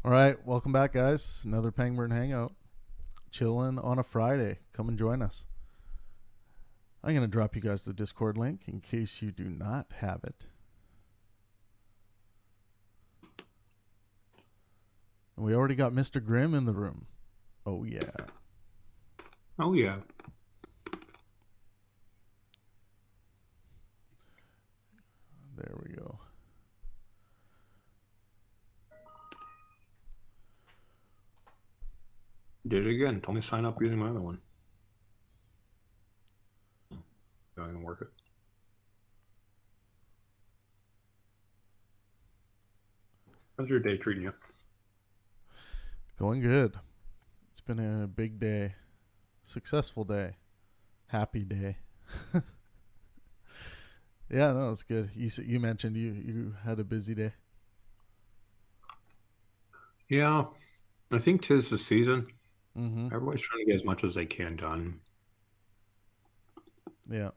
All right, welcome back, guys. Another Pangburn Hangout. Chilling on a Friday. Come and join us. I'm going to drop you guys the Discord link in case you do not have it. And we already got Mr. Grimm in the room. Oh, yeah. Oh, yeah. There we go. Did it again. Told me to sign up using my other one. I can work it. How's your day treating you? Going good. It's been a big day. Successful day. Happy day. Yeah, no, it's good. You mentioned you had a busy day. Yeah, I think 'tis the season. Mm-hmm. Everybody's trying to get as much as they can done. Yeah.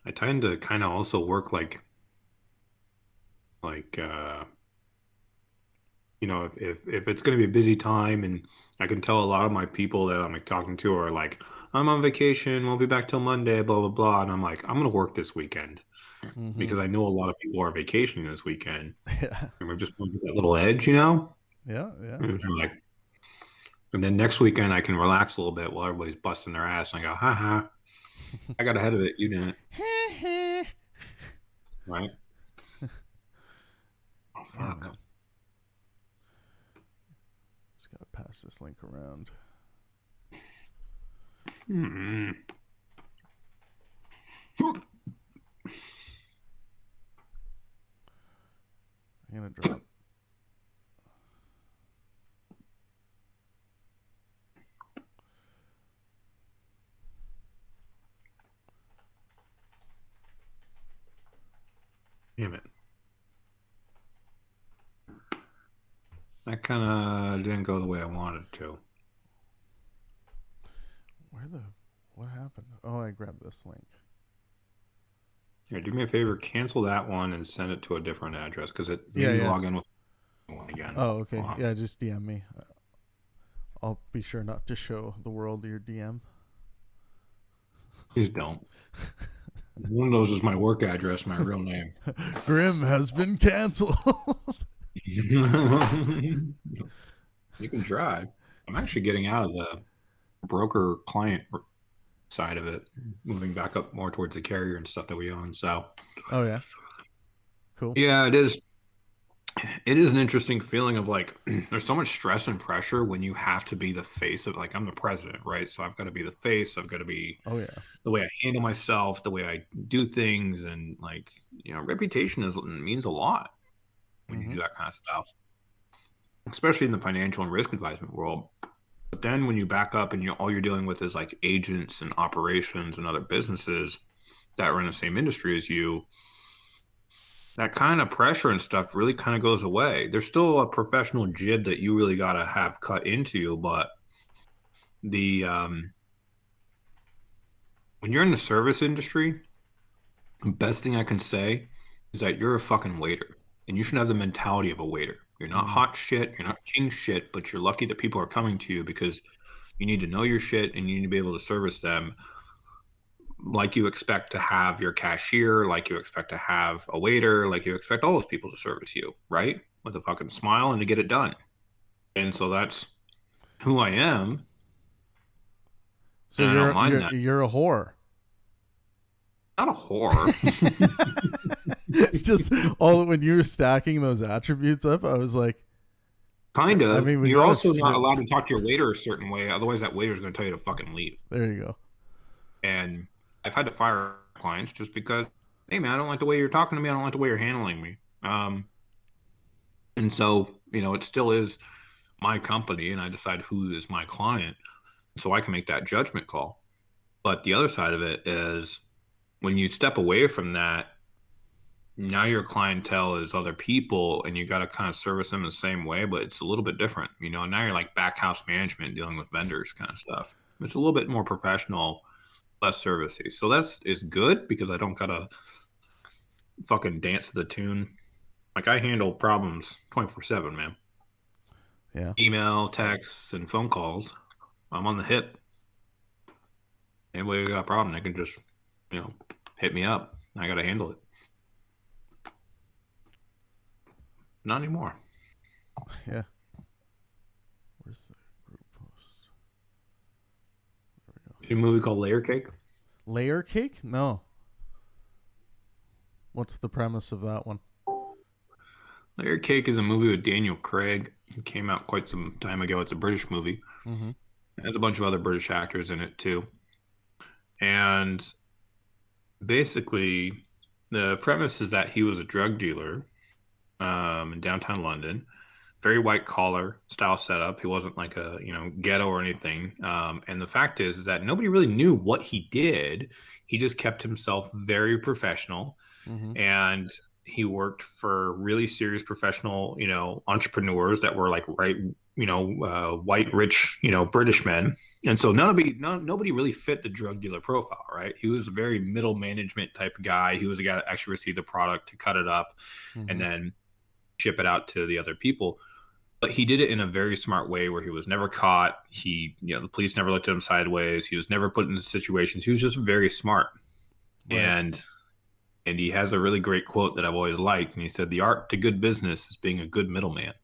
I tend to kind of also work like if it's going to be a busy time, and I can tell a lot of my people that I'm like talking to are like, I'm on vacation, won't be back till Monday, blah blah blah, and I'm like, I'm going to work this weekend Mm-hmm. because I know a lot of people are vacationing this weekend, Yeah. and we're just going to that little edge, you know. Yeah. Yeah. And I'm like, and then next weekend I can relax a little bit while everybody's busting their ass, and I go, haha, I got ahead of it, you didn't, right? Oh Yeah, fuck. man. Just gotta pass this link around. Hmm. I'm gonna drop. Damn it. That kind of didn't go the way I wanted it to. What happened? Oh, I grabbed this link. Yeah, do me a favor, cancel that one and send it to a different address because it made Yeah, me yeah. log in with one again. Oh, okay. Wow. Yeah, just DM me. I'll be sure not to show the world your DM. Please don't. One of those is my work address, my real name. Grimm has been canceled. You can try. I'm actually getting out of the broker client side of it, moving back up more towards the carrier and stuff that we own. So, Oh yeah, cool. yeah, it is. It is an interesting feeling of like there's so much stress and pressure when you have to be the face of, like, I'm the president, right? So I've got to be the face. I've got to be Oh yeah. the way I handle myself, the way I do things, and like, reputation means a lot when you Mm-hmm. do that kind of stuff, especially in the financial and risk advisement world. But then when you back up and all you're dealing with is like agents and operations and other businesses that are in the same industry as you, that kind of pressure and stuff really kind of goes away. There's still a professional jib that you really got to have cut into you, but the when you're in the service industry, the best thing I can say is that you're a fucking waiter, and you should have the mentality of a waiter. You're not Mm-hmm. hot shit, you're not king shit, but you're lucky that people are coming to you because you need to know your shit and you need to be able to service them like you expect to have your cashier, like you expect to have a waiter, like you expect all those people to service you, right? With a fucking smile and to get it done. And so that's who I am, So and I don't you're mind you're that. you're a whore. Not a whore. Just all when you were stacking those attributes up, I was like, Kind I of. mean, we You're gotta also not switch. allowed to talk to your waiter a certain way, otherwise that waiter's going to tell you to fucking leave. There you go. And I've had to fire clients just because, hey man, I don't like the way you're talking to me. I don't like the way you're handling me. And so, it still is my company, and I decide who is my client, so I can make that judgment call. But the other side of it is when you step away from that, now your clientele is other people, and you got to kind of service them the same way, but it's a little bit different. Now you're like back house management dealing with vendors kind of stuff. It's a little bit more professional, less servicey. So that's is good because I don't gotta fucking dance to the tune Like I handle problems 24/7, man. Yeah. Email, texts, and phone calls. I'm on the hip. Anybody got a problem, they can just, hit me up. I got to handle it. Not anymore. Yeah. Where's the group post? There we go. See a movie called Layer Cake? Layer Cake? No. What's the premise of that one? Layer Cake is a movie with Daniel Craig. It came out quite some time ago. It's a British movie. Mm-hmm. There's a bunch of other British actors in it too. And basically, the premise is that he was a drug dealer in downtown London. Very white collar style setup. He wasn't like a ghetto or anything. And the fact is that nobody really knew what he did. He just kept himself very professional, and he worked for really serious professional entrepreneurs that were like white rich British men. And so nobody really fit the drug dealer profile, right? He was a very middle management type of guy. He was a guy that actually received the product to cut it up and then ship it out to the other people. But he did it in a very smart way where he was never caught. The police never looked at him sideways. He was never put into situations. He was just very smart. Right. And he has a really great quote that I've always liked. And he said, "The art to good business is being a good middleman."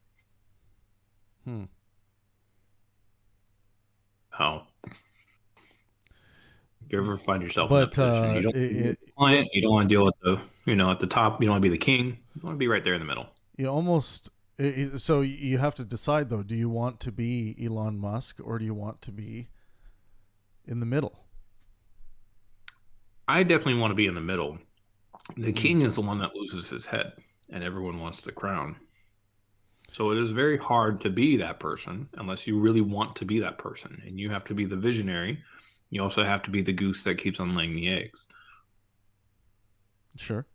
Oh. If you ever find yourself in that position, you don't client, you don't want to deal with at the top. You don't want to be the king. You want to be right there in the middle. You almost... So you have to decide, though, do you want to be Elon Musk or do you want to be in the middle? I definitely want to be in the middle. The king is the one that loses his head, and everyone wants the crown. So it is very hard to be that person unless you really want to be that person. And you have to be the visionary. You also have to be the goose that keeps on laying the eggs. Sure.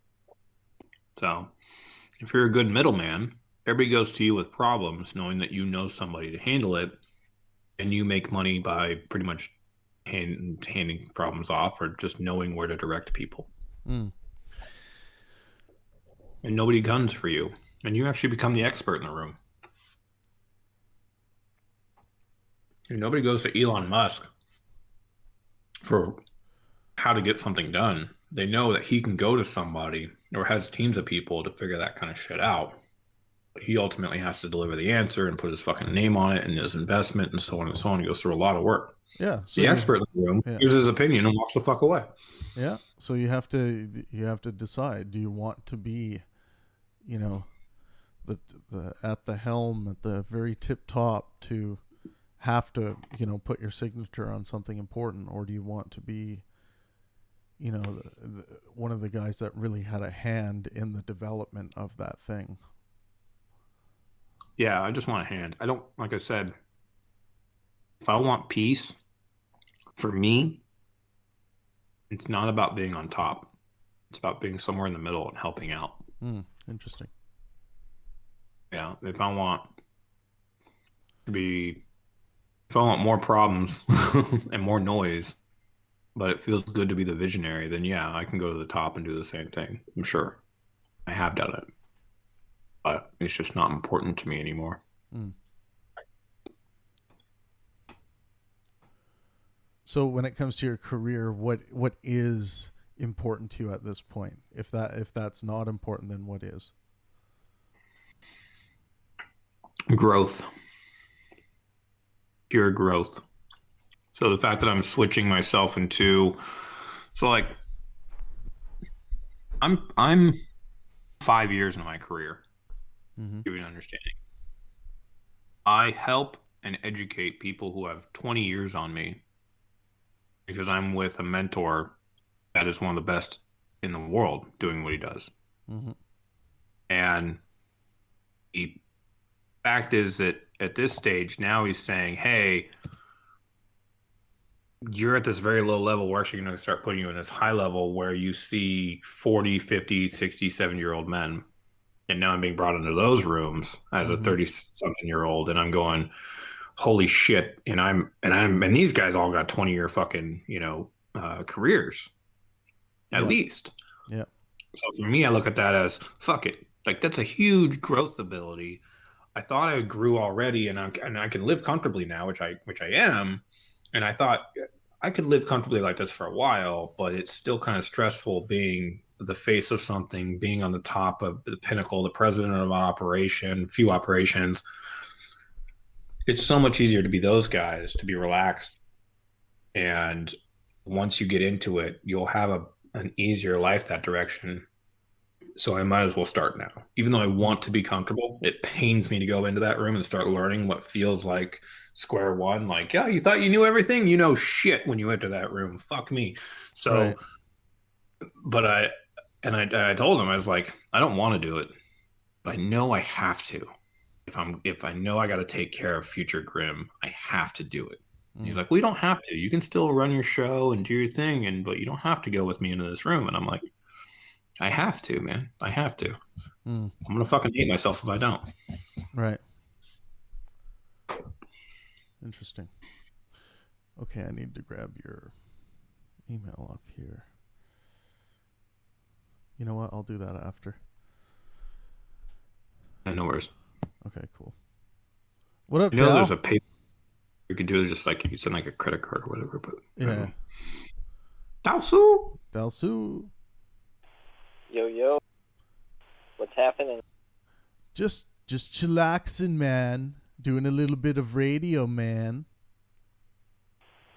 So if you're a good middleman, everybody goes to you with problems knowing that you know somebody to handle it, and you make money by pretty much handing problems off or just knowing where to direct people. And nobody guns for you, and you actually become the expert in the room. And nobody goes to Elon Musk for how to get something done. They know that he can go to somebody or has teams of people to figure that kind of shit out. But he ultimately has to deliver the answer and put his fucking name on it and his investment and so on and so on. He goes through a lot of work. Yeah. So the expert in the room gives his opinion and walks the fuck away. Yeah. So you have to decide, do you want to be, the at the helm at the very tip top to have to, put your signature on something important, or do you want to be, one of the guys that really had a hand in the development of that thing? Yeah, I just want a hand. I don't, like I said, if I want peace, for me, it's not about being on top. It's about being somewhere in the middle and helping out. Interesting. Yeah, if I want more problems and more noise, but it feels good to be the visionary, then yeah, I can go to the top and do the same thing. I'm sure I have done it, but it's just not important to me anymore. So when it comes to your career, what is important to you at this point? If that's not important, then what is? Growth. Pure growth. So the fact that I'm switching myself into, I'm 5 years into my career. Give you an understanding. I help and educate people who have 20 years on me because I'm with a mentor that is one of the best in the world doing what he does. And the fact is that at this stage now he's saying, hey, you're at this very low level. We're actually going to start putting you in this high level where you see 40, 50, 60, 70-year-old men. And now I'm being brought into those rooms as a 30-something-year-old, and I'm going, holy shit! And these guys all got 20-year fucking careers, at least. Yeah. So for me, I look at that as fuck it. Like that's a huge growth ability. I thought I grew already, and I can live comfortably now, which I am. And I thought I could live comfortably like this for a while, but it's still kind of stressful being the face of something, being on the top of the pinnacle, the president of an operation, few operations. It's so much easier to be those guys, to be relaxed. And once you get into it, you'll have an easier life that direction. So I might as well start now. Even though I want to be comfortable, it pains me to go into that room and start learning what feels like square one. Like, yeah, you thought you knew everything? You know shit when you enter that room. Fuck me. So, Right. but I told him, I was like, I don't want to do it, but I know I have to. If I know I got to take care of future Grim, I have to do it. He's Mm. like, well, you don't have to. You can still run your show and do your thing, but you don't have to go with me into this room. And I'm like, I have to, man. I have to. Mm. I'm gonna fucking hate myself if I don't. Right. Interesting. Okay, I need to grab your email off here. You know what? I'll do that after. Yeah, no worries. Okay, cool. What up, You know, Dal? there's a paper you could do, just like you could send like a credit card or whatever. But Yeah. Dalsu. Dalsu. Yo, what's happening? Just chillaxing, man. Doing a little bit of radio, man.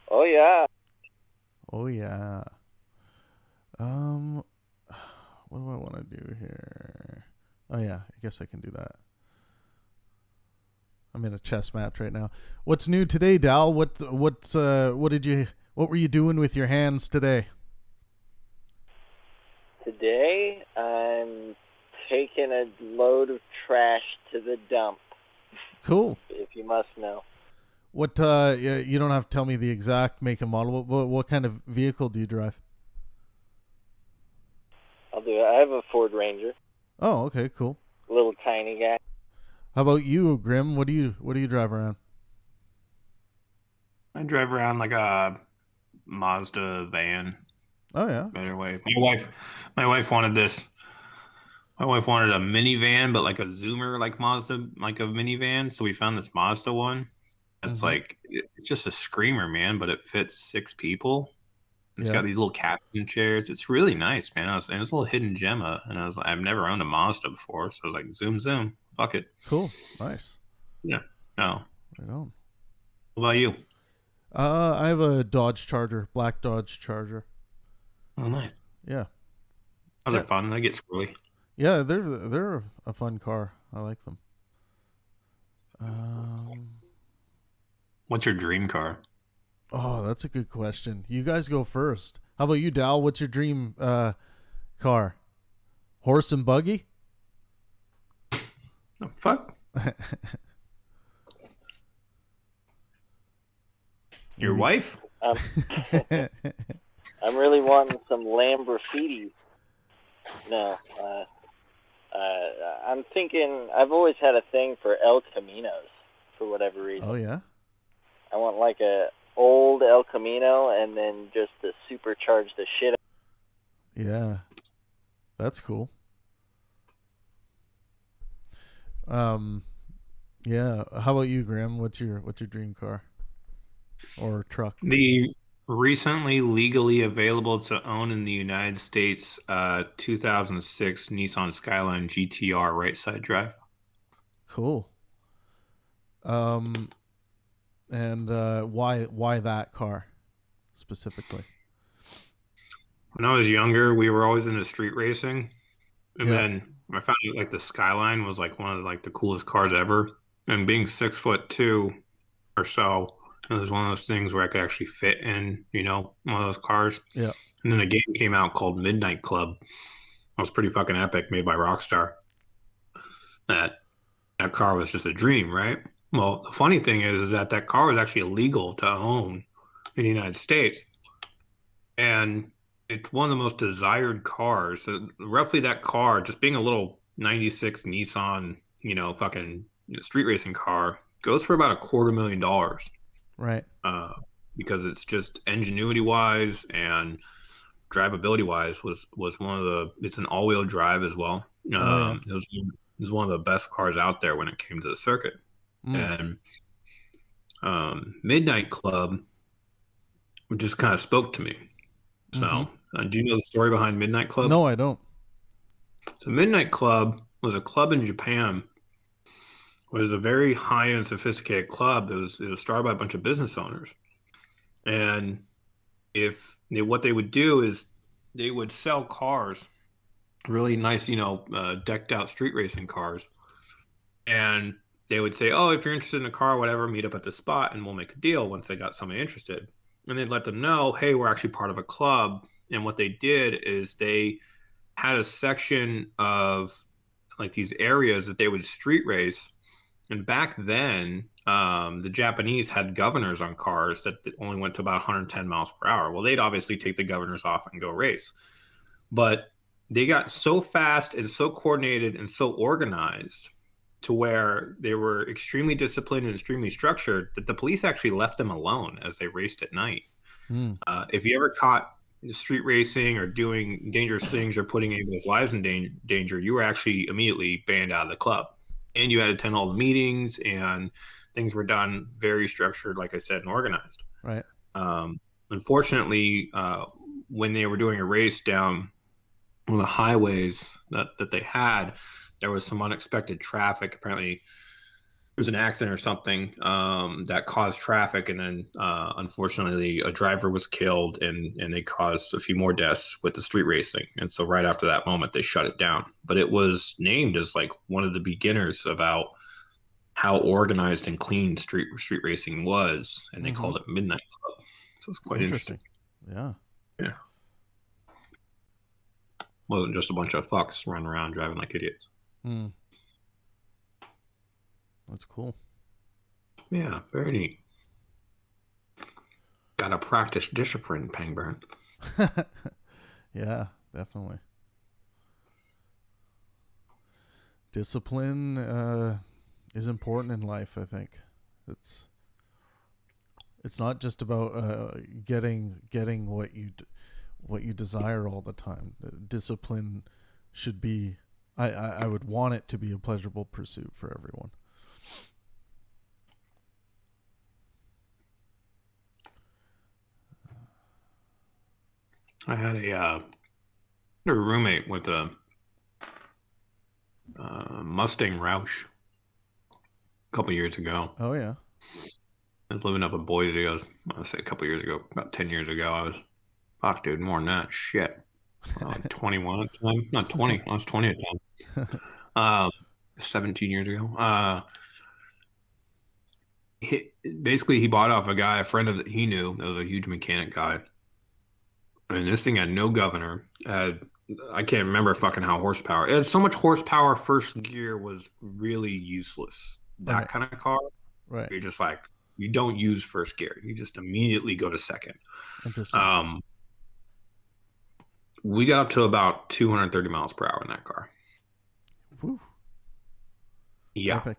Oh yeah. Oh yeah. What do I want to do here? Oh yeah, I guess I can do that. I'm in a chess match right now. What's new today, Dal? What were you doing with your hands today? Today I'm taking a load of trash to the dump. Cool. If you must know. What you don't have to tell me the exact make and model. What kind of vehicle do you drive? I'll do it. I have a Ford Ranger. Oh, okay, cool. Little tiny guy. How about you, Grim? What do you drive around? I drive around like a Mazda van. Oh yeah. Better way. My wife wanted this. My wife wanted a minivan, but like a Zoomer, like Mazda, like a minivan. So we found this Mazda one. It's Mm-hmm. like it's just a screamer, man, but it fits 6 people. It's Yeah. got these little captain chairs. It's really nice, man. And it's a little hidden gemma, and I've never owned a Mazda before, so I was like, zoom, fuck it. Cool. Nice. Yeah. No. Right on. What about you? I have a Dodge Charger, black Dodge Charger. Oh, nice. Yeah. Those Yeah. are fun. They get squirrely. Yeah, they're a fun car. I like them. What's your dream car? Oh, that's a good question. You guys go first. How about you, Dal? What's your dream car? Horse and buggy? Oh, fuck. Your wife? I'm really wanting some Lamborghinis. No, I'm thinking. I've always had a thing for El Caminos for whatever reason. Oh yeah. I want like a old El Camino and then just to supercharge the shit. Yeah. That's cool. Yeah. How about you, Graham? What's your dream car or truck? The recently legally available to own in the United States 2006 Nissan Skyline GTR right side drive. Cool. And why that car specifically? When I was younger, we were always into street racing, and Yeah. then I found like the Skyline was like one of like the coolest cars ever. And being 6'2" or so, it was one of those things where I could actually fit in, one of those cars. Yeah. And then a game came out called Midnight Club. It was pretty fucking epic, made by Rockstar. That car was just a dream, right? Well, the funny thing is that car was actually illegal to own in the United States. And it's one of the most desired cars. So roughly that car, just being a little 96 Nissan, fucking street racing car, goes for about $250,000. Right. Because it's just ingenuity wise and drivability wise was one of it's an all-wheel drive as well. Oh yeah. It was one of the best cars out there when it came to the circuit. Mm. And Midnight Club just kind of spoke to me. Mm-hmm. So, do you know the story behind Midnight Club? No, I don't. So, Midnight Club was a club in Japan. It was a very high end, sophisticated club. It was started by a bunch of business owners, and what they would do is they would sell cars, really nice, decked out street racing cars, and they would say, "Oh, if you're interested in a car, whatever, meet up at the spot, and we'll make a deal." Once they got somebody interested, and they'd let them know, "Hey, we're actually part of a club." And what they did is they had a section of like these areas that they would street race. And back then, the Japanese had governors on cars that only went to about 110 miles per hour. Well, they'd obviously take the governors off and go race. But they got so fast and so coordinated and so organized to where they were extremely disciplined and extremely structured that the police actually left them alone as they raced at night. Mm. If you ever caught street racing or doing dangerous things or putting anybody's lives in danger, you were actually immediately banned out of the club. And you had to attend all the meetings, and things were done very structured, like I said, and organized. Right. Unfortunately, when they were doing a race down one of the highways that they had, there was some unexpected traffic. Apparently, there was an accident or something that caused traffic, and then unfortunately a driver was killed, and they caused a few more deaths with the street racing. And so right after that moment they shut it down, but it was named as like one of the beginners about how organized and clean street racing was, and they called it Midnight Club. So it's quite interesting. Yeah Wasn't just a bunch of fucks running around driving like idiots. That's cool. Yeah, very neat. Gotta practice discipline, Pangburn. Yeah, definitely. Discipline is important in life, I think. It's not just about getting what you desire all the time. Discipline should be, I would want it to be a pleasurable pursuit for everyone. I had a roommate with a Mustang Roush a couple years ago. Oh yeah. I was living up in Boise. I say a couple years ago, about 10 years ago. I was, fuck, dude, more than that. Shit. 21 at the time. Not 20. I was 20 at the time. 17 years ago. He bought off a friend of he knew that was a huge mechanic guy. And this thing had no governor. I can't remember fucking how horsepower. It had so much horsepower. First gear was really useless. That kind of car. Right. You're just like, you don't use first gear. You just immediately go to second. Interesting. We got up to about 230 miles per hour in that car. Woo. Yeah. Epic.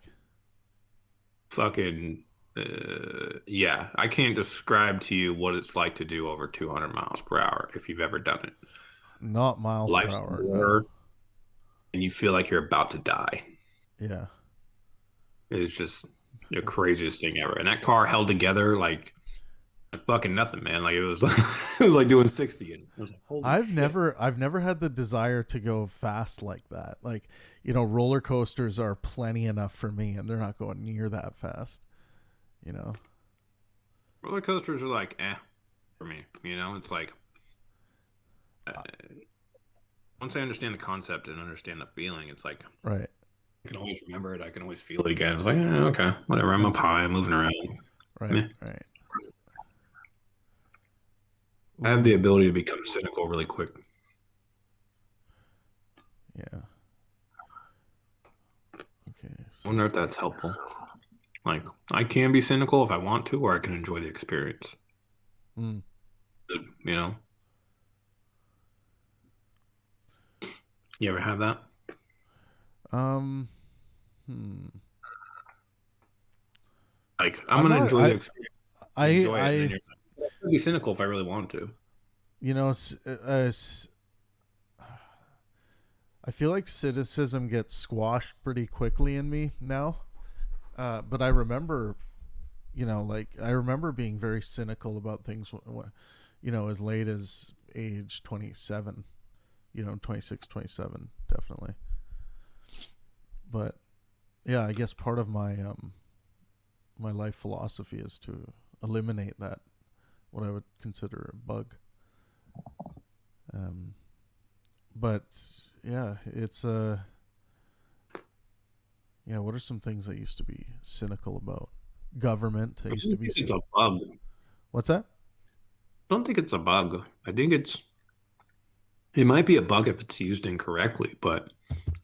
Fucking yeah. I can't describe to you what it's like to do over 200 miles per hour if you've ever done it. Not miles Life's per hour. war, No. and you feel like you're about to die. Yeah. It's just the craziest thing ever. And that car held together like fucking nothing, man. Like it was like doing 60. And I was like, holy I've shit. never had the desire to go fast like that. Like, roller coasters are plenty enough for me, and they're not going near that fast. Roller coasters are like for me. It's like once I understand the concept and understand the feeling, it's like right. I can always remember it. I can always feel it again. It's like okay, whatever. I'm up high. I'm moving around. Right. Meh. Right. I have the ability to become cynical really quick. Yeah. Okay. I wonder if that's helpful. Like, I can be cynical if I want to, or I can enjoy the experience. Mm. You ever have that? Like, I'm going to enjoy the experience. I could be cynical if I really want to. I feel like cynicism gets squashed pretty quickly in me now. But I remember, I remember being very cynical about things, as late as age 27, 26, 27, definitely. But yeah, I guess part of my my life philosophy is to eliminate that, what I would consider a bug. But yeah, it's what are some things I used to be cynical about? Government. I used to be. It's a bug. What's that? I don't think it's a bug. I think it might be a bug if it's used incorrectly, but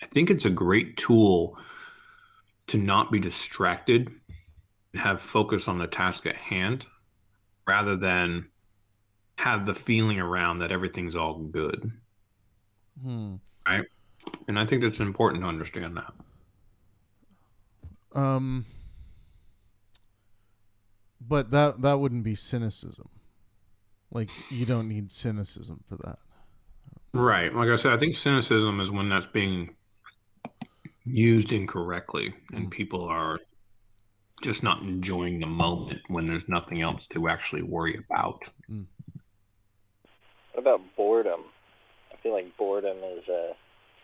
I think it's a great tool to not be distracted and have focus on the task at hand rather than have the feeling around that everything's all good. Right? And I think that's important to understand that. But that wouldn't be cynicism. Like, you don't need cynicism for that. Right. Like I said, I think cynicism is when that's being used incorrectly and people are just not enjoying the moment when there's nothing else to actually worry about. What about boredom? I feel like boredom is a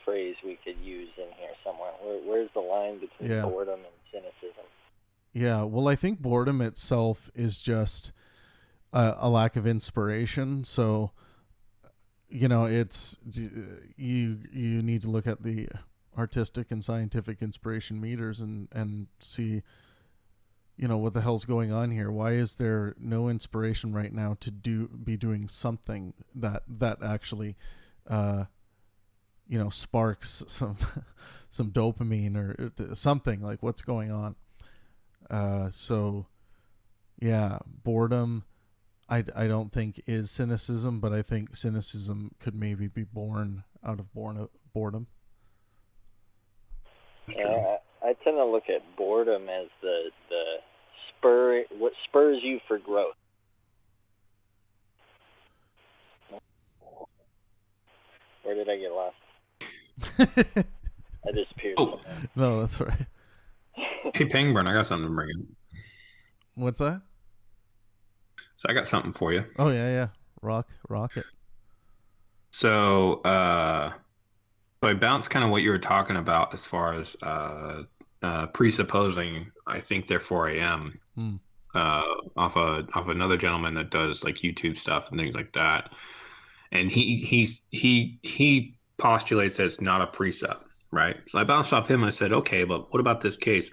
phrase we could use in here somewhere. Where's the line between boredom and cynicism? Yeah, well, I think boredom itself is just a lack of inspiration. So, it's you need to look at the artistic and scientific inspiration meters and see, what the hell's going on here. Why is there no inspiration right now to be doing something that actually sparks some dopamine or something? Like, what's going on? So yeah, boredom I don't think is cynicism, but I think cynicism could maybe be born out of boredom. I tend to look at boredom as the what spurs you for growth. Where did I get lost? I disappeared. Oh. No, that's all right. Hey, Pangburn, I got something to bring in. What's that? So I got something for you. Oh, yeah. Rock it. So I bounced kind of what you were talking about as far as presupposing I think therefore I am off another gentleman that does like YouTube stuff and things like that. And he postulates that it's not a precept, right? So I bounced off him and I said, okay, but what about this case?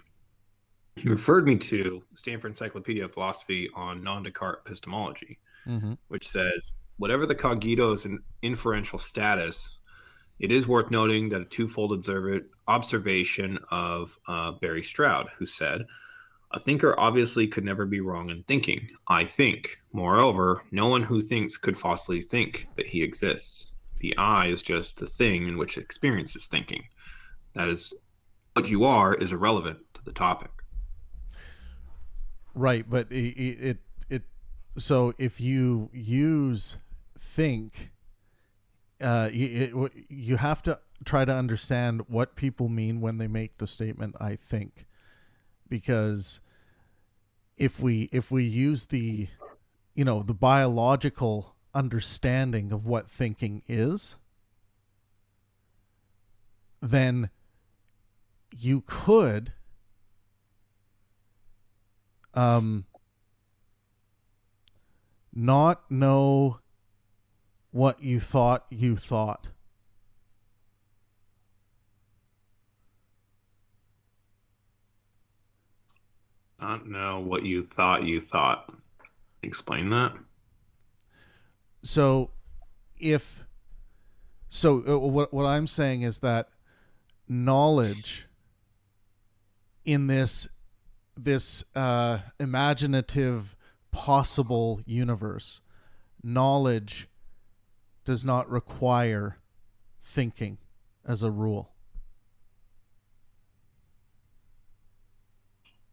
He referred me to Stanford Encyclopedia of Philosophy on non-Descartes epistemology, which says, whatever the cogito's inferential status, it is worth noting that a twofold observation of Barry Stroud, who said, a thinker obviously could never be wrong in thinking. I think. Moreover, no one who thinks could falsely think that he exists. The I is just the thing in which experience is thinking. That is, what you are is irrelevant to the topic. Right, but it so if you use think, you have to try to understand what people mean when they make the statement I think, because if we use the the biological understanding of what thinking is, then you could not know what you thought you thought. Not know what you thought you thought. Explain that. So what I'm saying is that knowledge in this imaginative possible universe, knowledge does not require thinking as a rule.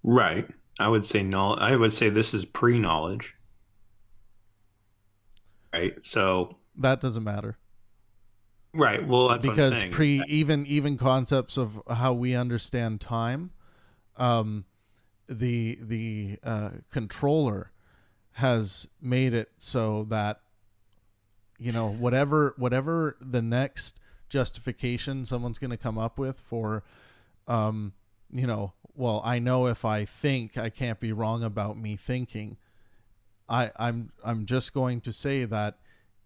Right. I would say no. I would say this is pre-knowledge. Right. So that doesn't matter. Right. Well, that's what I'm Because saying. even concepts of how we understand time, the controller has made it so that, whatever the next justification someone's going to come up with for, well, I know if I think, I can't be wrong about me thinking. I'm just going to say that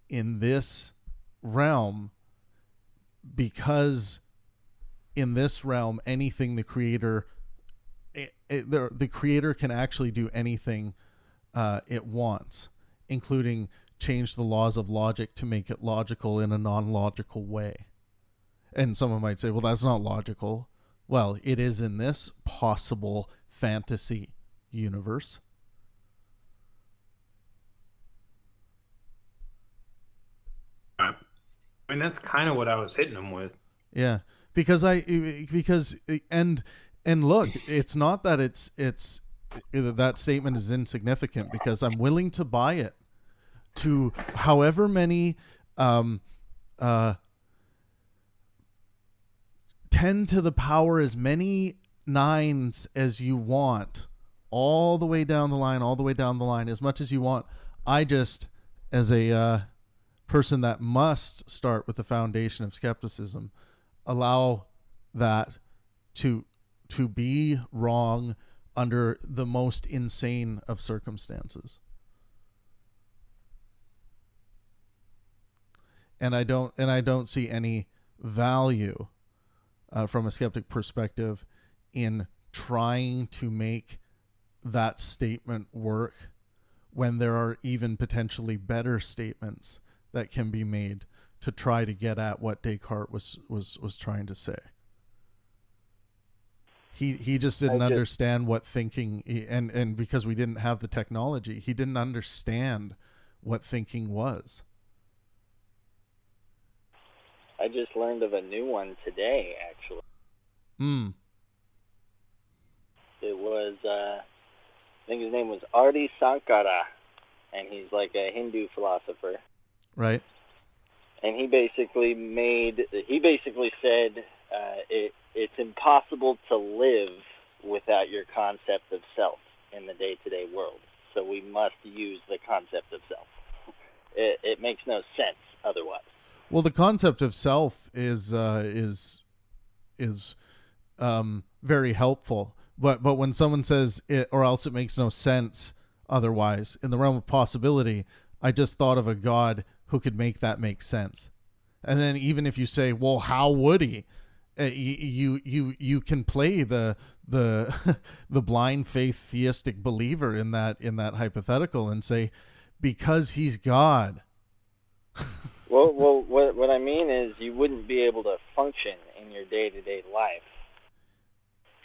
in this realm, because in this realm, anything the creator can actually do anything it wants, including change the laws of logic to make it logical in a non-logical way. And someone might say, well, that's not logical. Well, it is in this possible fantasy universe. I mean, that's kind of what I was hitting him with. Yeah, because and look, it's not that it's that statement is insignificant, because I'm willing to buy it to however many 10 to the power as many nines as you want, all the way down the line, as much as you want. I just, as a person that must start with the foundation of skepticism, allow that to be wrong under the most insane of circumstances. And I don't see any value from a skeptic perspective in trying to make that statement work when there are even potentially better statements that can be made to try to get at what Descartes was trying to say. He just didn't understand what thinking, and because we didn't have the technology, he didn't understand what thinking was. I just learned of a new one today, actually. It was, I think his name was Adi Sankara, and he's like a Hindu philosopher. Right. And he basically said it's impossible to live without your concept of self in the day-to-day world. So we must use the concept of self. It makes no sense otherwise. Well, the concept of self is very helpful, but when someone says it, or else it makes no sense otherwise, in the realm of possibility, I just thought of a God who could make that make sense. And then even if you say, well, how would he? You can play the blind faith theistic believer in that hypothetical and say, because he's God. Well, what I mean is you wouldn't be able to function in your day-to-day life.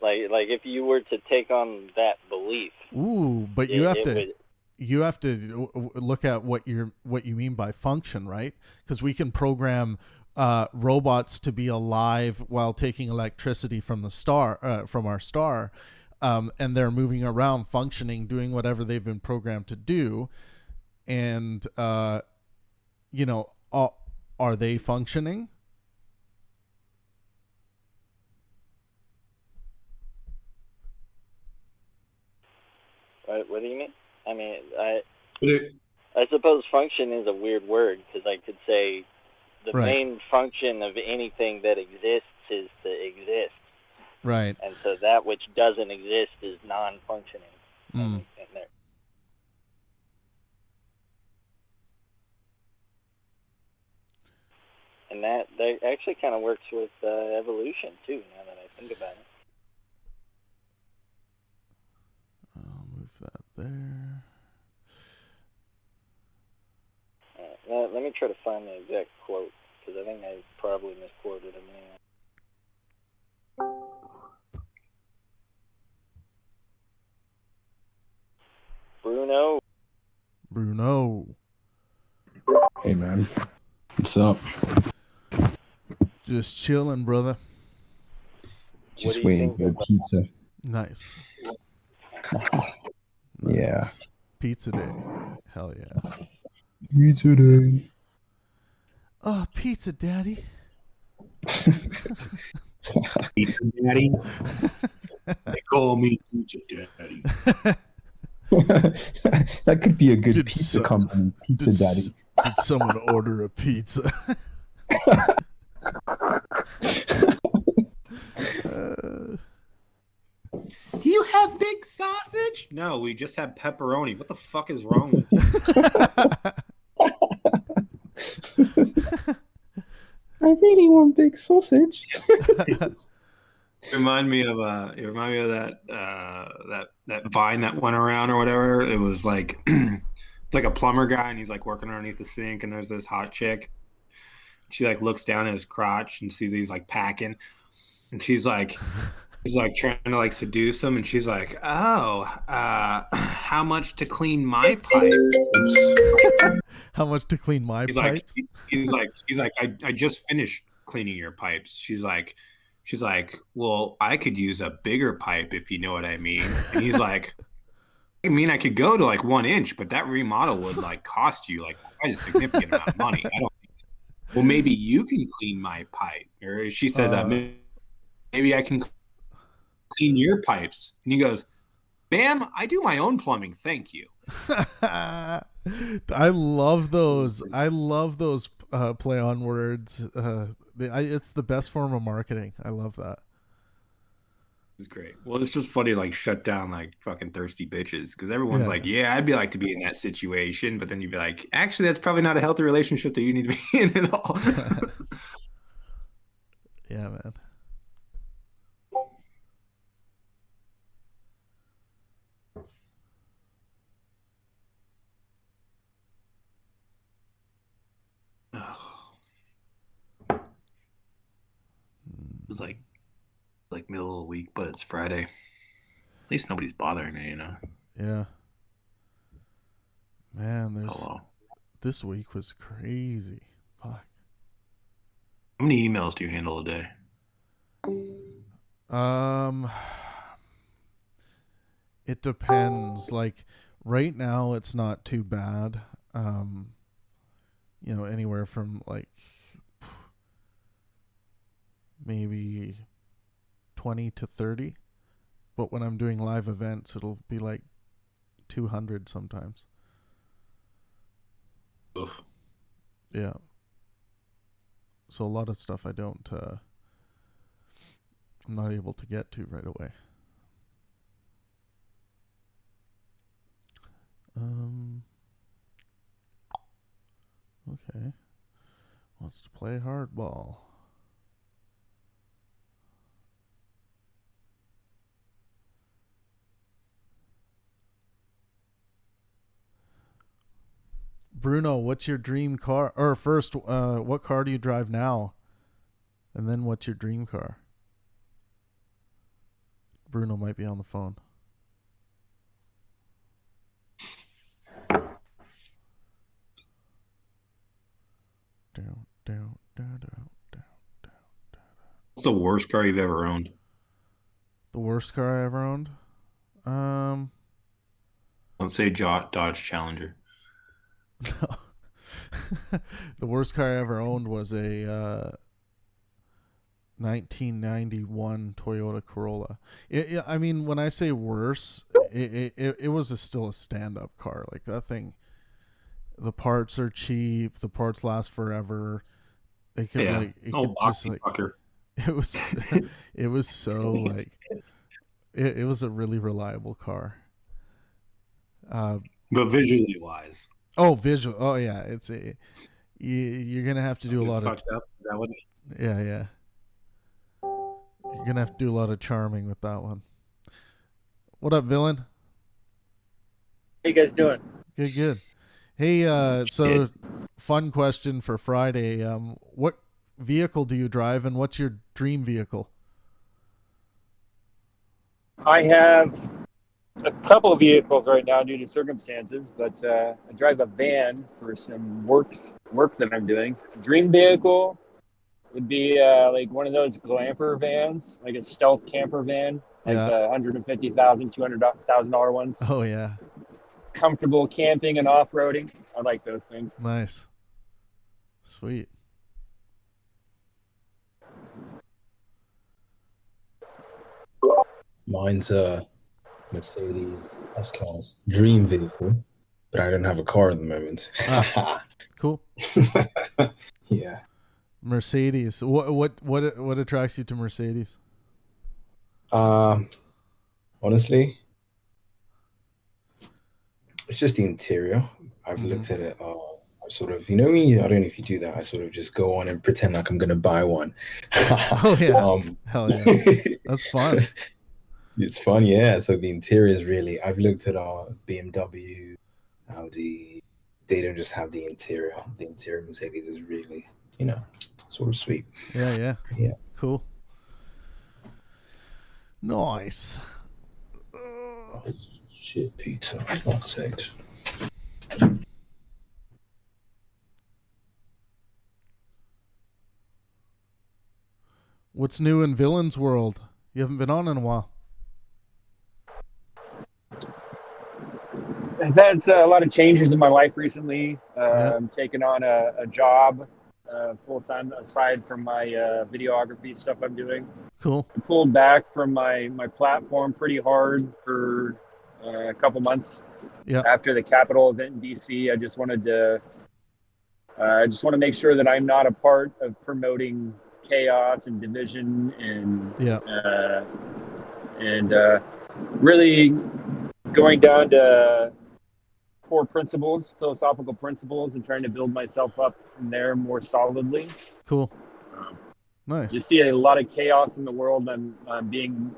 Like if you were to take on that belief. Ooh, but you have to look at what you mean by function, right? Because we can program robots to be alive while taking electricity from our star, and they're moving around, functioning, doing whatever they've been programmed to do, and are they functioning? What do you mean? I mean, I suppose function is a weird word, because I could say the main function of anything that exists is to exist. Right. And so that which doesn't exist is non-functioning. And that actually kind of works with evolution, too, now that I think about it. I'll move that there. Let me try to find the exact quote, because I think I probably misquoted him anyway. Bruno. Hey, man. What's up? Just chilling, brother. Just waiting for the pizza. Nice. Yeah. Pizza day. Hell yeah. Pizza day. Oh, pizza, Daddy. Pizza Daddy. They call me Pizza Daddy. That could be a good Did pizza so- company, Pizza Daddy. Did someone order a pizza? Do you have big sausage? No, we just have pepperoni. What the fuck is wrong with you? I really want big sausage. Remind me of that Vine that went around or whatever. It was like it's like a plumber guy and he's like working underneath the sink and there's this hot chick. She like looks down at his crotch and sees he's like packing, and he's like trying to like seduce him, and she's like, "Oh, how much to clean my pipes?" How much to clean my pipes? He's like, I just finished cleaning your pipes. She's like, well, I could use a bigger pipe if you know what I mean. And he's like, I mean, I could go to like 1 inch, but that remodel would like cost you like quite a significant amount of money. I don't. Well, maybe you can clean my pipe. Or she says, maybe I can clean your pipes. And he goes, ma'am, I do my own plumbing. Thank you. I love those. I love those play on words. It's the best form of marketing. I love that. It's great. Well, it's just funny, like shut down like fucking thirsty bitches, because everyone's like, yeah, I'd be like to be in that situation, but then you'd be like, actually, that's probably not a healthy relationship that you need to be in at all. Yeah, man. It's like middle of the week, but it's Friday. At least nobody's bothering me, you know. Yeah. Man, this week was crazy. Fuck. How many emails do you handle a day? It depends. Like right now it's not too bad. Anywhere from like maybe 20 to 30. But when I'm doing live events, it'll be like 200 sometimes. Oof. Yeah. So a lot of stuff I'm not able to get to right away. Okay. Wants to play hardball. Bruno, what's your dream car? Or first, what car do you drive now? And then what's your dream car? Bruno might be on the phone. What's the worst car you've ever owned? The worst car I ever owned? Let's say Dodge Challenger. No. The worst car I ever owned was a 1991 Toyota Corolla. I mean, when I say worse, it was still a stand-up car. Like that thing, the parts are cheap. The parts last forever. They could fucker. It was so like it was a really reliable car. But visually wise. Oh, visual. Oh yeah, you're gonna have to do a lot fucked up. Is that what? Yeah. You're gonna have to do a lot of charming with that one. What up, villain? How you guys doing? Good. Hey, so fun question for Friday. What vehicle do you drive, and what's your dream vehicle? I have a couple of vehicles right now due to circumstances, but I drive a van for some work that I'm doing. Dream vehicle would be like one of those glamper vans, like a stealth camper van, like the $150,000, $200,000 ones. Oh yeah. Comfortable camping and off-roading. I like those things. Nice. Sweet. Mine's a Mercedes S-Class dream vehicle, but I don't have a car at the moment. Cool. Yeah. Mercedes. What attracts you to Mercedes? Honestly, it's just the interior. I've looked Mm-hmm. at it. I sort of, me. I don't know if you do that. I sort of just go on and pretend like I'm gonna buy one. Oh yeah. Hell yeah. That's fun. It's fun, yeah. So the interior is really. I've looked at BMW, Audi. They don't just have the interior. The interior of Mercedes is really, sort of sweet. Yeah. Yeah. Cool. Nice. Shit, pizza. For fuck's sakes. What's new in Villain's World? You haven't been on in a while. I've had a lot of changes in my life recently. Yeah. I'm taking on a job full time aside from my videography stuff I'm doing. Cool. I pulled back from my platform pretty hard for a couple months. Yeah. After the Capitol event in DC, I just wanted to make sure that I'm not a part of promoting chaos and division and really going down to core principles, philosophical principles, and trying to build myself up from there more solidly. Cool. Nice. You see a lot of chaos in the world. I'm being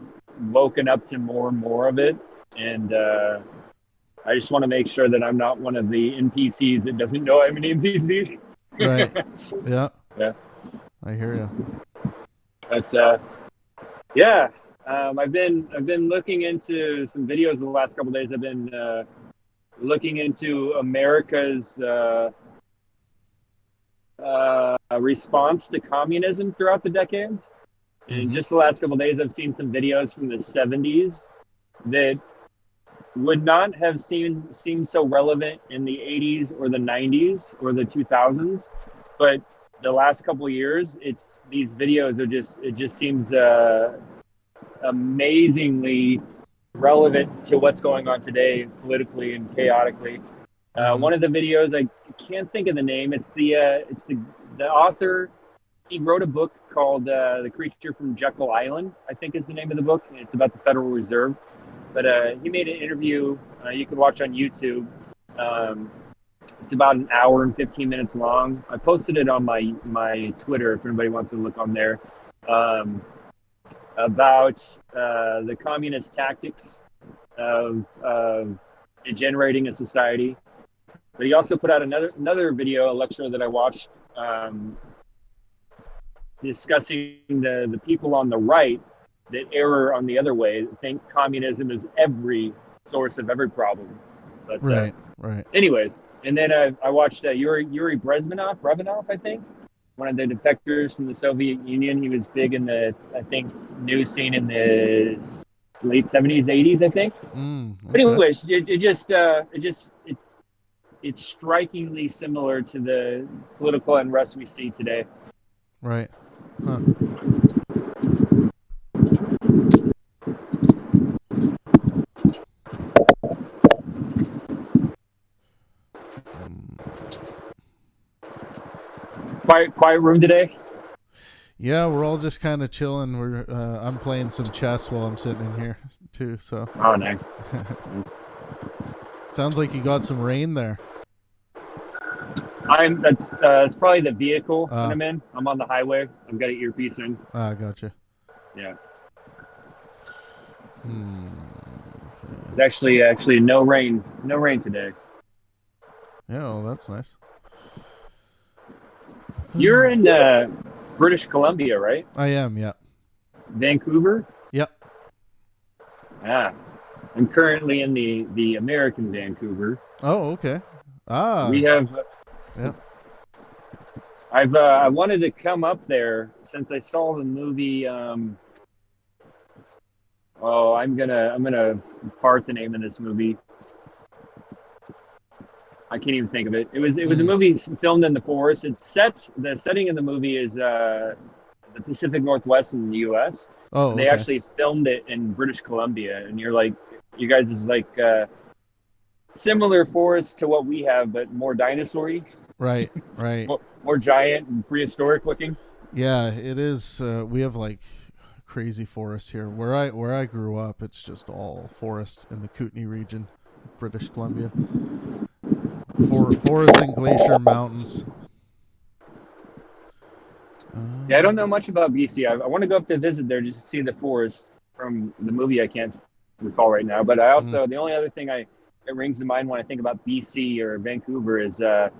woken up to more and more of it, and I just want to make sure that I'm not one of the NPCs that doesn't know I'm an NPC. Right. Yeah. Yeah. I hear you. But yeah, I've been looking into some videos the last couple of days. I've been looking into America's response to communism throughout the decades. And just the last couple of days, I've seen some videos from the 70s that would not have seemed so relevant in the 80s or the 90s or the 2000s, but the last couple of years, these videos are it just seems amazingly relevant to what's going on today politically and chaotically. One of the videos, I can't think of the name. It's the author. He wrote a book called "The Creature from Jekyll Island," I think is the name of the book. It's about the Federal Reserve. But he made an interview you can watch on YouTube. It's about an hour and 15 minutes long. I posted it on my Twitter if anybody wants to look on there. About the communist tactics of degenerating a society. But he also put out another video, a lecture that I watched, discussing the people on the right that err on the other way, that think communism is every source of every problem. But, right. Anyways, and then I watched Yuri Brezhnev, I think, one of the defectors from the Soviet Union. He was big in the, I think, news scene in the late 70s, 80s, I think. Okay. But anyways, it's strikingly similar to the political unrest we see today. Right. Huh. Quiet room today. Yeah, we're all just kind of chilling. I'm playing some chess while I'm sitting in here too. So. Oh, nice. Sounds like you got some rain there. It's probably the vehicle that I'm in. I'm on the highway. I've got an earpiece in. Gotcha. Yeah. It's actually no rain today. Yeah, well, that's nice. You're in British Columbia, right? I am, yeah. Vancouver? Yep. I'm currently in the American Vancouver. Oh, okay. We have. Yeah. I wanted to come up there since I saw the movie. I'm gonna fart the name of this movie. I can't even think of it. It was a movie filmed in the forest. The setting of the movie is the Pacific Northwest in the U.S. Oh, They okay. actually filmed it in British Columbia, and you're like, you guys is like similar forest to what we have, but more dinosaur-y, Right. more giant and prehistoric looking. Yeah, it is. We have like crazy forests here. Where I grew up, it's just all forest in the Kootenay region of British Columbia. Forest and glacier mountains. Yeah, I don't know much about BC. I want to go up to visit there just to see the forest from the movie. I can't recall right now, but I also the only other thing that rings to mind when I think about BC or Vancouver is the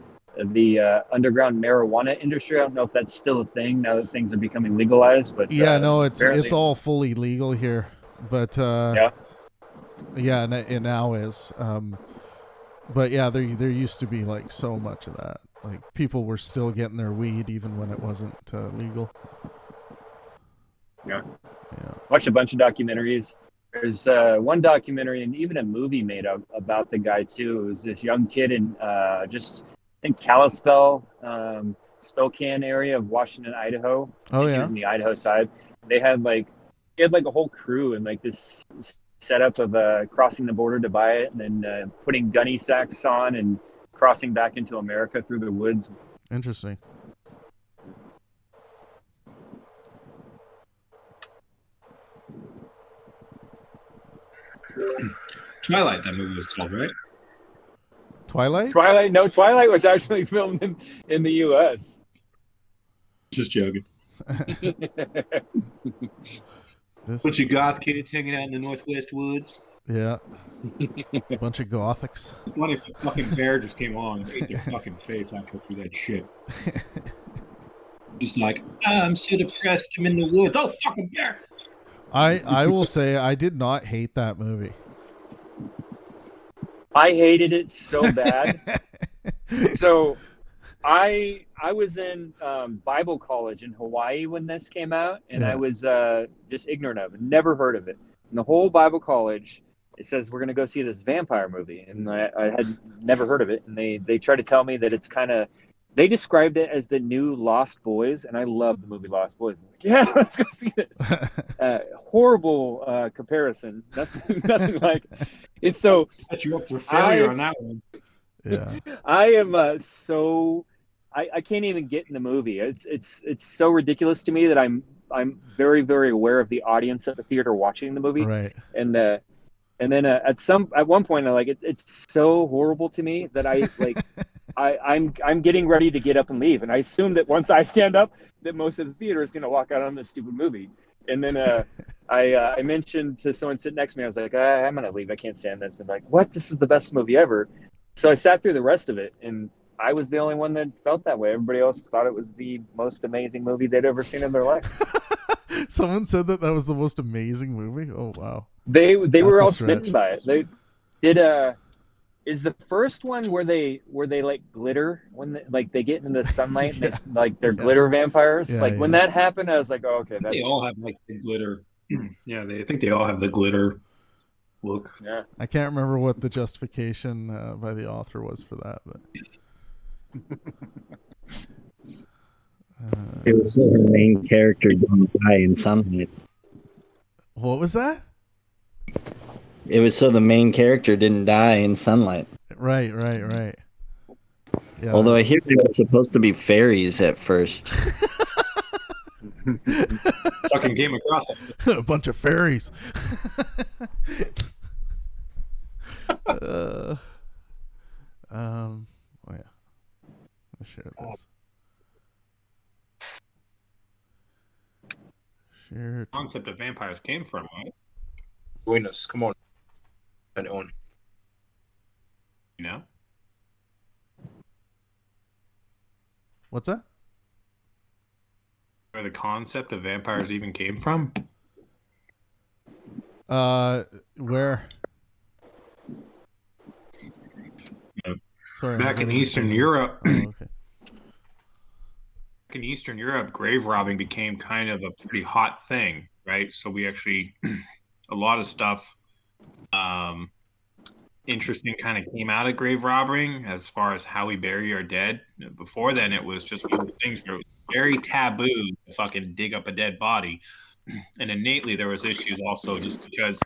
underground marijuana industry. I don't know if that's still a thing now that things are becoming legalized, but Yeah, no, it's apparently- all fully legal here, but yeah. and it now is. But yeah, there used to be like so much of that. Like people were still getting their weed even when it wasn't legal. Yeah. Watched a bunch of documentaries. There's one documentary and even a movie made about the guy too. It was this young kid in I think Kalispell, Spokane area of Washington, Idaho. Oh, He yeah. was in the Idaho side. He had like a whole crew and like this setup of crossing the border to buy it, and then putting gunny sacks on and crossing back into America through the woods. Interesting. Twilight, that movie was called, right? Twilight? No, Twilight was actually filmed in the U.S. Just joking. This, Bunch of goth kids hanging out in the Northwest woods. yeah. Bunch of gothics. It's funny if a fucking bear just came along and ate their fucking face after through that shit. Just like, I'm so depressed, I'm in the woods. Oh, fucking bear! I will say I did not hate that movie. I hated it so bad. So I was in Bible college in Hawaii when this came out, and Yeah. I was just ignorant of it, never heard of it. And the whole Bible college, it says we're going to go see this vampire movie, and I had never heard of it. And they try to tell me that it's kind of, they described it as the new Lost Boys, and I love the movie Lost Boys. I'm like, yeah, let's go see this. Horrible comparison. Nothing like it's so. Set you up for failure on that one. Yeah. I am so. I can't even get in the movie. It's so ridiculous to me that I'm very, very aware of the audience at the theater watching the movie. Right. And then at one point I'm like it's so horrible to me that I like I'm getting ready to get up and leave, and I assume that once I stand up that most of the theater is going to walk out on this stupid movie. And then I mentioned to someone sitting next to me, I was like, I'm going to leave, I can't stand this. And like, what? This is the best movie ever. So I sat through the rest of it, and I was the only one that felt that way. Everybody else thought it was the most amazing movie they'd ever seen in their life. Someone said that was the most amazing movie. Oh wow. They were a all stretch. smitten by it. They did is the first one where they like glitter when they get into the sunlight and like they're glitter vampires. Yeah, When that happened, I was like, oh, okay, that's They all have like the glitter. Yeah, I think they all have the glitter look. yeah. I can't remember what the justification by the author was for that, but It was so the main character don't die in sunlight. what was that? It was so the main character didn't die in sunlight. Right. Yeah. Although I hear they were supposed to be fairies at first. Fucking came across it. a bunch of fairies. Oh yeah. I'll share this. Share. Concept of vampires came from, right? Buenos, come on. And on. You know? What's that? Where the concept of vampires even came from? Where? Sorry. Back in Eastern Europe. Oh, okay. Back in Eastern Europe, grave robbing became kind of a pretty hot thing, right? So we actually, a lot of stuff interesting kind of came out of grave robbing as far as how we bury our dead. Before then, it was just one of those things where it was very taboo to fucking dig up a dead body. And innately there was issues also just because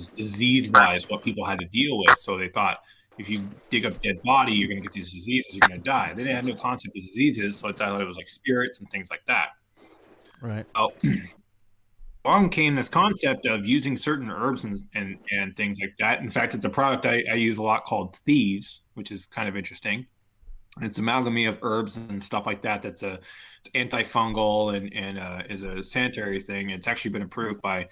disease-wise, what people had to deal with. So they thought if you dig up a dead body, you're going to get these diseases, you're going to die. They had no concept of diseases, so I thought it was like spirits and things like that. Right. Oh, along came this concept of using certain herbs and things like that. In fact, it's a product I use a lot called Thieves, which is kind of interesting. It's amalgamy of herbs and stuff like that. It's antifungal and is a sanitary thing. It's actually been approved by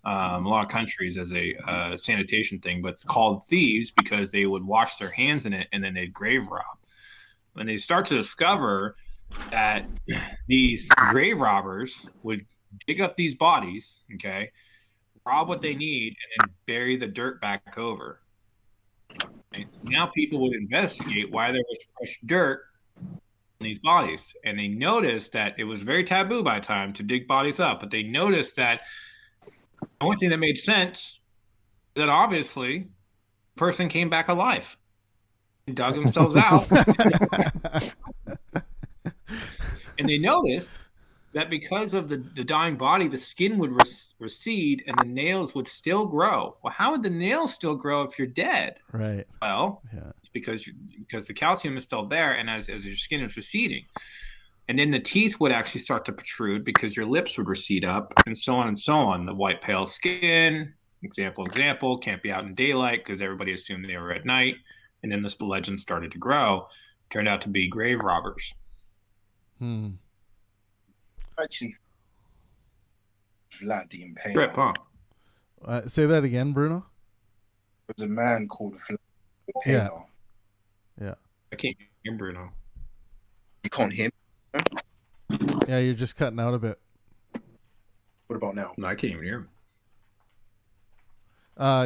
a lot of countries as a sanitation thing, but it's called Thieves because they would wash their hands in it and then they'd grave rob. When they start to discover that these grave robbers would dig up these bodies, okay, rob what they need, and then bury the dirt back over. And so now people would investigate why there was fresh dirt on these bodies. And they noticed that it was very taboo by the time to dig bodies up, but they noticed that the only thing that made sense is that obviously the person came back alive and dug themselves out. And they noticed that because of the dying body, the skin would recede and the nails would still grow. Well, how would the nails still grow if you're dead? Right. Well, Yeah. it's because the calcium is still there, and as your skin is receding. And then the teeth would actually start to protrude because your lips would recede up, and so on and so on. The white pale skin, example, can't be out in daylight because everybody assumed they were at night. And then the legend started to grow. Turned out to be grave robbers. Actually, Vlad the Impaler. Rip, huh? Say that again, Bruno. There's a man called Vlad the Yeah. Impaler. Yeah. I can't hear Bruno. You can't hear me? Yeah, you're just cutting out a bit. What about now? No, I can't even hear him.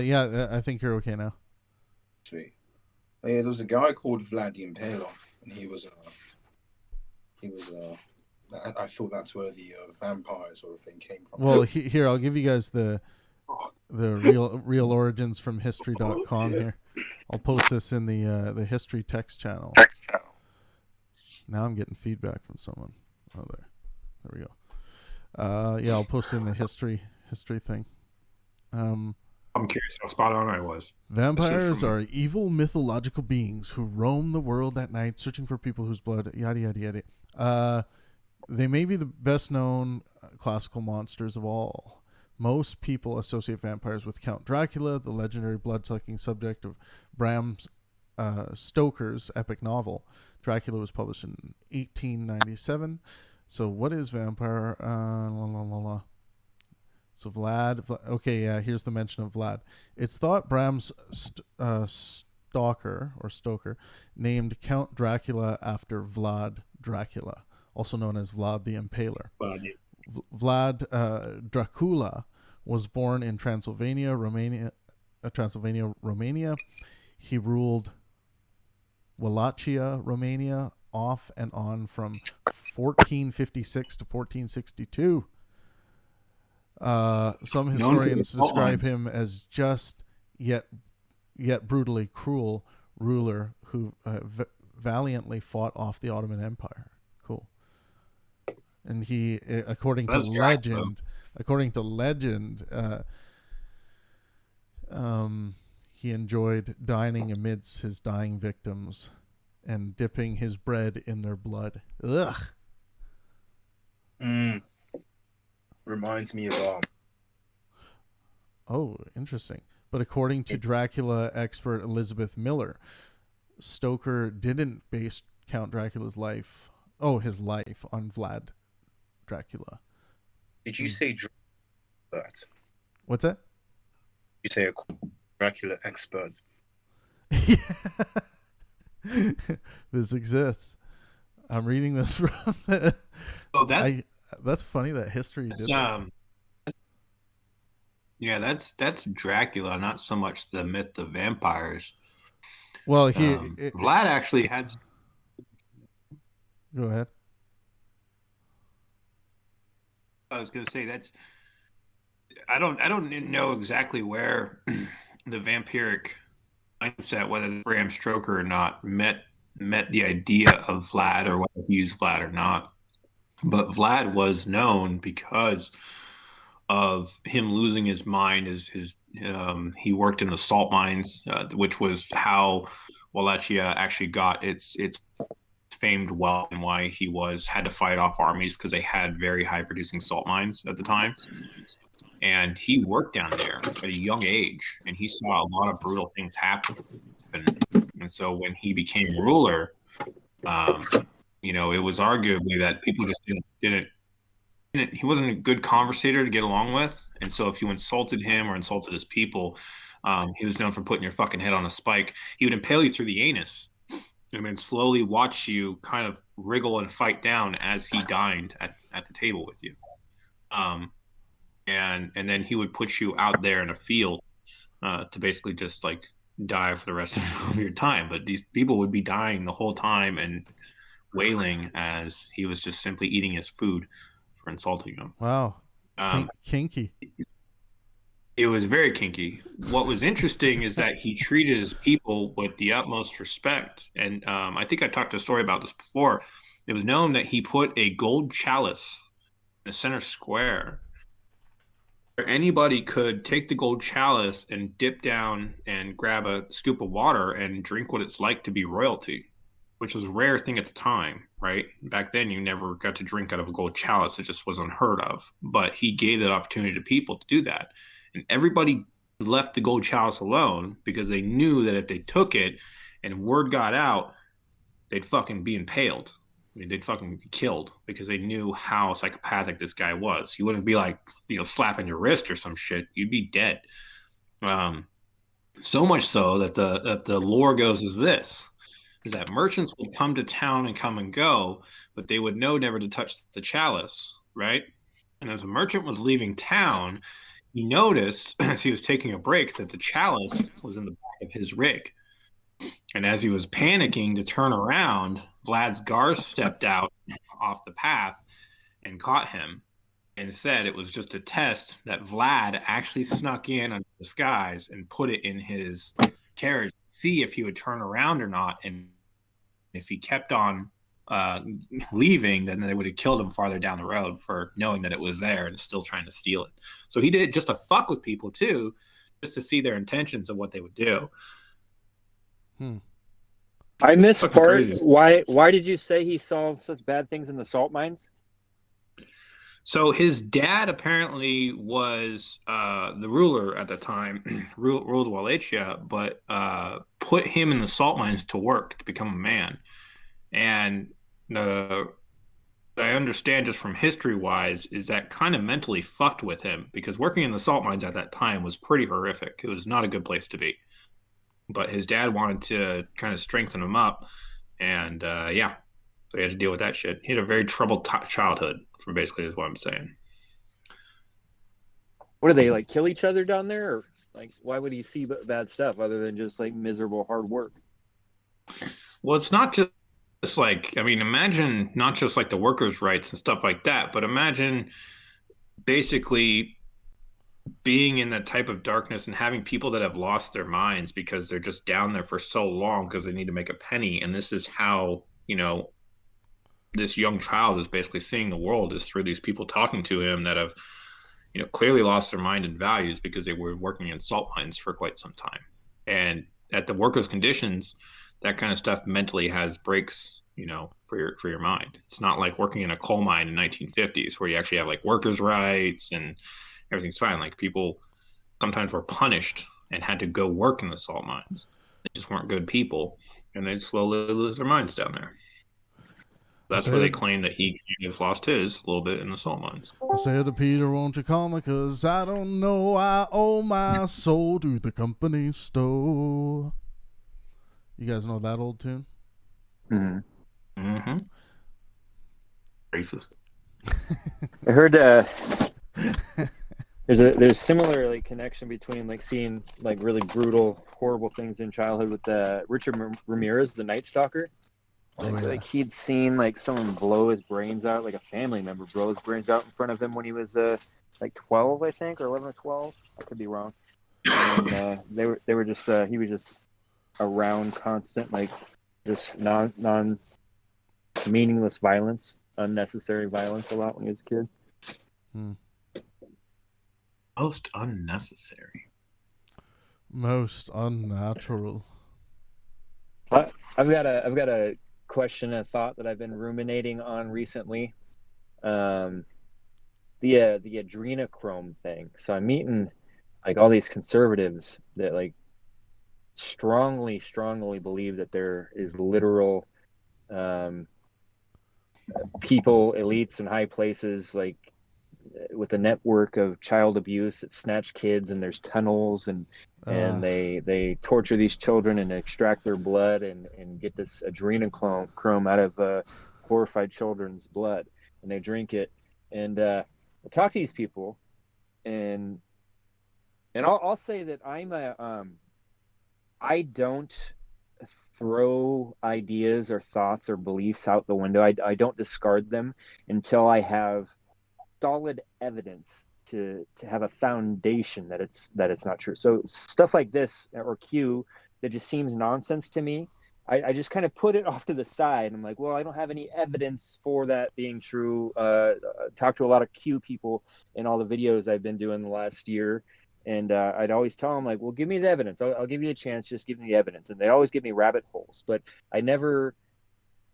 Yeah, I think you're okay now. Sweet. Oh, yeah, there was a guy called Vlad the Impaler, and he was I thought that's where the vampire sort of thing came from. Well, here I'll give you guys the real origins from history.com here. I'll post this in the history text channel. Now I'm getting feedback from someone. Oh, there we go. Yeah, I'll post in the history thing. I'm curious how spot on I was. Vampires are evil mythological beings who roam the world at night searching for people whose blood, yada, yada, yada. They may be the best known classical monsters of all. Most people associate vampires with Count Dracula, the legendary blood-sucking subject of Bram Stoker's epic novel. Dracula was published in 1897. So what is vampire? So Vlad, okay, yeah, here's the mention of Vlad. It's thought Bram's Stoker named Count Dracula after Vlad Dracula, also known as Vlad the Impaler. Vlad Dracula was born in Transylvania, Romania. He ruled Wallachia, Romania, off and on from 1456 to 1462. Some historians describe him as just yet brutally cruel ruler who valiantly fought off the Ottoman Empire. Cool. And he, according to legend, he enjoyed dining amidst his dying victims and dipping his bread in their blood. Ugh. Reminds me of Oh, interesting. But according to Dracula expert Elizabeth Miller, Stoker didn't base Count Dracula's life on Vlad Dracula. Did you say Dracula? What's that? You say a Dracula expert. This exists. I'm reading this from. That's funny that history did that. Yeah, that's Dracula, not so much the myth of vampires. Well, Vlad actually had. Go ahead. I was going to say I don't know exactly where the vampiric mindset, whether Bram Stoker or not, met the idea of Vlad or whether he used Vlad or not. But Vlad was known because of him losing his mind. He worked in the salt mines, which was how Wallachia actually got its famed wealth, and why he had to fight off armies, because they had very high producing salt mines at the time. And he worked down there at a young age, and he saw a lot of brutal things happen. And so when he became ruler, it was arguably that people just didn't he wasn't a good conversator to get along with. And so if you insulted him or insulted his people, he was known for putting your fucking head on a spike. He would impale you through the anus and then slowly watch you kind of wriggle and fight down as he dined at the table with you. And then he would put you out there in a field to basically just like die for the rest of your time. But these people would be dying the whole time and wailing as he was just simply eating his food for insulting them. Wow. Kinky. It was very kinky. What was interesting is that he treated his people with the utmost respect. And I think I talked a story about this before. It was known that he put a gold chalice in the center square where anybody could take the gold chalice and dip down and grab a scoop of water and drink what it's like to be royalty, which was a rare thing at the time, right? Back then, you never got to drink out of a gold chalice. It just was unheard of. But he gave that opportunity to people to do that. And everybody left the gold chalice alone because they knew that if they took it and word got out, they'd fucking be impaled. I mean, they'd fucking be killed because they knew how psychopathic this guy was. He wouldn't be like, slapping your wrist or some shit. You'd be dead. So much so that the lore goes as this, is that merchants would come to town and come and go, but they would know never to touch the chalice, right? And as a merchant was leaving town, he noticed as he was taking a break that the chalice was in the back of his rig. And as he was panicking to turn around, Vlad's guards stepped out off the path and caught him and said it was just a test that Vlad actually snuck in under disguise and put it in his carriage to see if he would turn around or not. And if he kept on leaving, then they would have killed him farther down the road for knowing that it was there and still trying to steal it. So he did it just to fuck with people too, just to see their intentions of what they would do. I missed Fucking part. crazy. Why did you say he saw such bad things in the salt mines? So his dad apparently was the ruler at the time, ruled Wallachia, but put him in the salt mines to work to become a man. And I understand just from history-wise is that kind of mentally fucked with him, because working in the salt mines at that time was pretty horrific. It was not a good place to be. But his dad wanted to kind of strengthen him up, and so he had to deal with that shit. He had a very troubled childhood, from basically is what I'm saying. What do they like? Kill each other down there, or like why would he see bad stuff other than just like miserable hard work? Well, it's not just like, I mean, imagine not just like the workers' rights and stuff like that, but imagine basically being in that type of darkness and having people that have lost their minds because they're just down there for so long because they need to make a penny. And this is how, this young child is basically seeing the world, is through these people talking to him that have, clearly lost their mind and values because they were working in salt mines for quite some time. And at the workers' conditions, that kind of stuff mentally has breaks, for your mind. It's not like working in a coal mine in 1950s where you actually have like workers' rights and everything's fine. Like, people sometimes were punished and had to go work in the salt mines. They just weren't good people, and they slowly lose their minds down there. That's where they claim that he kind of lost his a little bit in the salt mines. I said to Peter, won't you call me, 'cause I don't know, I owe my soul to the company store. You guys know that old tune? Mm-hmm. Racist. I heard there's similar like connection between like seeing like really brutal, horrible things in childhood with Richard Ramirez, the Night Stalker. Like he'd seen like someone blow his brains out, like a family member blow his brains out in front of him when he was like 12, I think, or 11 or 12. I could be wrong. And they were just he was just around constant, like just non meaningless violence. unnecessary violence a lot when he was a kid. Most unnecessary. Most unnatural. I've got a question, a thought that I've been ruminating on recently. The adrenochrome thing. So I'm meeting like all these conservatives that like strongly believe that there is literal people, elites in high places, like with a network of child abuse that snatch kids, and there's tunnels, and they torture these children and extract their blood and get this adrenochrome out of horrified children's blood, and they drink it. And I talk to these people, and I'll say that I don't throw ideas or thoughts or beliefs out the window. I don't discard them until I have solid evidence to have a foundation that it's not true. So stuff like this or Q that just seems nonsense to me, I just kind of put it off to the side. I'm like, well, I don't have any evidence for that being true. Talk to a lot of Q people in all the videos I've been doing the last year. And I'd always tell them, like, well, give me the evidence. I'll give you a chance. Just give me the evidence. And they always give me rabbit holes. But I never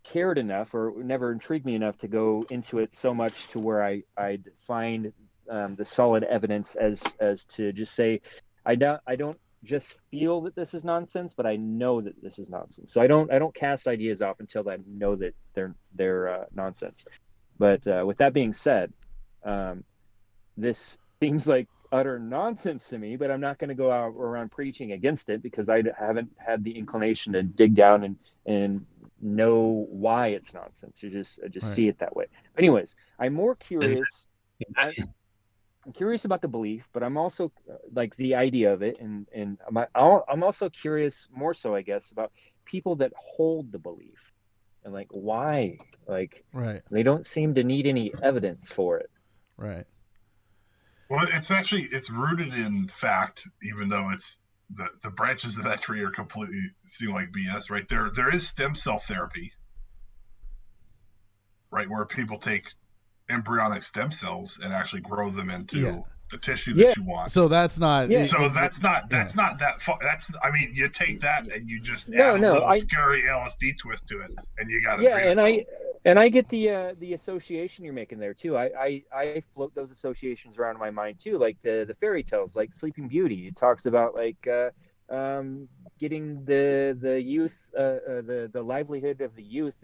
cared enough or never intrigued me enough to go into it so much to where I'd find the solid evidence as to just say, I don't just feel that this is nonsense, but I know that this is nonsense. So I don't cast ideas off until I know that they're nonsense. But with that being said, this seems like utter nonsense to me, but I'm not going to go out around preaching against it because I haven't had the inclination to dig down and know why it's nonsense. You just right. See it that way. Anyways, I'm more curious. I'm curious about the belief, but I'm also like the idea of it, and I'm also curious more so, I guess, about people that hold the belief and like why, like right. They don't seem to need any evidence for it. Right. Well, it's rooted in fact, even though it's the branches of that tree are completely seem like BS, right? There is stem cell therapy, right, where people take embryonic stem cells and actually grow them into the tissue that you want. So that's not. Yeah. So that's not that. I mean, you take that and you just add a little scary LSD twist to it, and you got it. Yeah, and I get the association you're making there too. I float those associations around in my mind too, like the fairy tales, like Sleeping Beauty. It talks about like getting the youth, the livelihood of the youth,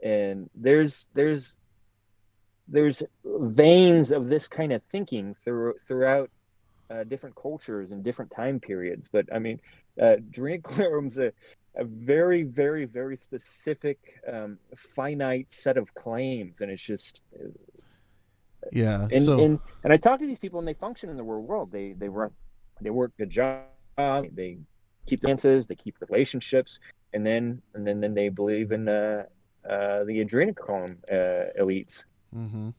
and there's veins of this kind of thinking throughout different cultures and different time periods. But I mean, adrenochrome's a very, very, very specific, finite set of claims, and it's just And I talk to these people, and they function in the real world. They work a job, they keep the finances, they keep relationships, and then they believe in the adrenochrome elites. Mm-hmm.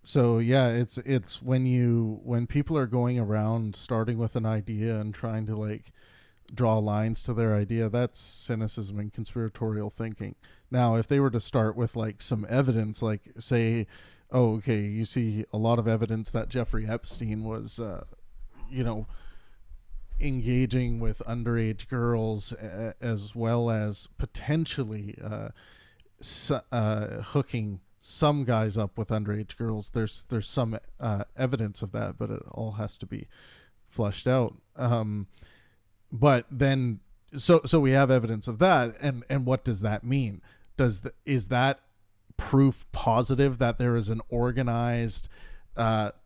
So yeah, it's when people are going around starting with an idea and trying to like draw lines to their idea, that's cynicism and conspiratorial thinking. Now, if they were to start with like some evidence, like say, oh, okay, you see a lot of evidence that Jeffrey Epstein was, engaging with underage girls, as well as potentially hooking some guys up with underage girls. There's some evidence of that, but it all has to be flushed out. But then, so we have evidence of that, and what does that mean? Is that proof positive that there is an organized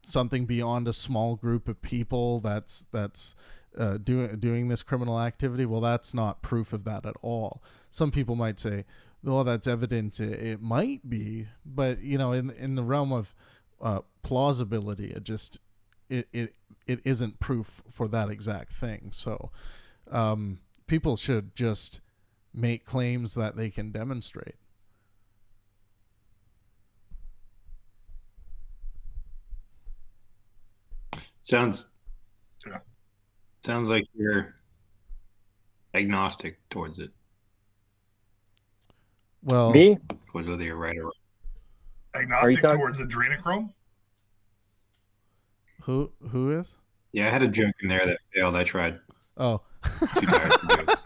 something beyond a small group of people that's doing this criminal activity? Well, that's not proof of that at all. Some people might say, well, that's evident. It might be, but in the realm of plausibility, it isn't proof for that exact thing. So people should just make claims that they can demonstrate. Sounds like you're agnostic towards it. Well, Me? Whether you're right or wrong. Agnostic talking- towards adrenochrome? who is? Yeah, I had a joke in there that failed. I tried. Oh. Too tired for jokes.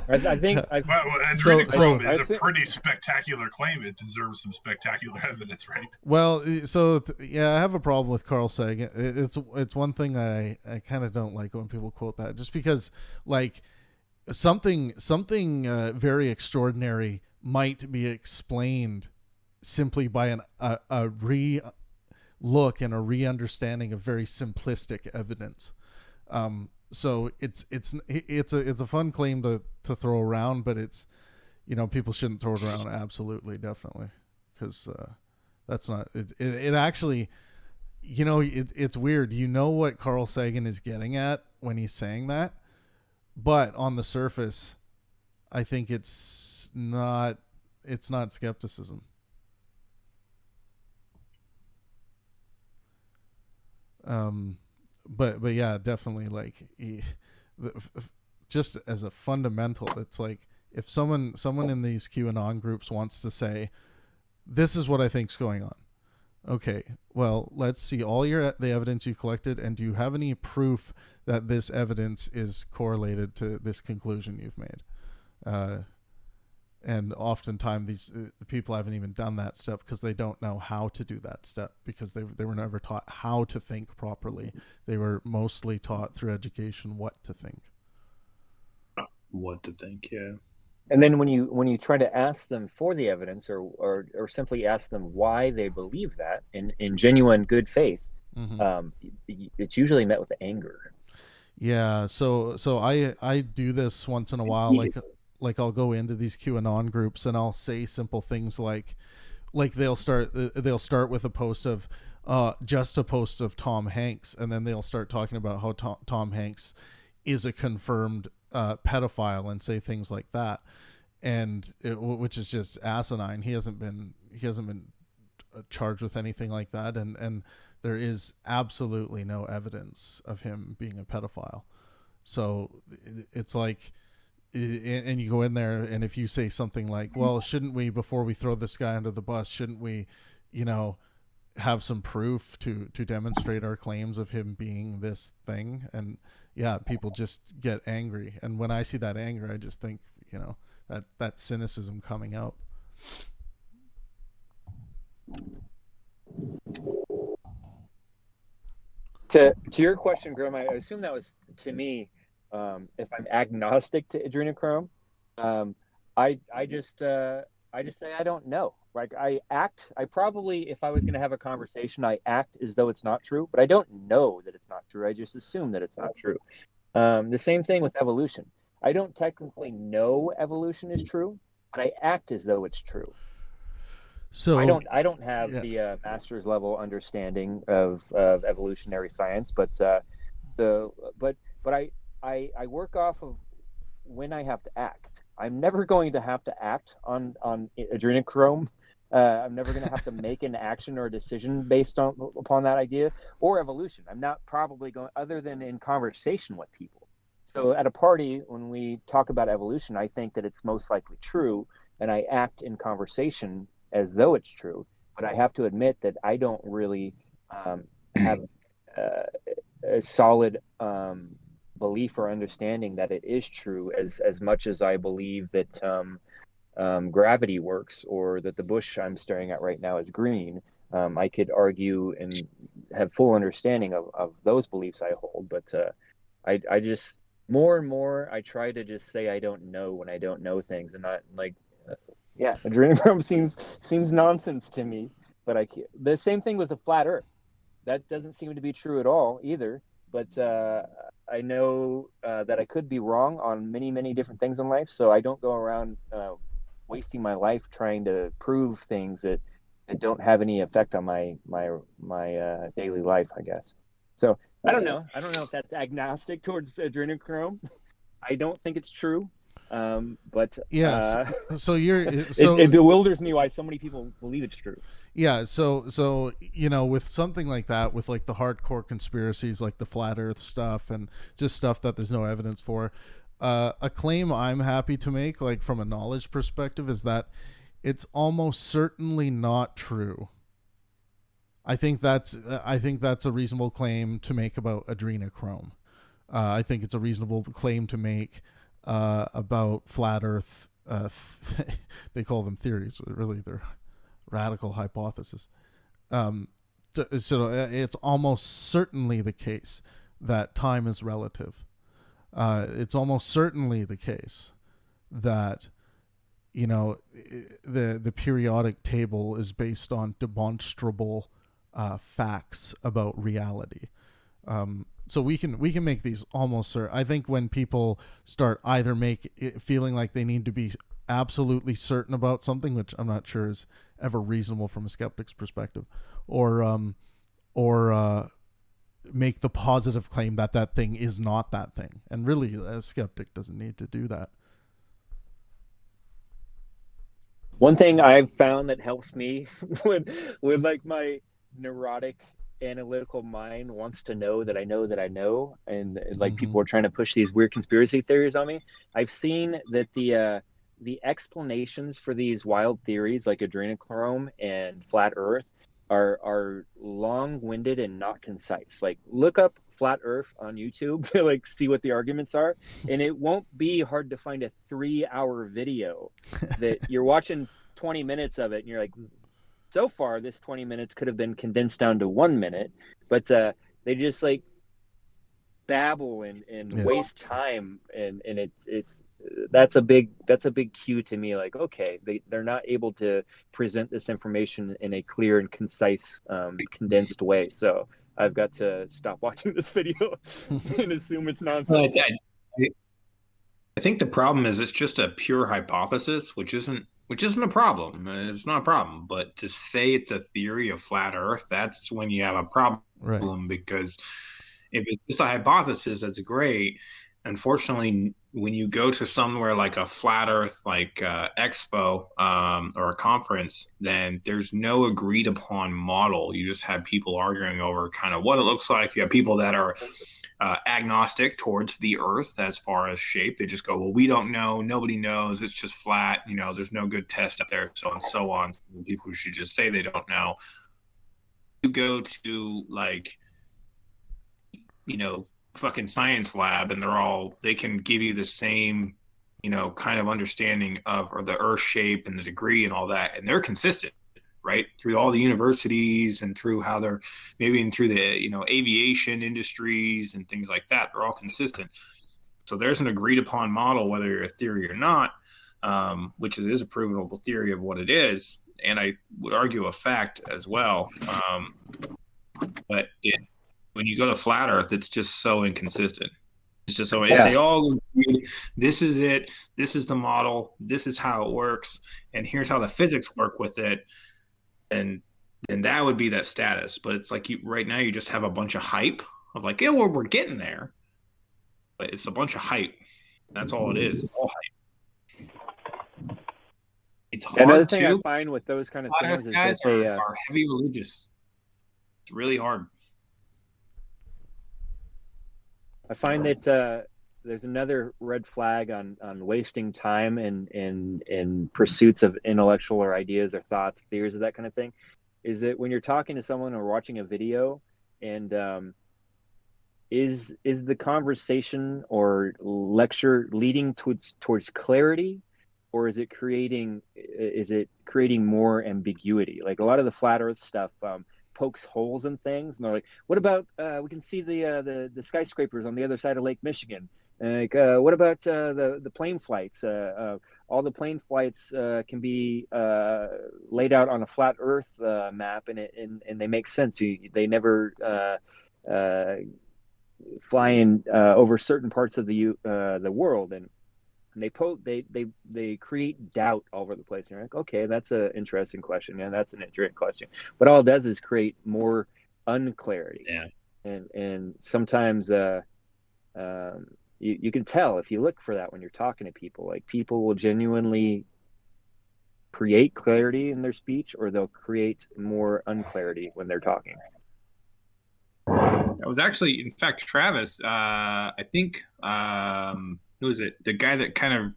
I think I Well, So- adrenochrome I is a see- pretty spectacular claim. It deserves some spectacular evidence, right? Well, yeah, I have a problem with Carl Sagan. It's one thing I kind of don't like when people quote that, just because like something very extraordinary might be explained simply by a re-look and a re-understanding of very simplistic evidence. So it's a fun claim to throw around, but it's, people shouldn't throw it around. Absolutely, definitely, because that's not it actually, it's weird. What Carl Sagan is getting at when he's saying that, but on the surface, I think it's not skepticism. But yeah, definitely, like just as a fundamental, it's like if someone in these QAnon groups wants to say, this is what I think's going on. Okay, well, let's see the evidence you collected, and do you have any proof that this evidence is correlated to this conclusion you've made? And oftentimes the people haven't even done that step because they don't know how to do that step, because they were never taught how to think properly. They were mostly taught through education what to think. What to think, yeah. And then when you try to ask them for the evidence, or simply ask them why they believe that in genuine good faith, it's usually met with anger. Yeah, so I do this once in a while, like I'll go into these QAnon groups and I'll say simple things like they'll start with a post of just a post of Tom Hanks, and then they'll start talking about how Tom Hanks is a confirmed pedophile and say things like that, and which is just asinine. He hasn't been charged with anything like that, and there is absolutely no evidence of him being a pedophile. So it's like, and you go in there, and if you say something like, well, shouldn't we, before we throw this guy under the bus, shouldn't we, have some proof to demonstrate our claims of him being this thing? And yeah, people just get angry. And when I see that anger, I just think, that cynicism coming out. To your question, Graham, I assume that was to me. If I'm agnostic to adrenochrome, I just say I don't know. Like I probably, if I was going to have a conversation, I act as though it's not true, but I don't know that it's not true. I just assume that it's not true. The same thing with evolution. I don't technically know evolution is true, but I act as though it's true. So I don't have the master's level understanding of evolutionary science, but I work off of when I have to act. I'm never going to have to act on adrenochrome. I'm never going to have to make an action or a decision based upon that idea or evolution. I'm not probably going, other than in conversation with people. So at a party, when we talk about evolution, I think that it's most likely true, and I act in conversation as though it's true. But I have to admit that I don't really have a solid belief or understanding that it is true as much as I believe that gravity works, or that the bush I'm staring at right now is green. I could argue and have full understanding of those beliefs I hold, but I just more and more I try to just say I don't know when I don't know things, and not like adrenochrome seems nonsense to me. But the same thing with the flat Earth. That doesn't seem to be true at all either. But I know that I could be wrong on many, many different things in life, so I don't go around wasting my life trying to prove things that don't have any effect on my daily life, I guess. So I don't know if that's agnostic towards adrenochrome. I don't think it's true. But yes. So it bewilders me why so many people believe it's true. Yeah, so with something like that, with like the hardcore conspiracies like the flat Earth stuff and just stuff that there's no evidence for, a claim I'm happy to make, like from a knowledge perspective, is that it's almost certainly not true. I think that's a reasonable claim to make about adrenochrome. I think it's a reasonable claim to make about flat Earth. They call them theories. Really, they're radical hypotheses. So it's almost certainly the case that time is relative. It's almost certainly the case that, you know, the periodic table is based on demonstrable facts about reality. So we can make these almost certain. I think when people start either feeling like they need to be absolutely certain about something, which I'm not sure is ever reasonable from a skeptic's perspective, or make the positive claim that that thing is not that thing. And really, a skeptic doesn't need to do that. One thing I've found that helps me with like my neurotic analytical mind wants to know that I know that I know, and like people are trying to push these weird conspiracy theories on me. I've seen that the explanations for these wild theories like adrenochrome and flat Earth are long-winded and not concise. Like, look up flat Earth on YouTube to like see what the arguments are, and it won't be hard to find a 3-hour video that you're watching 20 minutes of it and you're like, so far this 20 minutes could have been condensed down to 1 minute, but they just like babble and waste time, and it's that's a big cue to me, like, okay, they're not able to present this information in a clear and concise condensed way, so I've got to stop watching this video and assume it's nonsense. I think the problem is it's just a pure hypothesis, which isn't a problem. It's not a problem. But to say it's a theory of flat Earth, that's when you have a problem. Right. Because if it's just a hypothesis, that's great. Unfortunately, when you go to somewhere like a flat Earth, like expo or a conference, then there's no agreed upon model. You just have people arguing over kind of what it looks like. You have people that are agnostic towards the Earth as far as shape. They just go, well, we don't know. Nobody knows. It's just flat. You know, there's no good test out there, so on and so on. People should just say they don't know. You go to like, you know, fucking science lab, and they can give you the same, you know, kind of understanding of or the Earth shape and the degree and all that, and they're consistent, right, through all the universities and through how they're maybe and through the, you know, aviation industries and things like that. They're all consistent. So there's an agreed upon model, whether you're a theory or not, which is a provable theory of what it is, and I would argue a fact as well. But when you go to flat Earth, it's just so inconsistent. It's just so they all agree, this is it, this is the model, this is how it works, and here's how the physics work with it, and that would be that status. But it's like right now you just have a bunch of hype of like, yeah, well, we're getting there, but it's a bunch of hype. That's all it is. It's all hype. It's hard. Another thing I find with those kind of things is that they are heavy religious. It's really hard. I find that there's another red flag on wasting time in pursuits of intellectual or ideas or thoughts, theories, or that kind of thing, is that when you're talking to someone or watching a video, and is the conversation or lecture leading towards clarity, or is it creating more ambiguity? Like a lot of the flat Earth stuff pokes holes in things, and they're like, what about we can see the skyscrapers on the other side of Lake Michigan, like what about the plane flights, all the plane flights can be laid out on a flat Earth map, and they make sense. They never fly in over certain parts of the world, and they create doubt all over the place. And you're like, okay, that's an interesting question. Yeah, that's an interesting question. But all it does is create more unclarity. Yeah. And sometimes you can tell if you look for that when you're talking to people. Like, people will genuinely create clarity in their speech, or they'll create more unclarity when they're talking. That was actually, in fact, Travis, I think it who is it? The guy that kind of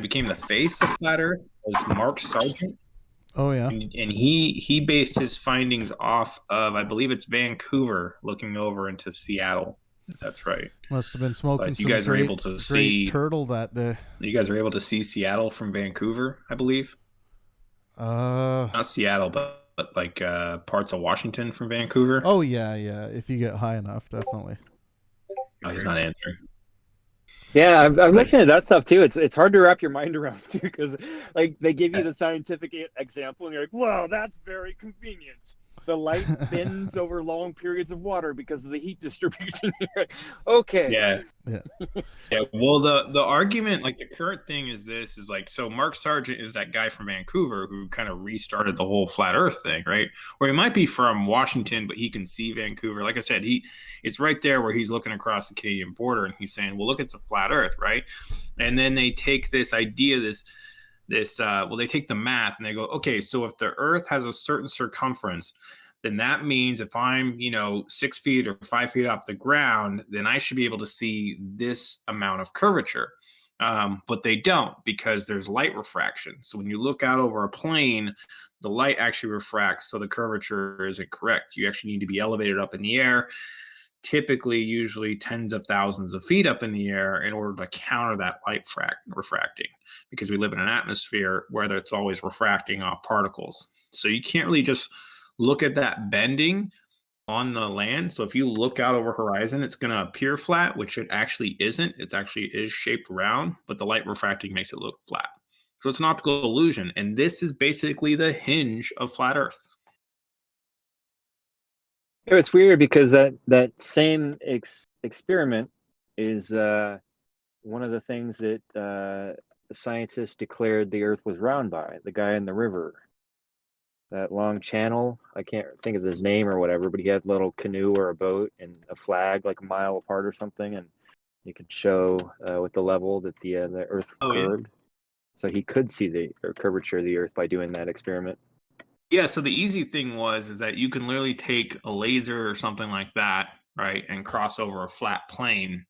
became the face of flat Earth was Mark Sargent. Oh yeah. And he based his findings off of, I believe it's Vancouver, looking over into Seattle. If that's right. Must have been smoking But you some guys are great, able to great see turtle that day. You guys are able to see Seattle from Vancouver, I believe. Not Seattle, but like parts of Washington from Vancouver. Oh yeah. If you get high enough, definitely. Oh, he's not answering. Yeah, I'm looking at that stuff too. It's hard to wrap your mind around too, because like they give you the scientific example, and you're like, "Wow, that's very convenient." The light bends over long periods of water because of the heat distribution. Okay. Yeah. Well, the argument, like the current thing is this, is like, so Mark Sargent is that guy from Vancouver who kind of restarted the whole flat Earth thing, right? Or he might be from Washington, but he can see Vancouver. Like I said, it's right there where he's looking across the Canadian border, and he's saying, well, look, it's a flat Earth, right? And then they take this idea, they take the math and they go, okay, so if the Earth has a certain circumference, then that means if I'm, 6 feet or 5 feet off the ground, then I should be able to see this amount of curvature. But they don't, because there's light refraction. So when you look out over a plane, the light actually refracts, so the curvature isn't correct. You actually need to be elevated up in the air, typically usually tens of thousands of feet up in the air, in order to counter that light refracting, because we live in an atmosphere where it's always refracting off particles. So you can't really just look at that bending on the land. So if you look out over horizon, it's going to appear flat, which it actually isn't. It actually is shaped round, but the light refracting makes it look flat. So it's an optical illusion. And this is basically the hinge of flat Earth. It was weird because that same experiment is one of the things that scientists declared the Earth was round by. The guy in the river, that long channel, I can't think of his name or whatever, but he had a little canoe or a boat and a flag like a mile apart or something, and you could show with the level that the Earth curved. Yeah. So he could see the curvature of the Earth by doing that experiment. Yeah, so the easy thing is that you can literally take a laser or something like that, right, and cross over a flat plane,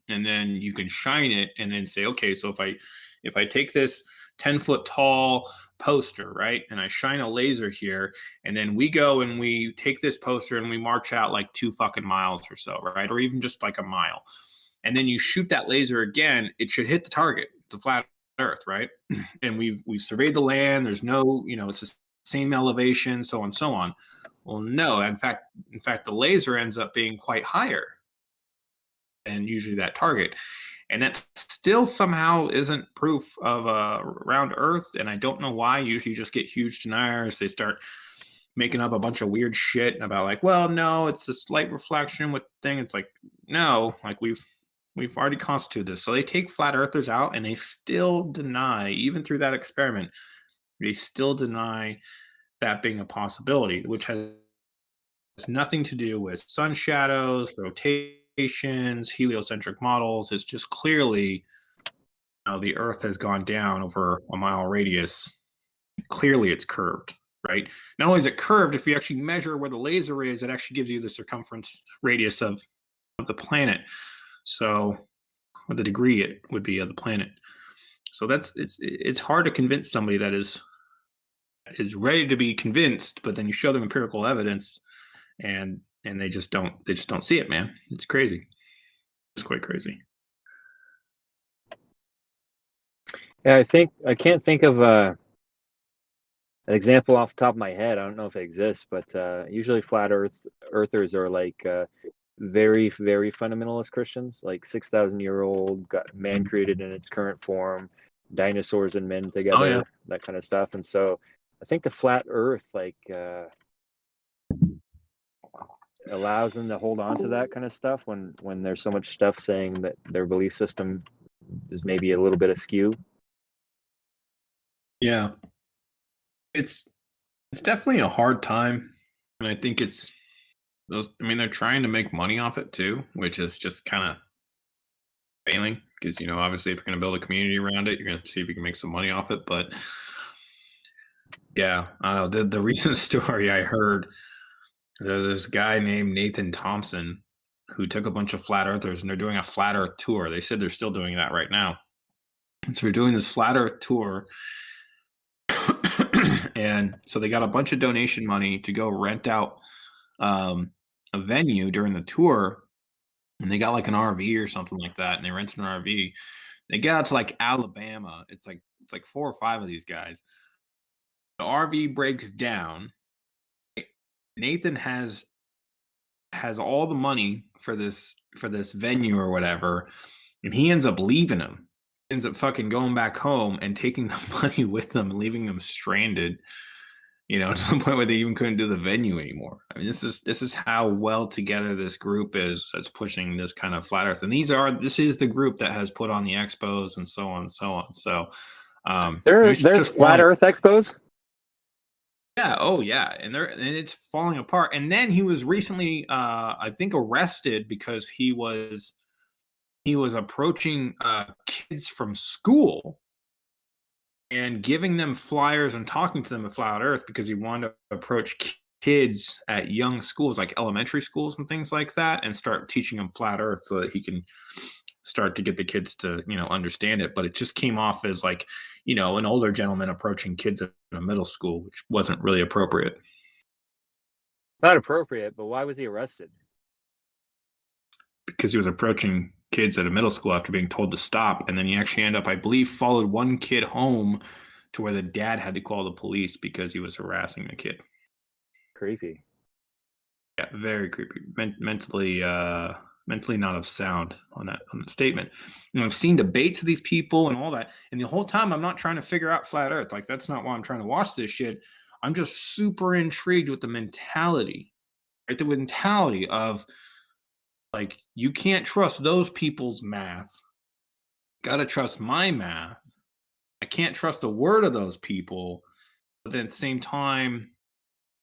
and then you can shine it and then say, okay, so if I take this 10-foot tall poster, right, and I shine a laser here, and then we go and we take this poster and we march out like 2 fucking miles or so, right, or even just like a mile, and then you shoot that laser again, it should hit the target. It's a flat Earth, right? And we've surveyed the land. There's no, it's the same elevation, so on and so on. Well, no, in fact, the laser ends up being quite higher than usually that target. And that still somehow isn't proof of a round Earth. And I don't know why. Usually you just get huge deniers. They start making up a bunch of weird shit about like, well, no, it's a slight reflection with thing. It's like, no, like we've already constituted this. So they take flat earthers out and they still deny, even through that experiment, they still deny that being a possibility, which has nothing to do with sun shadows, rotations, heliocentric models. It's just clearly the Earth has gone down over a mile radius. Clearly it's curved, right? Not only is it curved, if you actually measure where the laser is, it actually gives you the circumference radius of the planet. So, or the degree it would be of the planet. So it's hard to convince somebody that is ready to be convinced, but then you show them empirical evidence and they just don't see it, man. It's crazy. It's quite crazy. Yeah, I can't think of an example off the top of my head. I don't know if it exists, but usually flat earthers are like very, very fundamentalist Christians, like 6,000-year-old man created in its current form, dinosaurs and men together, that kind of stuff. And so I think the flat Earth allows them to hold on to that kind of stuff when there's so much stuff saying that their belief system is maybe a little bit askew. Yeah, it's definitely a hard time, and I think it's those. I mean, they're trying to make money off it too, which is just kind of failing because obviously if you're going to build a community around it, you're going to see if you can make some money off it. But yeah, I don't know. The recent story I heard, there's a guy named Nathan Thompson who took a bunch of flat earthers, and they're doing a flat earth tour. They said they're still doing that right now. And so they're doing this flat earth tour. And so they got a bunch of donation money to go rent out a venue during the tour. And they got like an RV or something like that. And they rented an RV. They get out to like Alabama. It's like 4 or 5 of these guys. The RV breaks down. Nathan has all the money for this venue or whatever, and he ends up leaving him. He ends up fucking going back home and taking the money with them and leaving them stranded. You know, to the point where they even couldn't do the venue anymore. I mean, this is how well together this group is that's pushing this kind of flat earth. And this is the group that has put on the expos and so on and so on. So there's flat earth expos. Yeah, oh yeah, and it's falling apart. And then he was recently, I think, arrested because he was approaching kids from school and giving them flyers and talking to them at Flat Earth because he wanted to approach kids at young schools, like elementary schools and things like that, and start teaching them Flat Earth so that he can start to get the kids to, understand it. But it just came off as like, an older gentleman approaching kids at a middle school, which wasn't really appropriate. Not appropriate, but why was he arrested? Because he was approaching kids at a middle school after being told to stop. And then he actually ended up, I believe, followed one kid home to where the dad had to call the police because he was harassing the kid. Creepy. Yeah, very creepy. Mentally not of sound on that statement. I've seen debates of these people and all that, and the whole time I'm not trying to figure out flat earth. Like, that's not why I'm trying to watch this shit. I'm just super intrigued with the mentality, right? The mentality of, like, you can't trust those people's math. Gotta trust my math. I can't trust a word of those people, but then at the same time,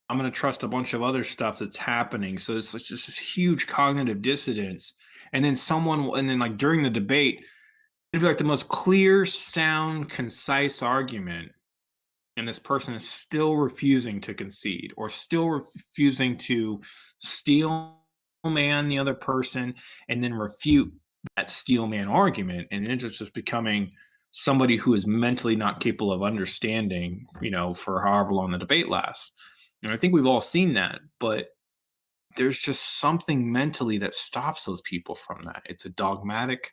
I'm going to trust a bunch of other stuff that's happening. So it's just this huge cognitive dissonance. And then like during the debate, it'd be like the most clear, sound, concise argument. And this person is still refusing to concede or still refusing to steel man the other person and then refute that steel man argument. And then it's just becoming somebody who is mentally not capable of understanding, for however long the debate lasts. And I think we've all seen that, but there's just something mentally that stops those people from that. It's a dogmatic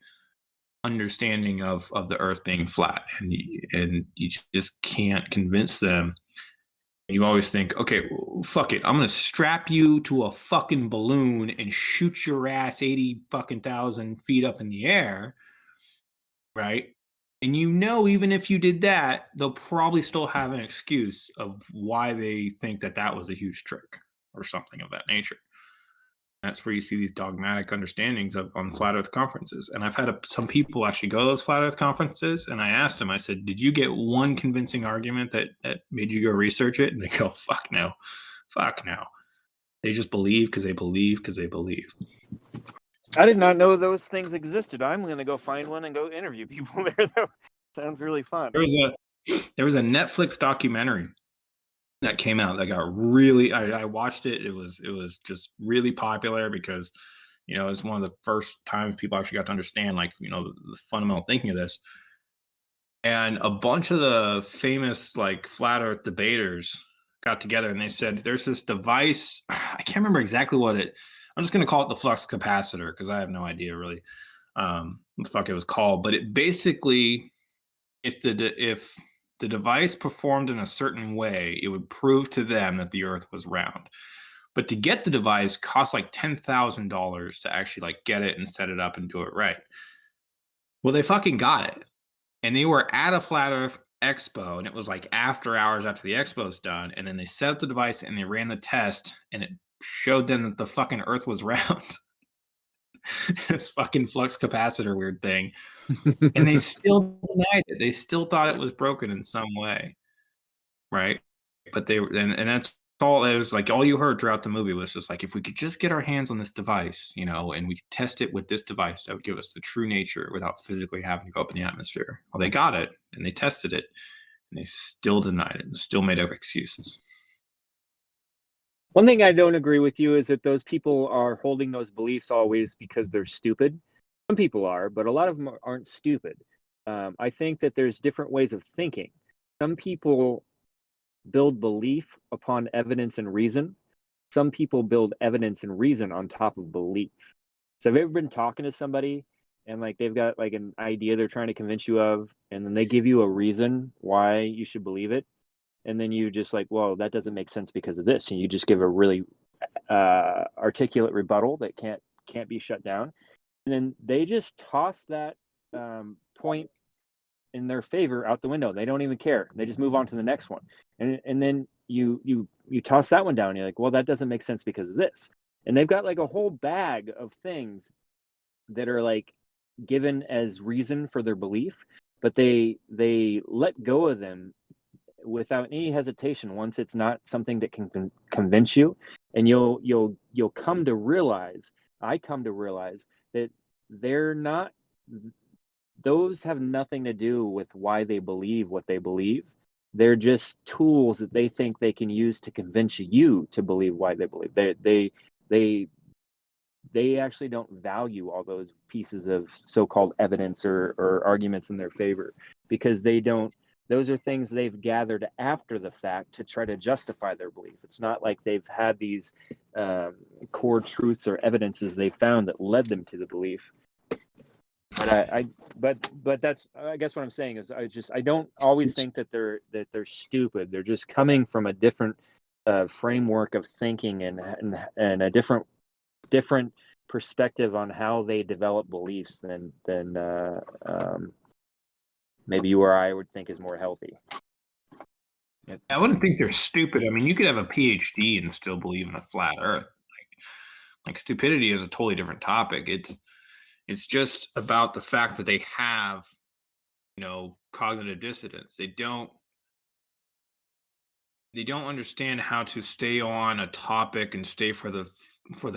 understanding of the earth being flat, and you just can't convince them. You always think, okay, well, fuck it, I'm gonna strap you to a fucking balloon and shoot your ass 80,000 feet up in the air, right? And even if you did that, they'll probably still have an excuse of why they think that was a huge trick or something of that nature. That's where you see these dogmatic understandings on flat earth conferences. And I've had some people actually go to those flat earth conferences, and I asked them, I said, did you get one convincing argument that made you go research it? And they go, fuck no. They just believe because they believe because they believe. I did not know those things existed. I'm going to go find one and go interview people there. That sounds really fun. There was a Netflix documentary that came out that got really. I watched it. It was just really popular because, it's one of the first times people actually got to understand, like, the fundamental thinking of this. And a bunch of the famous, like, flat earth debaters got together and they said, there's this device. I can't remember exactly what I'm just going to call it the flux capacitor because I have no idea really what the fuck it was called. But it basically, if the device performed in a certain way, it would prove to them that the earth was round. But to get the device cost like $10,000 to actually like get it and set it up and do it right. Well, they fucking got it. And they were at a flat earth expo, and it was like after hours after the expo's done. And then they set up the device and they ran the test, and it showed them that the fucking earth was round. This fucking flux capacitor weird thing. And they still denied it. They still thought it was broken in some way. Right? But and that's all it was. Like, all you heard throughout the movie was just like, if we could just get our hands on this device, and we could test it with this device, that would give us the true nature without physically having to go up in the atmosphere. Well, they got it and they tested it, and they still denied it and still made up excuses. One thing I don't agree with you is that those people are holding those beliefs always because they're stupid. Some people are, but a lot of them aren't stupid. I think that there's different ways of thinking. Some people build belief upon evidence and reason. Some people build evidence and reason on top of belief. So have you ever been talking to somebody and like they've got like an idea they're trying to convince you of, and then they give you a reason why you should believe it, and then you just like, well, that doesn't make sense because of this, and you just give a really articulate rebuttal that can't be shut down, and then they just toss that point in their favor out the window. They don't even care. They just move on to the next one, and then you toss that one down. And you're like, well, that doesn't make sense because of this, and they've got like a whole bag of things that are like given as reason for their belief, but they let go of them without any hesitation once it's not something that can convince you, and you'll come to realize, I come to realize that they're not, those have nothing to do with why they believe what they believe. They're just tools that they think they can use to convince you to believe why they believe. They actually don't value all those pieces of so-called evidence or arguments in their favor, because they don't, those are things they've gathered after the fact to try to justify their belief. It's not like they've had these core truths or evidences they found that led them to the belief. But that's, I guess what I'm saying is I don't always think that they're stupid. They're just coming from a different framework of thinking and a different perspective on how they develop beliefs than maybe you or I would think is more healthy. I wouldn't think they're stupid. I mean, you could have a PhD and still believe in a flat Earth. Like stupidity is a totally different topic. It's just about the fact that they have, cognitive dissonance. They don't understand how to stay on a topic and stay for the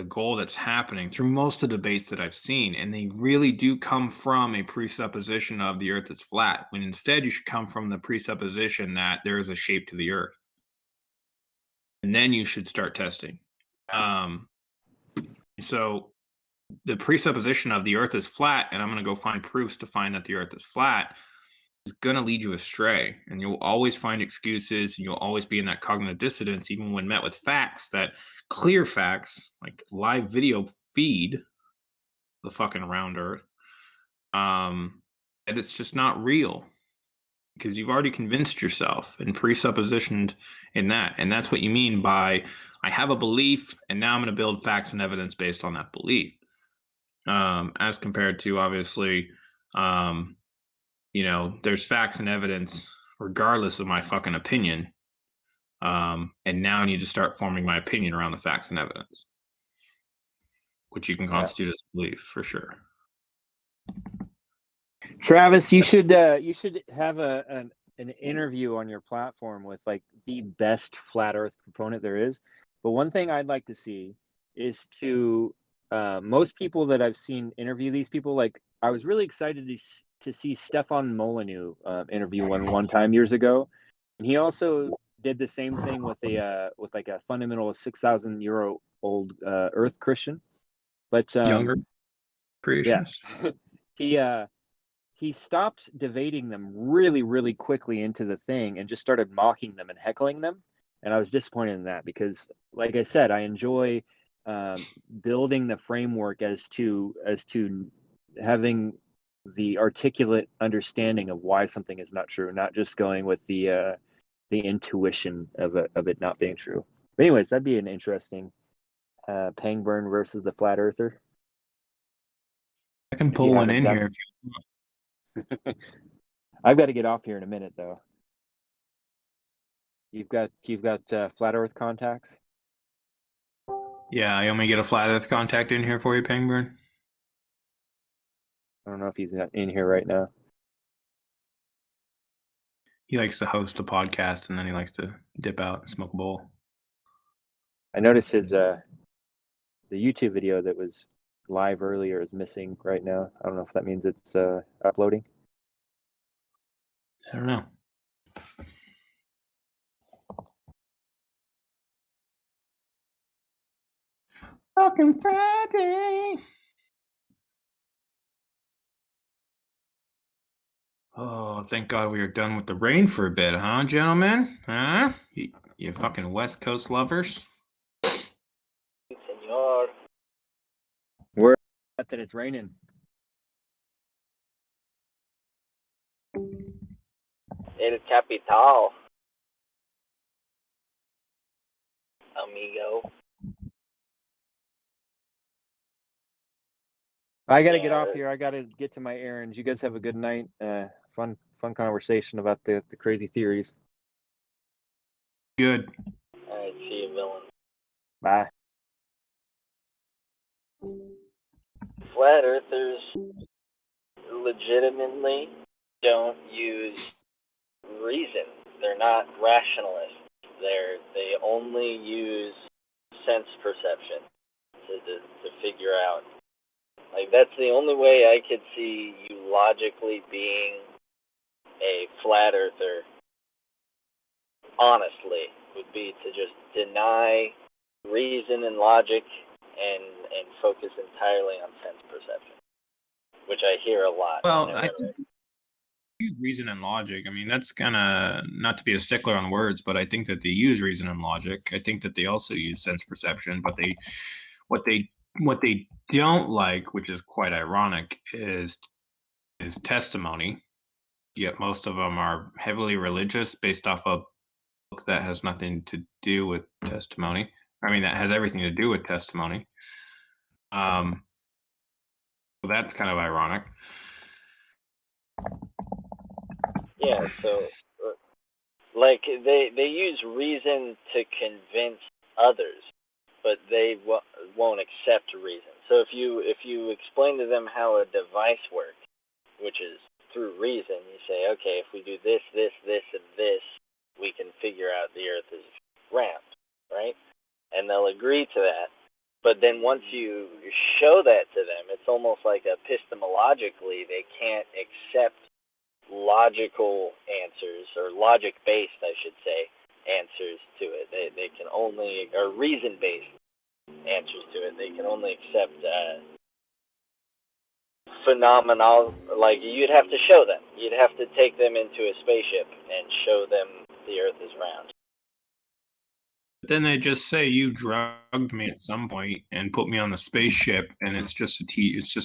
goal that's happening through most of the debates that I've seen. And they really do come from a presupposition of the Earth is flat, when instead you should come from the presupposition that there is a shape to the Earth. And then you should start testing. So the presupposition of the Earth is flat, and I'm going to go find proofs to find that the Earth is flat, is going to lead you astray. And you'll always find excuses, and you'll always be in that cognitive dissonance, even when met with facts, that clear facts, like live video feed the fucking round Earth, and it's just not real, because you've already convinced yourself and presuppositioned in that. And that's what you mean by, I have a belief, and now I'm going to build facts and evidence based on that belief. As compared to, obviously, there's facts and evidence regardless of my fucking opinion. And now I need to start forming my opinion around the facts and evidence, which you can constitute as belief for sure. Travis, you should have an interview on your platform with like the best flat Earth proponent there is. But one thing I'd like to see is to most people that I've seen interview these people, like I was really excited to see Stefan Molyneux interview one time years ago, and he also did the same thing with a fundamental 6,000-year-old Earth Christian, but younger creationist. Yeah. He stopped debating them really, really quickly into the thing and just started mocking them and heckling them. And I was disappointed in that because, like I said, I enjoy building the framework as to having the articulate understanding of why something is not true, not just going with the intuition of it not being true. But anyways, that'd be an interesting Pangburn versus the flat earther. I can pull one in here if you want. I've got to get off here in a minute, though. You've got flat Earth contacts. Yeah, you want me to get a flat Earth contact in here for you, Pangburn? I don't know if he's in here right now. He likes to host a podcast and then he likes to dip out and smoke a bowl. I noticed his the YouTube video that was live earlier is missing right now. I don't know if that means it's uploading. I don't know. Fucking Friday. Oh, thank God we are done with the rain for a bit, huh, gentlemen? Huh? You fucking West Coast lovers? Senor. We're that it's raining. El Capital. Amigo. I got to get off here. I got to get to my errands. You guys have a good night. Fun conversation about the crazy theories. Good. All right, see you, villain. Bye. Flat earthers legitimately don't use reason. They're not rationalists. They only use sense perception to figure out. Like, that's the only way I could see you logically being a flat earther, honestly, would be to just deny reason and logic and focus entirely on sense perception, which I hear a lot. Well, I think use reason and logic. I mean, that's kind of not to be a stickler on words, but I think that they use reason and logic. I think that they also use sense perception, but what they don't like, which is quite ironic, is testimony. Yet most of them are heavily religious, based off a book that has nothing to do with testimony. I mean, that has everything to do with testimony. So that's kind of ironic. Yeah, so like they use reason to convince others, but they won't accept reason. So if you explain to them how a device works, which is through reason, you say, okay, if we do this, this, this, and this, we can figure out the Earth is round, right? And they'll agree to that. But then once you show that to them, it's almost like epistemologically they can't accept logical answers, or logic-based, I should say, answers to it. They can only, or reason-based answers to it. They can only accept phenomenal, like you'd have to show them. You'd have to take them into a spaceship and show them the Earth is round. But then they just say you drugged me at some point and put me on the spaceship, and it's just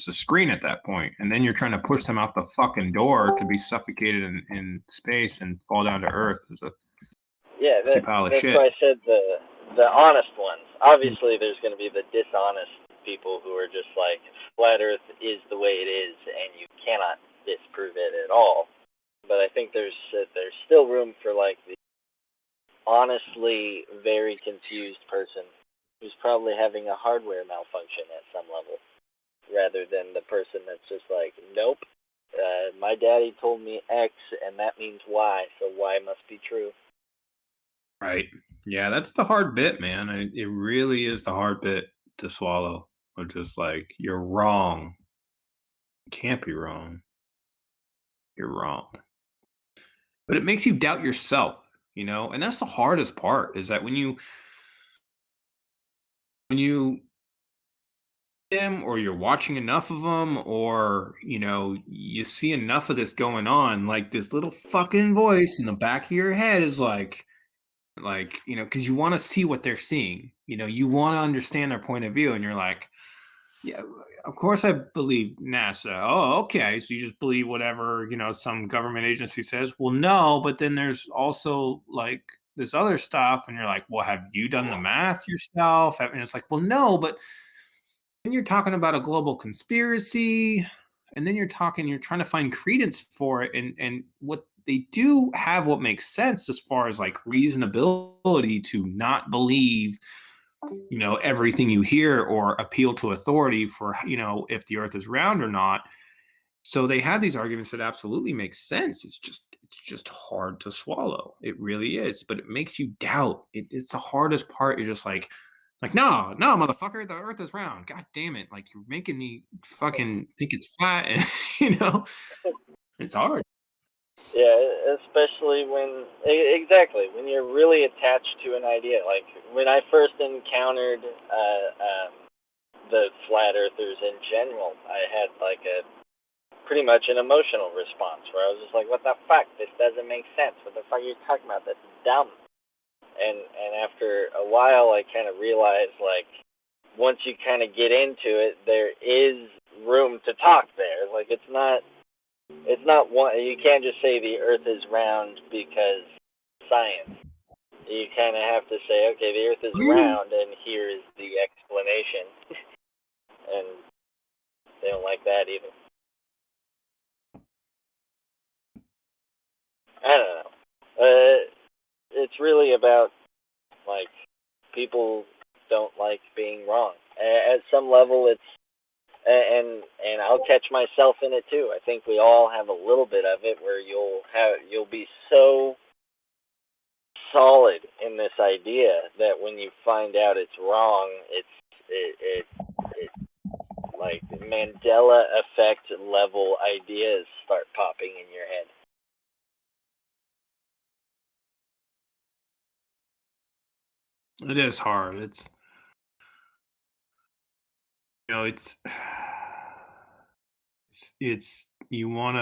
a screen at that point. And then you're trying to push them out the fucking door to be suffocated in space and fall down to Earth. Yeah, that's shit. why I said the honest ones. Obviously, there's going to be the dishonest people who are just like, flat Earth is the way it is, and you cannot disprove it at all. But I think there's still room for like the honestly very confused person who's probably having a hardware malfunction at some level, rather than the person that's just like, nope, my daddy told me X and that means Y, so Y must be true. Right. Yeah, that's the hard bit, man. It really is the hard bit to swallow. Or just like, you're wrong. You can't be wrong. You're wrong. But it makes you doubt yourself, and that's the hardest part, is that when you them, or you're watching enough of them, or you see enough of this going on, like this little fucking voice in the back of your head is like because you want to see what they're seeing, you want to understand their point of view, and you're like, yeah, of course I believe NASA. Oh, okay. So you just believe whatever, some government agency says. Well, no, but then there's also like this other stuff. And you're like, well, have you done the math yourself? And it's like, well, no, but then you're talking about a global conspiracy. And then you're trying to find credence for it. And what they do have, what makes sense as far as like reasonability to not believe everything you hear, or appeal to authority for if the Earth is round or not. So they have these arguments that absolutely make sense. It's just hard to swallow. It really is. But it makes you doubt. It's the hardest part. You're just like no, motherfucker, the Earth is round. God damn it. Like, you're making me fucking think it's flat. And it's hard. Yeah, especially when you're really attached to an idea. Like when I first encountered the flat earthers in general. I had like a pretty much an emotional response where I was just like, what the fuck? This doesn't make sense. What the fuck are you talking about? That's dumb. And after a while, I kind of realized, like, once you kind of get into it, there is room to talk there. Like, it's not one, you can't just say the earth is round because science. You kind of have to say, okay, the earth is round and here is the explanation. And they don't like that either. I don't know. It's really about, like, people don't like being wrong. At some level, it's, and I'll catch myself in it too. I think we all have a little bit of it where you'll be so solid in this idea that when you find out it's wrong, it like Mandela effect level ideas start popping in your head. It is hard. It's it's you want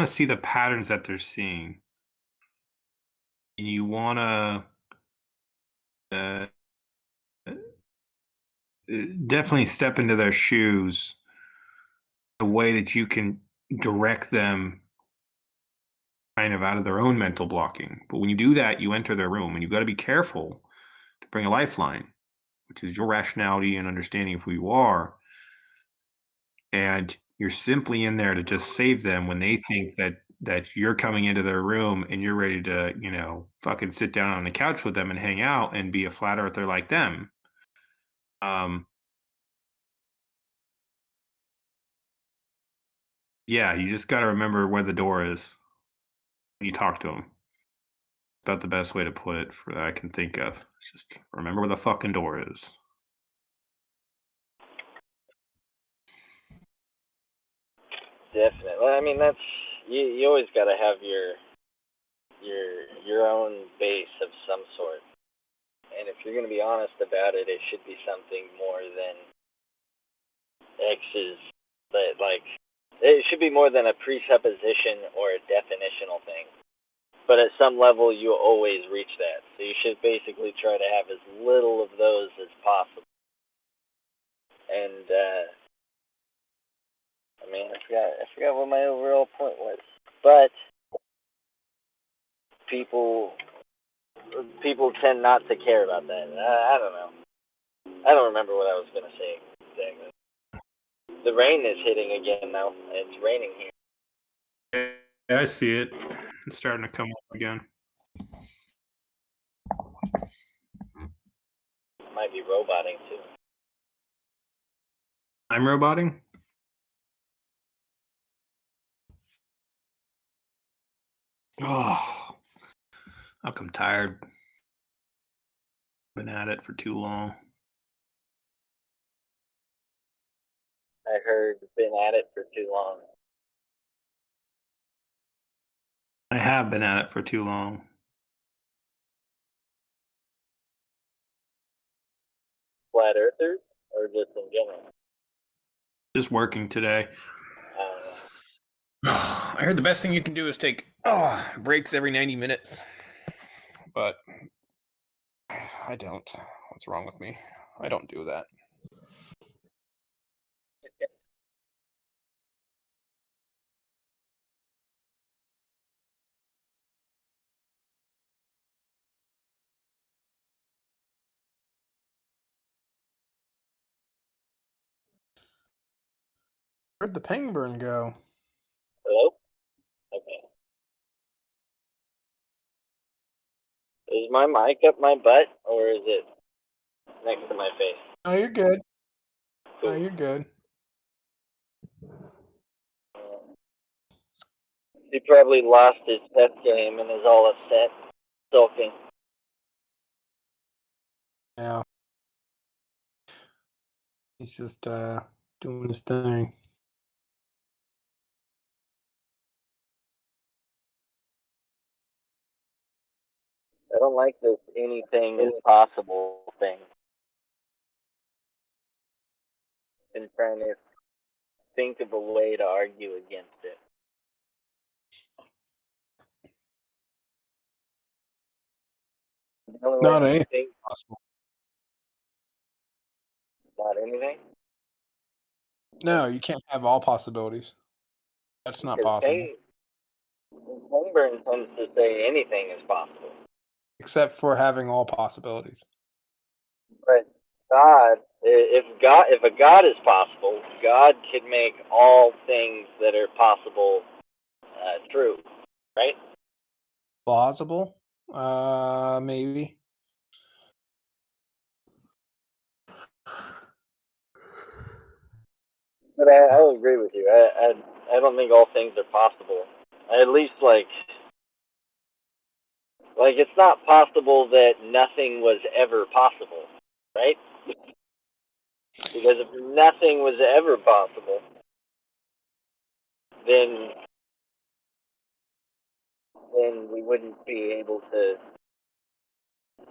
to see the patterns that they're seeing. And you want to definitely step into their shoes in a way that you can direct them kind of out of their own mental blocking. But when you do that, you enter their room, and you've got to be careful to bring a lifeline, which is your rationality and understanding of who you are. And you're simply in there to just save them when they think that you're coming into their room and you're ready to, fucking sit down on the couch with them and hang out and be a flat earther like them. Yeah, you just got to remember where the door is when you talk to them. About the best way to put it for that I can think of. It's just remember where the fucking door is. Definitely. I mean, that's you always got to have your own base of some sort. And if you're going to be honest about it, it should be something more than X's. That, like, it should be more than a presupposition or a definitional thing. But at some level, you always reach that. So you should basically try to have as little of those as possible. And I mean, I forgot what my overall point was. But people tend not to care about that. I don't know. I don't remember what I was going to say exactly. The rain is hitting again now. It's raining here. Yeah, I see it. It's starting to come up again. Might be roboting too. I'm roboting? Oh, I'm tired. Been at it for too long. I heard been at it for too long. I have been at it for too long. Flat earthers or just in general? Just working today. I heard the best thing you can do is take breaks every 90 minutes. But I don't. What's wrong with me? I don't do that. Where'd the Pangburn go? Hello? Okay. Is my mic up my butt or is it next to my face? Oh, you're good. Cool. Oh, you're good. He probably lost his pet game and is all upset, sulking. Yeah. He's just doing his thing. I don't like this anything is possible thing. been trying to think of a way to argue against it. The only way Not I anything think, possible. not anything. No, you can't have all possibilities. That's not Because possible. Pangburn tends to say anything is possible. Except for having all possibilities. But God, if a God is possible, God could make all things that are possible true, right? Plausible? Maybe. But I agree with you. I don't think all things are possible. At least like it's not possible that nothing was ever possible, right? Because if nothing was ever possible, then we wouldn't be able to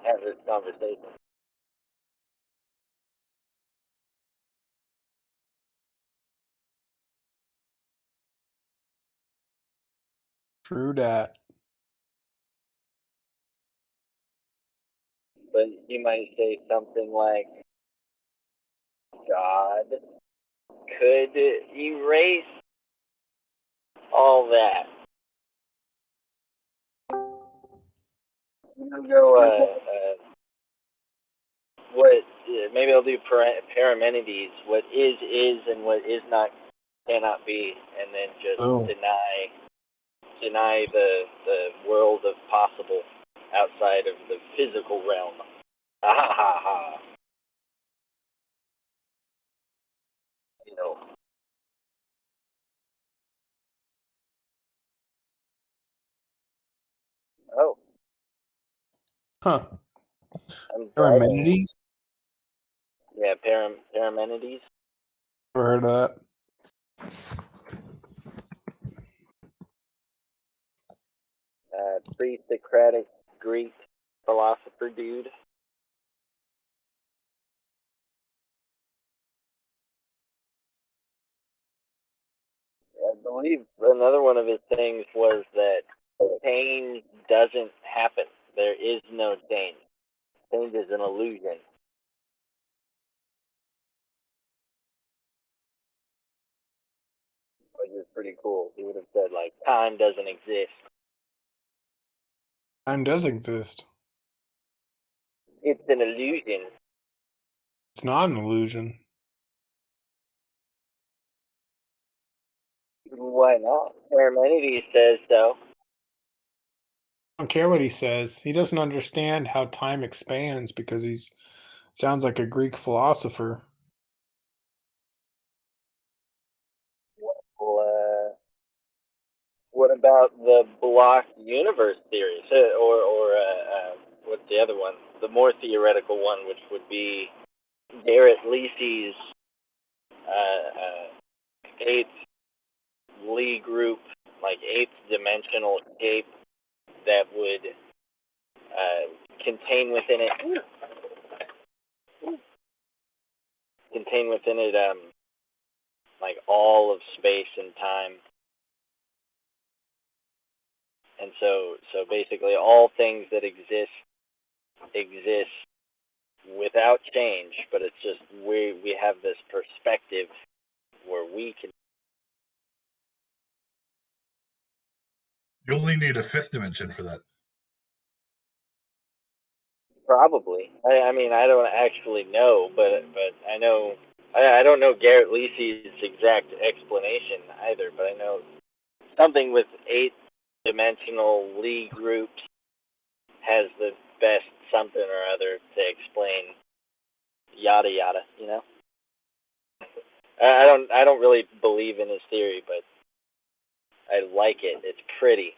have this conversation. True that. But you might say something like, God could erase all that. You go, what? Maybe I'll do Paramenides. What is, and what is not, cannot be, and then just deny the world of possible outside of the physical realm. Ha ha ha ha. You know. Oh. Huh. I'm driving. Parmenides? Yeah, Paramenides. Never heard of that. Pre-Socratic Greek philosopher dude. I believe another one of his things was that change doesn't happen. There is no change. Change is an illusion. Which is pretty cool. He would have said, like, time doesn't exist. Time does exist. It's an illusion. It's not an illusion. Why not? Parmenides says so. I don't care what he says. He doesn't understand how time expands because he's sounds like a Greek philosopher. Well, what about the block universe theory? What's the other one? The more theoretical one, which would be Garrett Leacy's eighth Lie group, like eighth dimensional shape that would contain within it like all of space and time. And so basically all things that exist without change, but it's just we have this perspective where we can. You only need a fifth dimension for that. Probably. I mean, I don't actually know, but I know. I don't know Garrett Leacy's exact explanation either, but I know something with 8-dimensional Lie groups has the best something or other to explain yada yada, you know? I don't really believe in his theory, but I like it. It's pretty.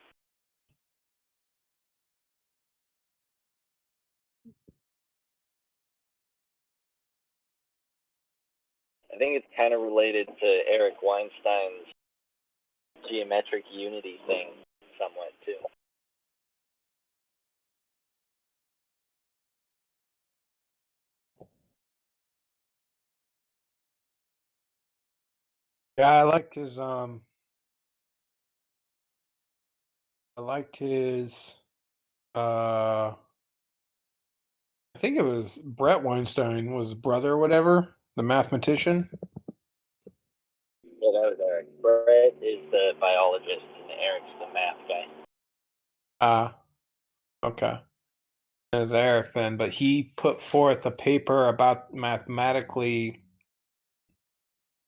I think it's kind of related to Eric Weinstein's geometric unity thing somewhat too. Yeah, I liked his I think it was Brett Weinstein was his brother or whatever, the mathematician. Yeah, that was Eric. Brett is the biologist, and Eric's the math guy. Okay. It was Eric then, but he put forth a paper about mathematically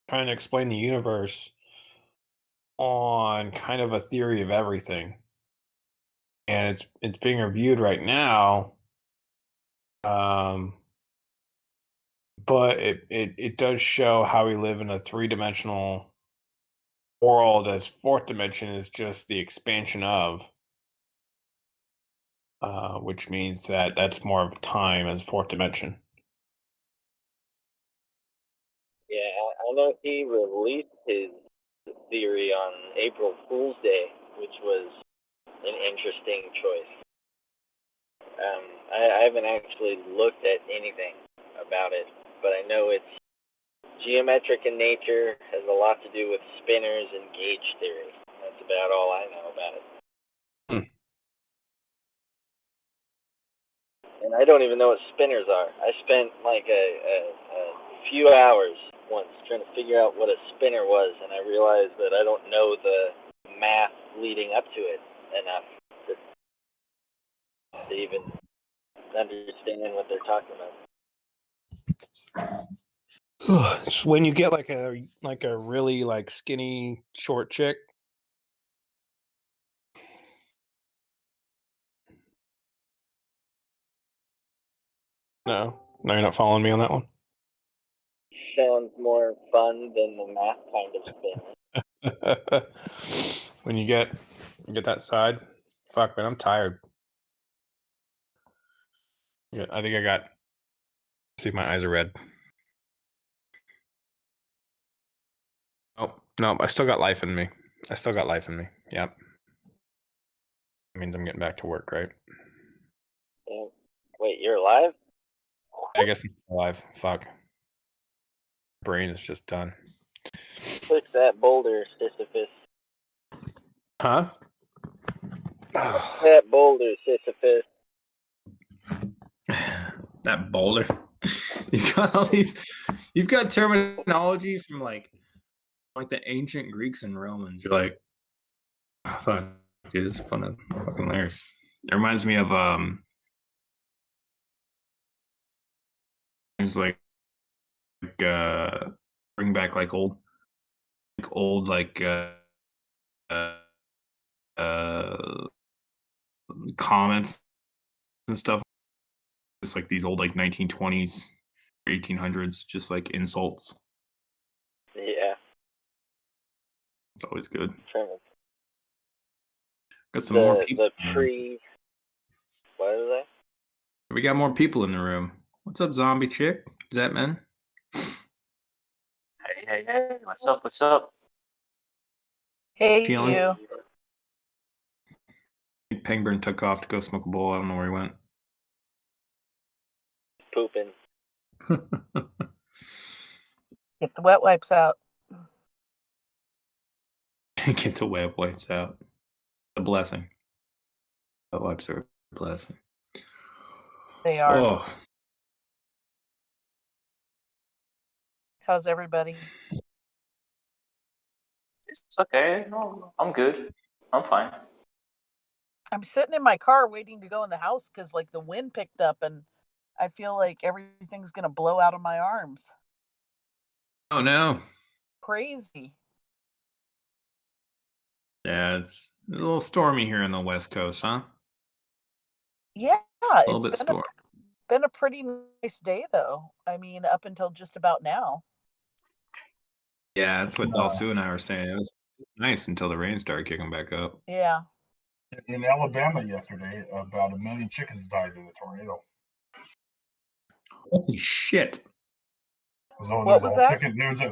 trying to explain the universe on kind of a theory of everything. And it's being reviewed right now. But it does show how we live in a three-dimensional world, as fourth dimension is just the expansion of, which means that's more of time as fourth dimension. Yeah, I know he released his theory on April Fool's Day, which was an interesting choice. I haven't actually looked at anything about it, but I know it's geometric in nature, has a lot to do with spinors and gauge theory. That's about all I know about it. And I don't even know what spinors are. I spent like a few hours once trying to figure out what a spinner was, and I realized that I don't know the math leading up to it enough to even understand what they're talking about. It's when you get like a really like skinny short chick. No, you're not following me on that one. Sounds more fun than the math kind of spin. When you get that side, fuck man, I'm tired. Yeah, I think I got. See, my eyes are red. Oh no, I still got life in me. Yep. That means I'm getting back to work, right? Yeah. Wait, you're alive? I guess I'm alive. Fuck. Brain is just done. Push that boulder, Sisyphus. Huh? Push that boulder, Sisyphus. That boulder. You got all these. You've got terminology from like the ancient Greeks and Romans. You're like, oh, fuck, dude, this is fucking hilarious. It reminds me of It's like bring back like old comments and stuff. Just like these old like 1920s, 1800s, just like insults. Yeah. It's always good. Tremendous. Got some more people. What is that? We got more people in the room. What's up, zombie chick? Is that man? Hey, what's up? What's up? Hey, Feeling? you. Pangburn took off to go smoke a bowl. I don't know where he went. Pooping. Get the wet wipes out. Get the wet wipes out. A blessing. Wet wipes are a blessing. They are. Oh, How's everybody? It's okay. No, I'm good. I'm fine. I'm sitting in my car waiting to go in the house because like the wind picked up and I feel like everything's gonna blow out of my arms. oh no. Crazy. Yeah, it's a little stormy here on the West Coast, huh? Yeah, A little it's bit stormy. been a pretty nice day though. I mean, up until just about now. Yeah, that's what Dalsu and I were saying. It was nice until the rain started kicking back up. Yeah. In Alabama yesterday, about 1 million chickens died in a tornado. Holy shit! What was that?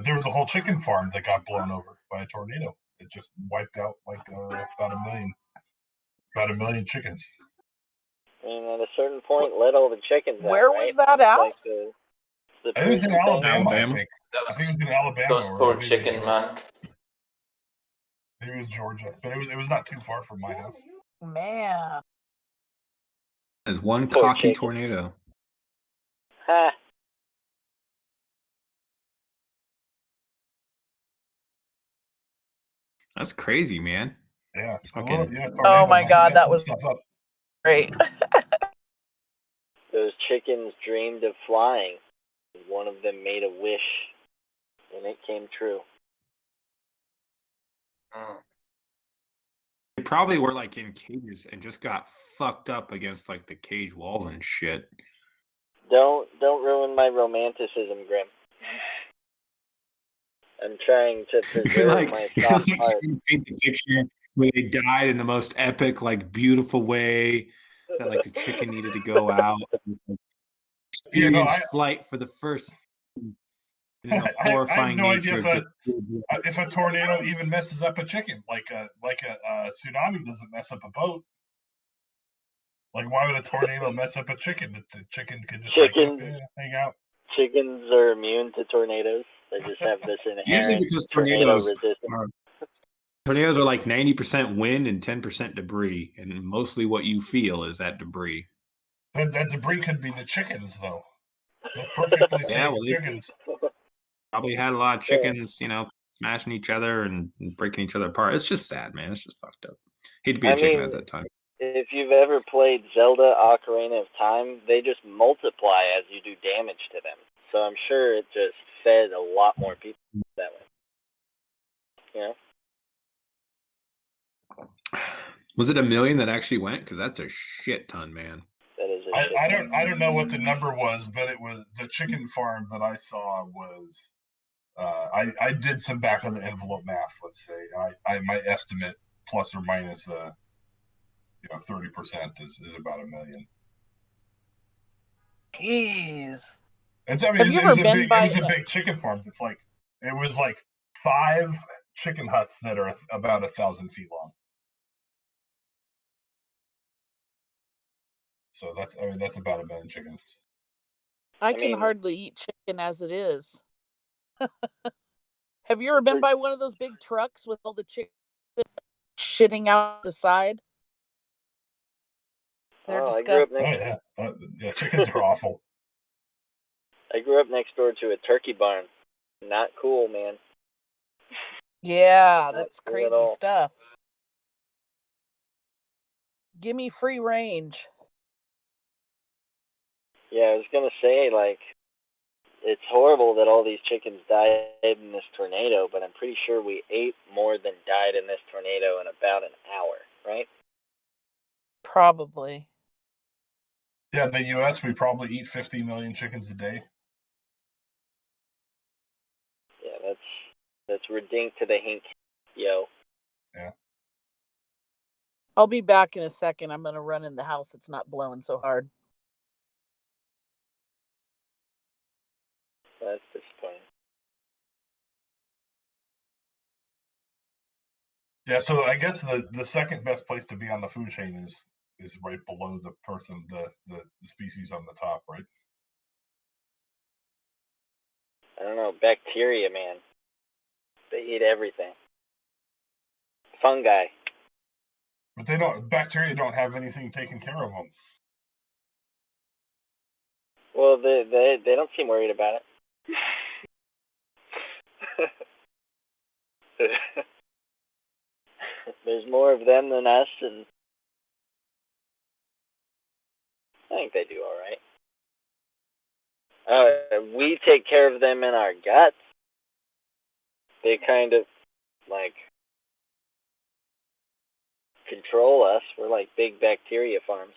There was a whole chicken farm that got blown over by a tornado. It just wiped out like about a million chickens. And at a certain point, let all the chickens out. Where right? was that at? Like the I think it was in prison thing? Alabama. I Alabama. think. That I think was it was in Alabama. those or poor maybe it was chicken, Georgia. man. Maybe it was Georgia, but it was not too far from my house. Man. There's one Poor cocky chicken. tornado. Ha. That's crazy, man. Yeah. Fucking. Oh Oh my God, that some was stuff up. great. Those chickens dreamed of flying. One of them made a wish, and it came true. They probably were like in cages and just got fucked up against like the cage walls and shit. Don't ruin my romanticism, Grim. I'm trying to preserve You're like, my you're soft like heart. trying to paint the picture where they died in the most epic, like beautiful way that like the chicken needed to go out, and Yeah, no, experience flight for the first, and then the I have horrifying no idea nature of if a tornado even messes up a chicken, like a tsunami doesn't mess up a boat. Like, why would a tornado mess up a chicken? The chicken could just hang out. Chickens are immune to tornadoes. They just have this usually inherent because tornado resistance. tornadoes are like 90% wind and 10% debris, and mostly what you feel is that debris. That debris could be the chickens, though. They're perfectly safe well, chickens. Probably had a lot of chickens, smashing each other and breaking each other apart. It's just sad, man. It's just fucked up. Hate to be a chicken at that time. If you've ever played Zelda Ocarina of Time, they just multiply as you do damage to them. So I'm sure it just fed a lot more people that way. Was it 1 million that actually went? Because that's a shit ton, man. That is I don't know what the number was, but it was the chicken farm that I saw was. I did some back of the envelope math. Let's say I my estimate plus or minus 30% is about 1 million. Jeez. And so, I mean, Have you ever been by? It was a big chicken farm. It was like 5 chicken huts that are about 1,000 feet long. So that's about 1 million chickens. I can hardly eat chicken as it is. Have you ever been by one of those big trucks with all the chicken shitting out the side? They're I disgusting. grew up next. Yeah, chickens are awful. I grew up next door to a turkey barn. Not cool, man. Yeah, that's cool at crazy all. stuff. Give me free range. Yeah, I was gonna say, it's horrible that all these chickens died in this tornado, but I'm pretty sure we ate more than died in this tornado in about an hour, right? Probably. Yeah, in the U.S., we probably eat 50 million chickens a day. Yeah, that's redink to the hink, yo. Yeah. I'll be back in a second. I'm gonna run in the house. It's not blowing so hard. That's disappointing. Yeah, so I guess the second best place to be on the food chain is right below the person, the species on the top, right? I don't know, bacteria, man. They eat everything. Fungi. But bacteria don't have anything taken care of them. Well, they don't seem worried about it. There's more of them than us, and I think they do all right. We take care of them in our guts. They kind of control us. We're like big bacteria farms.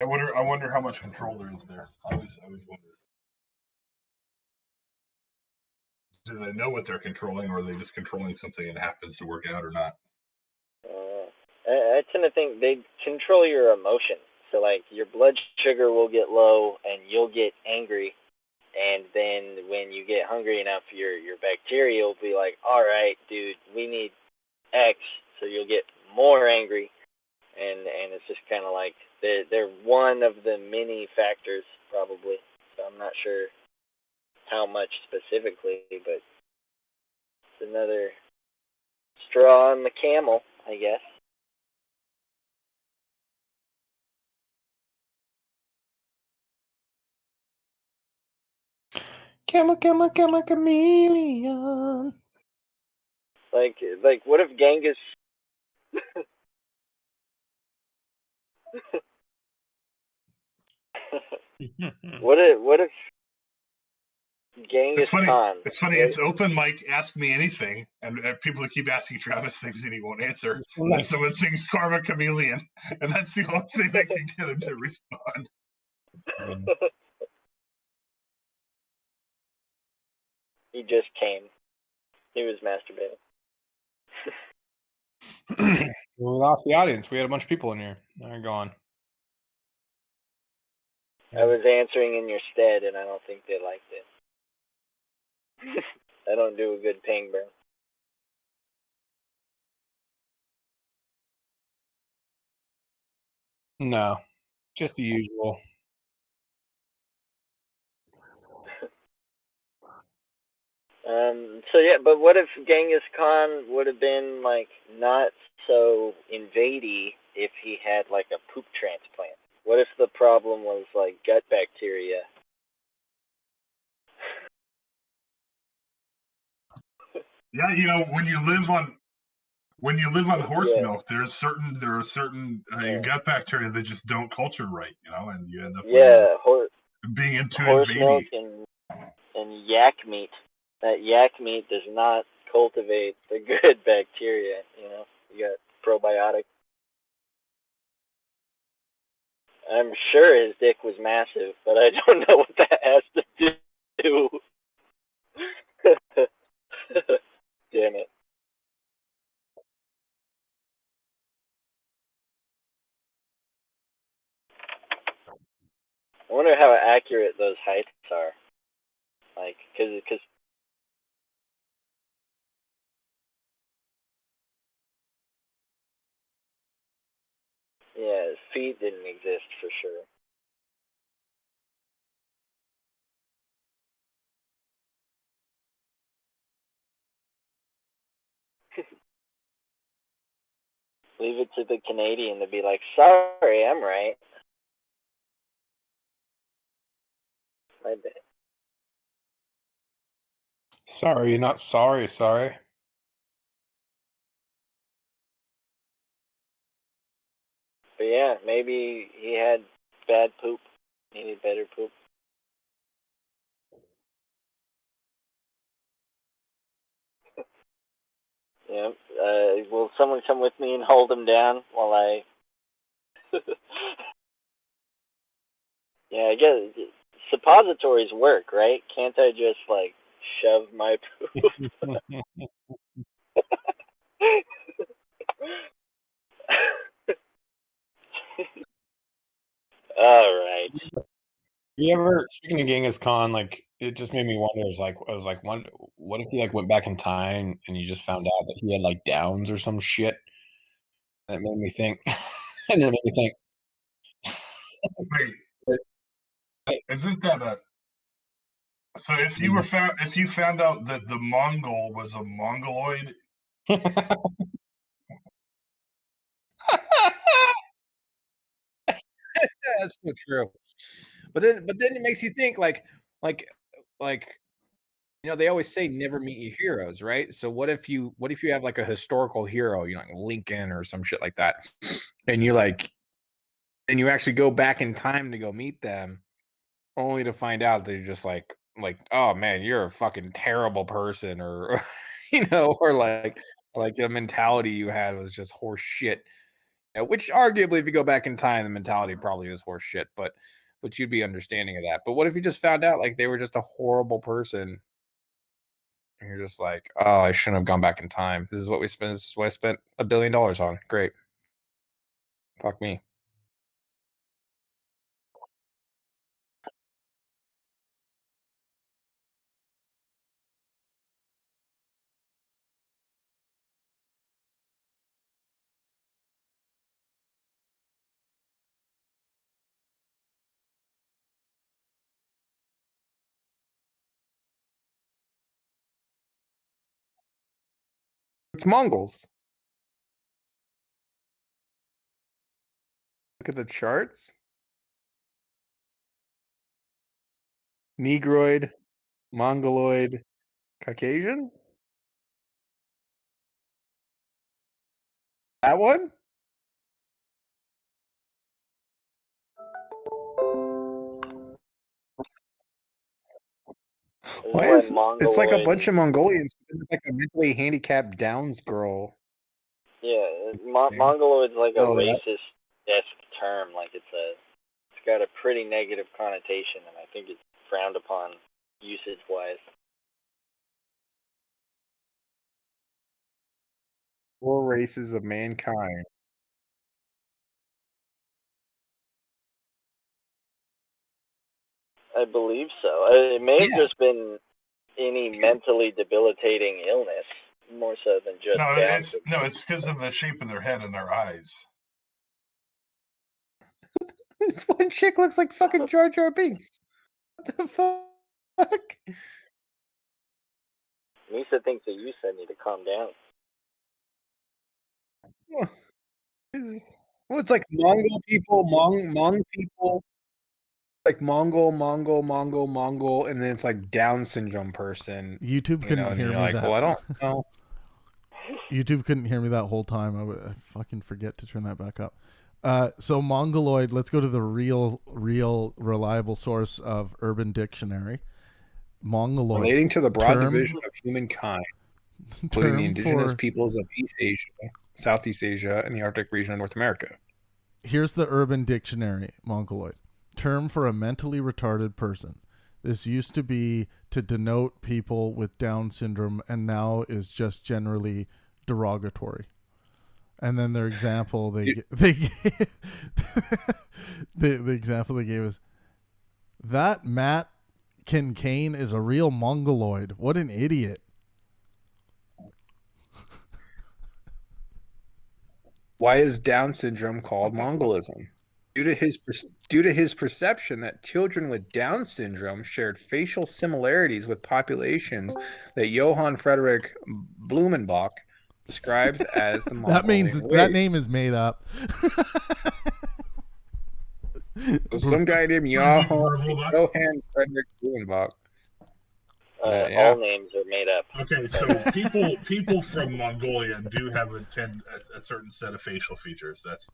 I wonder how much control there is there. I always wonder. Do they know what they're controlling, or are they just controlling something and it happens to work out or not? I tend to think they control your emotions. So, your blood sugar will get low, and you'll get angry. And then when you get hungry enough, your bacteria will be like, all right, dude, we need X. So you'll get more angry. and it's just kind of like they're one of the many factors probably. So I'm not sure how much specifically, but it's another straw on the camel, I guess. Chameleon. Like what if Genghis what if Genghis It's funny. Khan? It's funny. Right? It's open mic. Ask me anything, and people keep asking Travis things and he won't answer. And then someone sings "Karma Chameleon," and that's the only thing that can get him to respond. He just came. He was masturbating. We lost the audience. We had a bunch of people in here. They're gone. I was answering in your stead, and I don't think they liked it. I don't do a good Pangburn. No, just the usual. So yeah, but what if Genghis Khan would have been like not so invadey if he had like a poop transplant? What if the problem was like gut bacteria? Yeah, when you live on horse milk, there are certain your gut bacteria that just don't culture right, and you end up being into horse invading. milk and yak meat. That yak meat does not cultivate the good bacteria. You got probiotics. I'm sure his dick was massive, but I don't know what that has to do. Damn it. I wonder how accurate those heights are. Like, cause yeah, his feet didn't exist for sure. Leave it to the Canadian to be like, sorry, I'm right. My bad. Sorry, you're not sorry. Sorry. But yeah, maybe he had bad poop. Needed better poop. Yeah. Will someone come with me and hold him down while I? Yeah, I guess suppositories work, right? Can't I just like shove my poop? All right. You ever, speaking of Genghis Khan, like it just made me wonder. I was like, what if he like went back in time and you just found out that he had like Downs or some shit? That made me think, and then it made me think. Wait, isn't that a? So if you found out that the Mongol was a Mongoloid. That's so true. But then it makes you think like they always say never meet your heroes, right? So what if you have like a historical hero, like Lincoln or some shit like that, and and you actually go back in time to go meet them, only to find out that you're just like oh man, you're a fucking terrible person, or or like the mentality you had was just horse shit. Which arguably, if you go back in time, the mentality probably is horse shit, but you'd be understanding of that. But what if you just found out like they were just a horrible person, and you're just like, oh, I shouldn't have gone back in time. This is what we spent. This is what I spent $1 billion on. Great, fuck me. It's Mongols. Look at the charts. Negroid, Mongoloid, Caucasian? That one? Why is it's like a bunch of Mongolians, like a mentally handicapped Downs girl? Yeah, Mongoloid's like a Oh, yeah. racist-esque term. Like it's got a pretty negative connotation, and I think it's frowned upon usage-wise. Four races of mankind. I believe so. It may have just been any mentally debilitating illness, more so than just Down syndrome. It's because of the shape of their head and their eyes. This one chick looks like fucking Jar Jar Binks. What the fuck? Lisa thinks that you said need to calm down. Well, it's like Mongol people, Mong people, like Mongol, and then it's like Down syndrome person. YouTube couldn't hear me like, that. well, I don't know. YouTube couldn't hear me that whole time. I fucking forget to turn that back up. So Mongoloid, let's go to the real reliable source of Urban Dictionary. Mongoloid. Relating to the broad division of humankind, including the indigenous peoples of East Asia, Southeast Asia, and the Arctic region of North America. Here's the Urban Dictionary, Mongoloid. Term for a mentally retarded person. This used to be to denote people with Down syndrome and now is just generally derogatory. And then their example the example they gave is that Matt Kincaid is a real Mongoloid. What an idiot. Why is Down syndrome called Mongolism? Due to his perception that children with Down syndrome shared facial similarities with populations that Johann Friedrich Blumenbach describes as the Mongolian race. That name is made up. Some guy named Johann Friedrich Blumenbach. All names are made up. Okay, so people from Mongolia do have a certain set of facial features. That's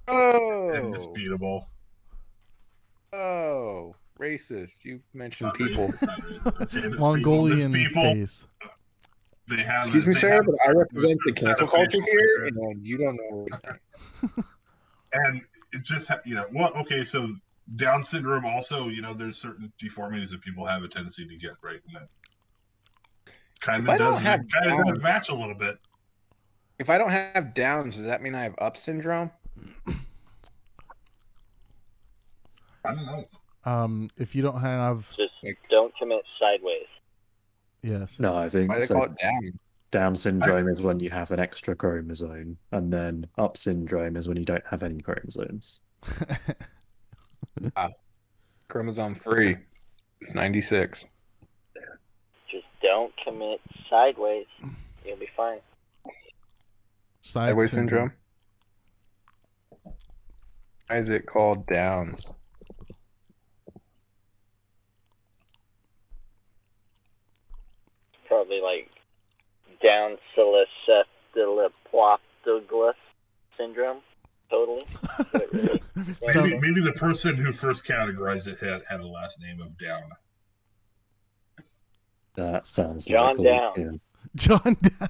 indisputable. Oh, racist! You mentioned people. Mongolian face. They have. Excuse me, sir, but I represent the cancel culture here, and you don't know what And it just, so Down syndrome also, there's certain deformities that people have a tendency to get, right? And that kind of does match a little bit. If I don't have Downs, does that mean I have Up syndrome? I don't know. If you don't have, just don't commit sideways. Yes. No, I think Why do they call it Down? Down syndrome is when you have an extra chromosome, and then Up syndrome is when you don't have any chromosomes. Chromosome 3. It's 96. Just don't commit sideways. You'll be fine. Sideways syndrome? Why is it called Downs? Probably like Down Douglas syndrome. Totally. Maybe the person who first categorized it had a last name of Down. That sounds John like Down. Yeah. John Down.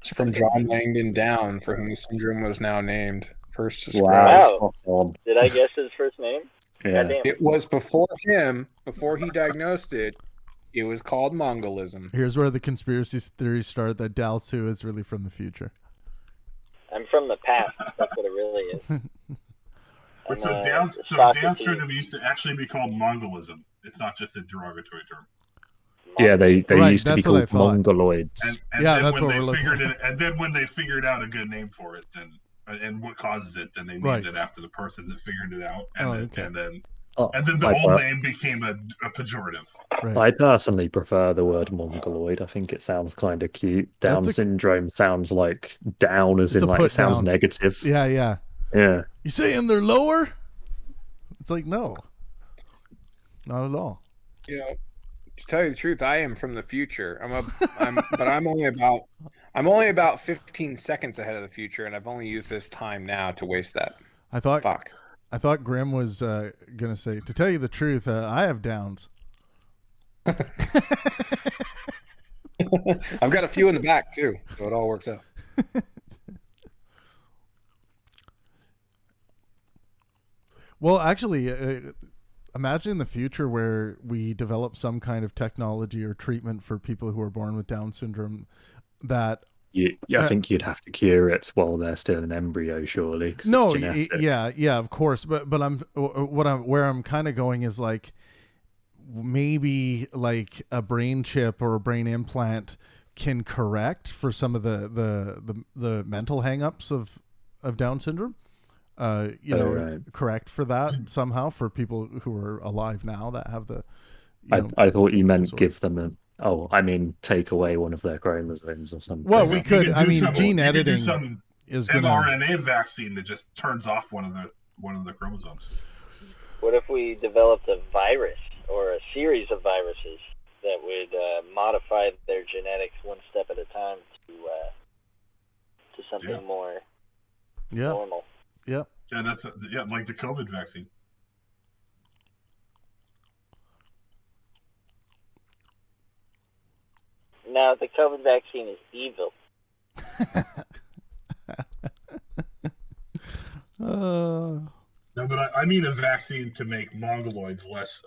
It's from John Langdon Down, for whom the syndrome was now named. First described. Wow. Did I guess his first name? Yeah. It was before him, before he diagnosed it. It was called Mongolism. Here's where the conspiracy theories start, that Dalsu is really from the future. I'm from the past. That's what it really is. So Down syndrome used to actually be called Mongolism. It's not just a derogatory term. Yeah, they used to be called Mongoloids. And that's what we're looking at. And then when they figured out a good name for it, and what causes it, then they named it after the person that figured it out. And then Oh, And then the old name became a pejorative. I personally prefer the word mongoloid. I think it sounds kind of cute. Down syndrome sounds like down, as in like it sounds negative. Yeah, yeah. Yeah. You saying they're lower? It's like, no, not at all. You know, to tell you the truth, I am from the future. But I'm only about 15 seconds ahead of the future, and I've only used this time now to waste that. I thought Grim was gonna say, to tell you the truth, I have downs. I've got a few in the back too, so it all works out. Well, actually, imagine the future where we develop some kind of technology or treatment for people who are born with Down syndrome that... I think you'd have to cure it while they're still an embryo, surely. No, it's genetic. yeah, of course. But where I'm kind of going is like maybe like a brain chip or a brain implant can correct for some of the mental hangups of Down syndrome. Correct for that somehow for people who are alive now that have the. I thought you meant give them take away one of their chromosomes or something. Well, we could. I mean, gene editing is going to mRNA vaccine that just turns off one of the chromosomes. What if we developed a virus or a series of viruses that would modify their genetics one step at a time to something more normal? Yeah. Yeah, that's like the COVID vaccine. No, the COVID vaccine is evil. No, but I mean a vaccine to make mongoloids less.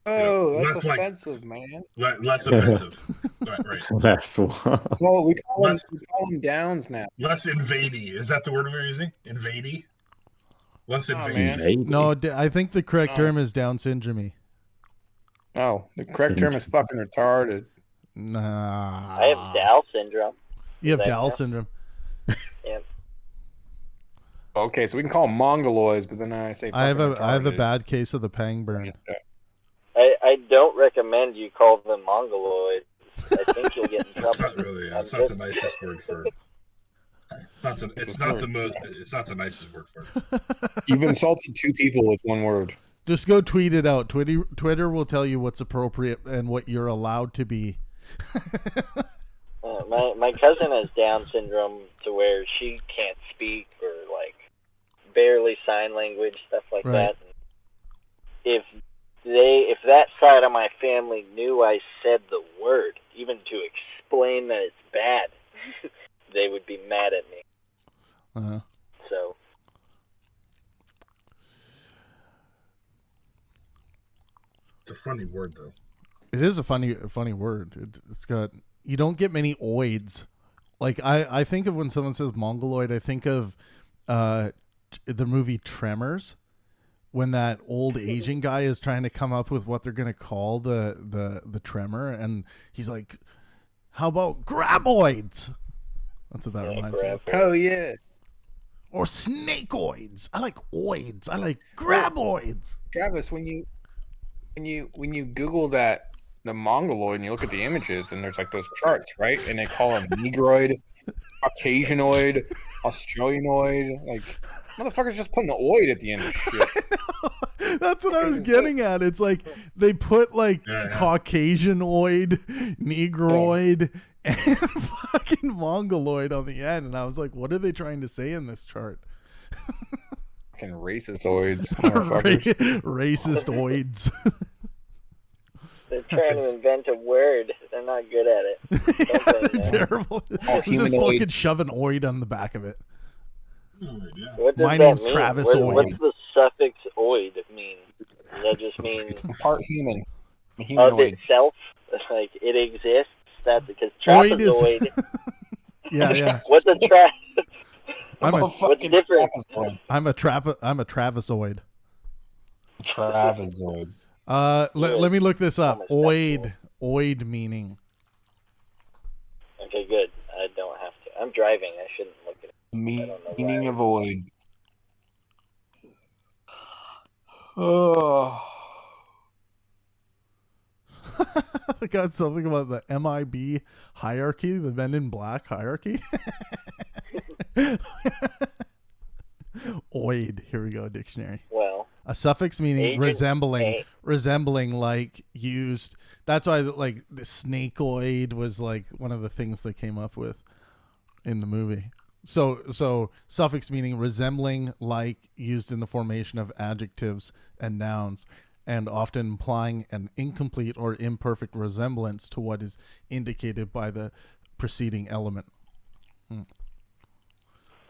That's offensive, man. Less offensive. Right. Less what? Well, we call them downs now. Less invadey. Is that the word we're using? Invadey? Less invadey. No, I think the correct term is Down syndrome. No, the correct term is fucking retarded. Nah. I have Down syndrome. You have Down syndrome. Yeah. Okay, so we can call them mongoloids, but then I say I have a bad case of the Pangburn. I don't recommend you call them mongoloids. I think you'll get in trouble. It's not really. It's not the nicest word for. It's not the nicest word for it. You've insulted two people with one word. Just go tweet it out. Twitter will tell you what's appropriate and what you're allowed to be. My cousin has Down syndrome to where she can't speak or like barely sign language, stuff like that. And if that side of my family knew I said the word, even to explain that it's bad, they would be mad at me. Uh-huh. So. It's a funny word, though. It is a funny word. It's got. You don't get many oids. Like I think of when someone says mongoloid, I think of the movie Tremors, when that old Asian guy is trying to come up with what they're gonna call the tremor, and he's like, "How about graboids?" That's what that reminds me of. Oh yeah. Or snakeoids. I like oids. I like graboids. Travis, when you Google that, the mongoloid, and you look at the images, and there's like those charts, right? And they call them Negroid, Caucasianoid, Australianoid. Like, motherfuckers just putting the oid at the end of shit. That's what I was getting at. It's like they put like Caucasianoid, Negroid, and fucking Mongoloid on the end. And I was like, what are they trying to say in this chart? Fucking racistoids. Motherfuckers. Racist oids. They're trying to invent a word. They're not good at it. They're terrible. Just fucking shove an oid on the back of it. What does My that name's mean? Travis Oid. What's the suffix oid mean? Does that just mean part human? Of itself? Like it exists? That's because trapezoid. Yeah. What's a What's different? I'm a Travisoid. Travisoid. Let me look this up. Oid meaning. Okay, good. I don't have to. I'm driving. I shouldn't look at it. Meaning of oid. Oh. I got something about the MIB hierarchy, the Men in Black hierarchy. Oid. Here we go. Dictionary. Well, a suffix meaning Agent resembling, like used. That's why like the snakeoid was like one of the things they came up with in the movie. So suffix meaning resembling, like, used in the formation of adjectives and nouns, and often implying an incomplete or imperfect resemblance to what is indicated by the preceding element. And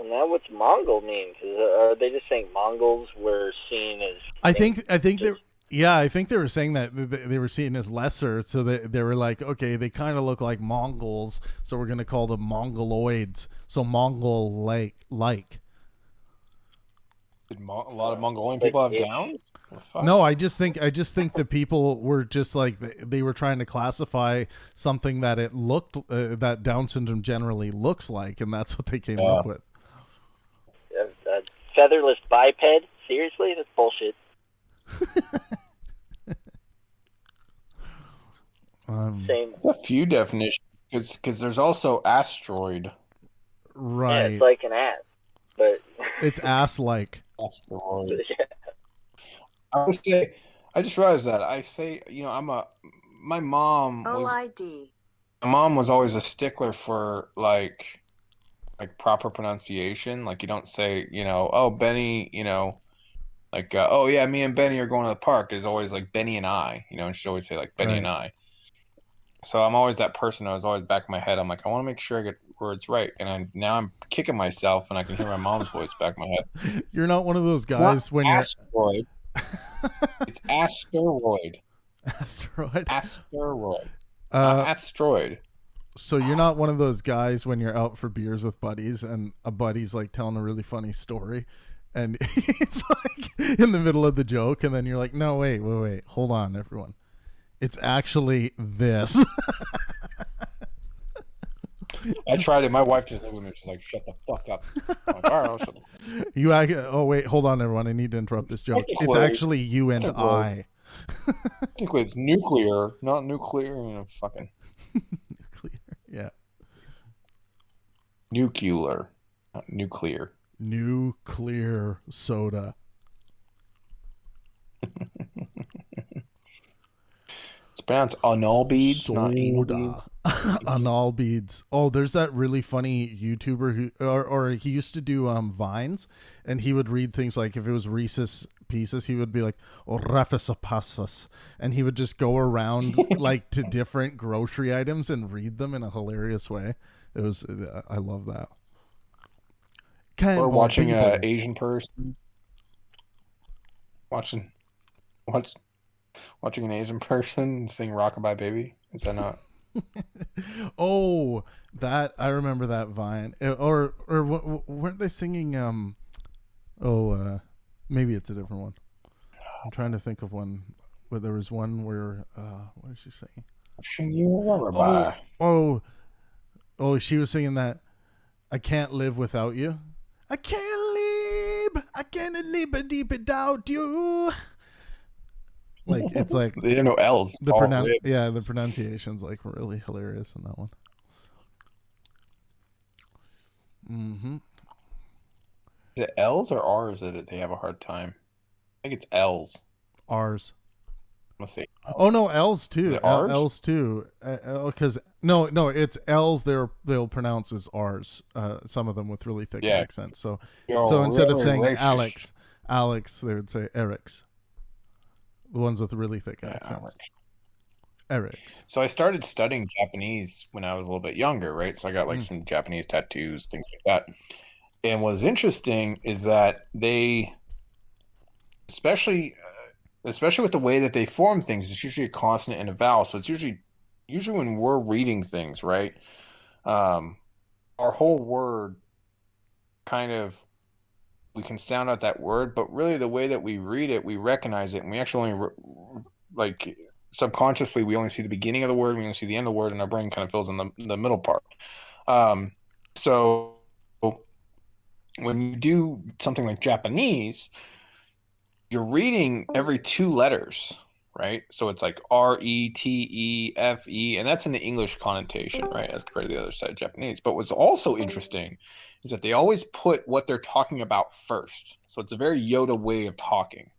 now what's Mongol mean? 'Cause, are they just saying Mongols were seen as... I think they were saying that they were seen as lesser, so they were like, okay, they kind of look like Mongols, so we're going to call them Mongoloids. So Mongol-like. Did a lot of Mongolian people have Downs? No, I just think the people were just like they were trying to classify something that it looked that Down syndrome generally looks like, and that's what they came up with. A featherless biped? Seriously? That's bullshit. Same. A few definitions, because there's also asteroid. Right. Yeah, it's like an ass, but it's ass-like. Asteroid. Yeah. I would say, I just realized that. My mom was always a stickler for like proper pronunciation. Like, you don't say, oh, Benny, like, oh yeah, me and Benny are going to the park. Is always like Benny and I, and she'd always say like Benny and I. So I'm always that person. I was always back in my head. I'm like, I want to make sure I get words right. And now I'm kicking myself, and I can hear my mom's voice back in my head. You're not one of those guys when you're asteroid. It's asteroid. Asteroid. Asteroid. Asteroid. So you're not one of those guys when you're out for beers with buddies, and a buddy's like telling a really funny story, and it's like in the middle of the joke, and then you're like, no, wait, hold on, everyone. It's actually this. I tried it. My wife just looked at me. She's like, "Shut the fuck up." I'm like, all right, I'll shut the Oh wait, hold on, everyone. I need to interrupt this joke. It's actually you and I. Technically, it's nuclear, not nuclear. Fucking nuclear. Yeah. Nuclear, not nuclear. Nuclear soda. It's pronounced anal beads, not anal beads. Anal beads. Oh, there's that really funny YouTuber who, or he used to do Vines, and he would read things like, if it was Reese's Pieces, he would be like, "Oh, Pasas," and he would just go around like to different grocery items and read them in a hilarious way. It was, I love that. Or watching an Asian person. Watching an Asian person sing "Rockabye Baby." Is that not? Oh, that I remember that Vine. Or weren't they singing? Maybe it's a different one. I'm trying to think of one. Where there was one where what is she singing? Oh, she was singing that. I can't live without you. I can't live deep without you. Like, it's like they no L's. The pronunciation's like really hilarious in that one. Mm-hmm. Is it L's or R's that they have a hard time? I think it's L's. R's. Let's see. Oh no, L's too. Is it R's? L's too. Because no, it's L's. They'll pronounce as R's. Some of them with really thick accents. So instead of saying Alex, they would say Eric's. The ones with really thick accents. Eric's. So I started studying Japanese when I was a little bit younger, right? So I got like some Japanese tattoos, things like that. And what's interesting is that they, especially with the way that they form things, it's usually a consonant and a vowel. So it's usually when we're reading things, right? Our whole word kind of, we can sound out that word, but really the way that we read it, we recognize it, and we actually only like subconsciously we only see the beginning of the word, we only see the end of the word, and our brain kind of fills in the middle part. So when you do something like Japanese, you're reading every two letters, right? So it's like RETEFE, and that's in the English connotation, right? As compared to the other side, Japanese. But what's also interesting is that they always put what they're talking about first. So it's a very Yoda way of talking.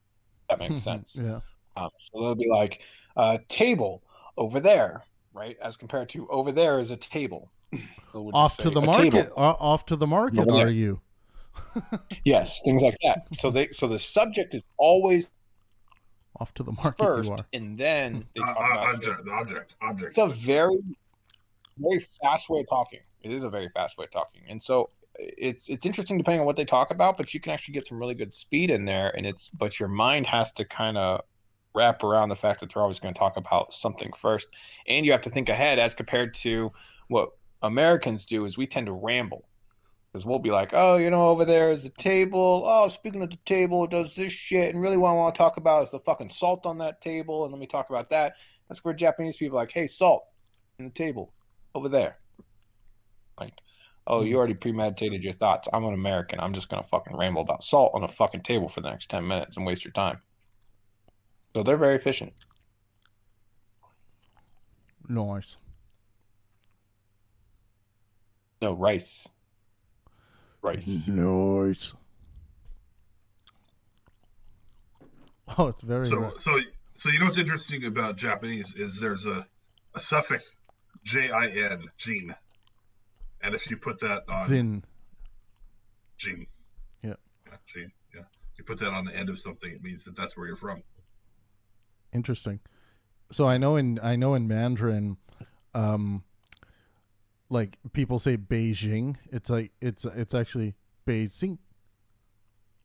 That makes sense. Yeah. So they'll be like, table over there, right? As compared to over there is a table. So we'll Off just to say, the "A market. table." Off to the market. Yeah. Are you? Yes, things like that. So the subject is always off to the market. First, you are. and then they talk about object. It's a very fast way of talking. It is a very fast way of talking, and so it's interesting depending on what they talk about. But you can actually get some really good speed in there, but your mind has to kind of wrap around the fact that they're always going to talk about something first, and you have to think ahead as compared to what Americans do. Is we tend to ramble. Because we'll be like, oh, over there is a table. Oh, speaking of the table, it does this shit. And really what I want to talk about is the fucking salt on that table. And let me talk about that. That's where Japanese people are like, hey, salt on the table over there. Like, oh, you already premeditated your thoughts. I'm an American. I'm just going to fucking ramble about salt on a fucking table for the next 10 minutes and waste your time. So they're very efficient. Nice. No, rice. Rice. Nice. Oh, it's very. So you know what's interesting about Japanese is there's a suffix jin, jin, and if you put that on Zin. Jin. Yeah. Jin. Yeah. You put that on the end of something, it means that that's where you're from. Interesting. So I know in Mandarin, like people say Beijing. It's like it's actually Beijing.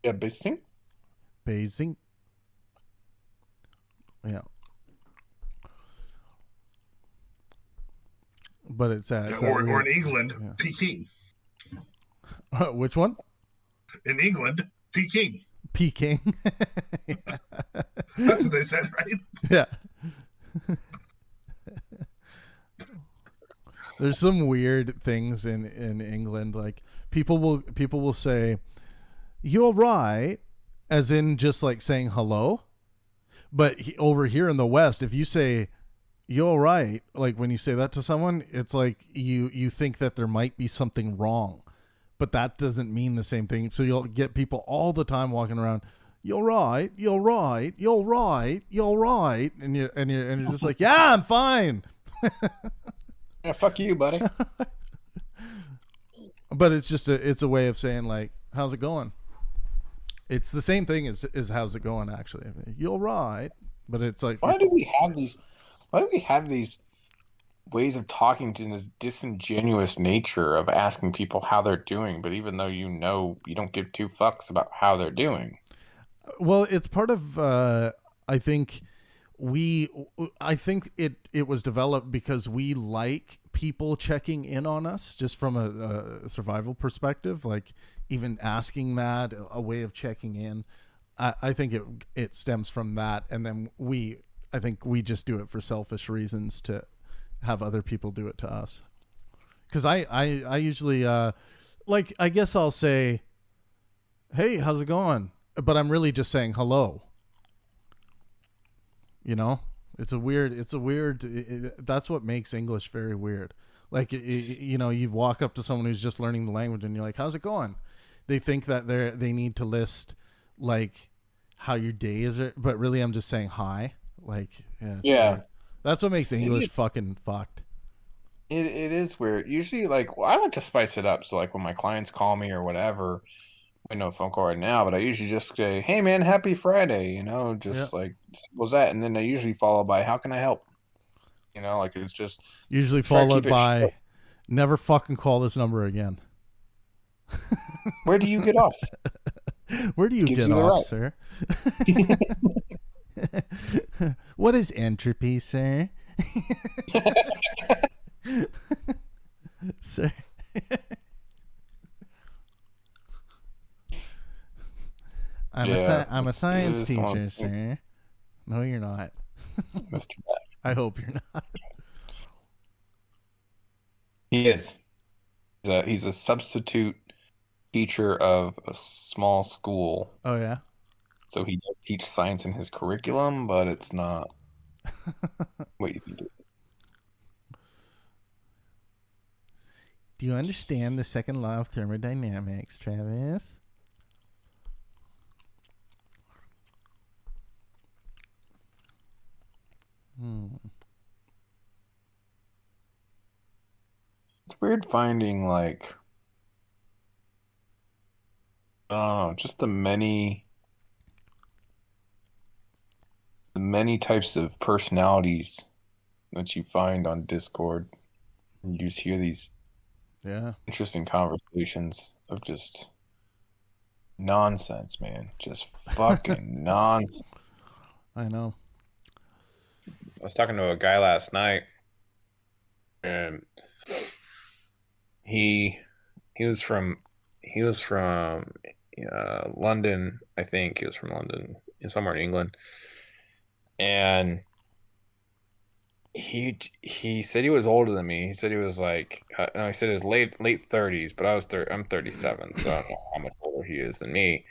Yeah, Beijing. Beijing. Yeah. But it's or in England, yeah. Peking. Which one? In England, Peking. Peking. That's what they said, right? Yeah. There's some weird things in England. Like people will say, "You're right," as in just like saying hello. But over here in the West, if you say "you're right," like when you say that to someone, it's like you think that there might be something wrong, but that doesn't mean the same thing. So you'll get people all the time walking around, "You're right, you're right, you're right, you're right," and you're just like, "Yeah, I'm fine." Yeah, fuck you, buddy. But it's a way of saying like, "How's it going?" It's the same thing as "How's it going?" Actually, you're right, but it's like, why do we have these ways of talking to this disingenuous nature of asking people how they're doing, but even though you don't give two fucks about how they're doing? Well, it's part of I think it was developed because we like people checking in on us just from a survival perspective, like even asking that, a way of checking in. I think it stems from that, and then I think we just do it for selfish reasons to have other people do it to us. Because I usually like, I guess I'll say, "Hey, how's it going?" But I'm really just saying hello. It's a weird, that's what makes English very weird. Like, you walk up to someone who's just learning the language and you're like, "How's it going?" They think that they need to list like how your day is, but really I'm just saying hi. Like, yeah. Weird. That's what makes English fucking fucked. It is weird. Usually, like, I like to spice it up. So, like, when my clients call me or whatever, I know a phone call right now, but I usually just say, "Hey, man, happy Friday," like, simple as that. And then they usually follow by, "How can I help?" Like, it's just usually followed by, "Never fucking call this number again." Where do you get off? Where do you get off, sir? What is entropy, sir? Sir. I'm a science teacher, sir. No, you're not. Mr. Bad. I hope you're not. He is. He's a substitute teacher of a small school. Oh, yeah? So he does teach science in his curriculum, but it's not what you think it is. Do you understand the second law of thermodynamics, Travis? It's weird finding like just the many types of personalities that you find on Discord. And you just hear these interesting conversations of just nonsense, man. Just fucking nonsense. I know. I was talking to a guy last night, and he was from London, I think. He was from London, somewhere in England, and he said he was older than me. He said he was like, no, he said his late 30s, but I'm 37, so I don't know how much older he is than me.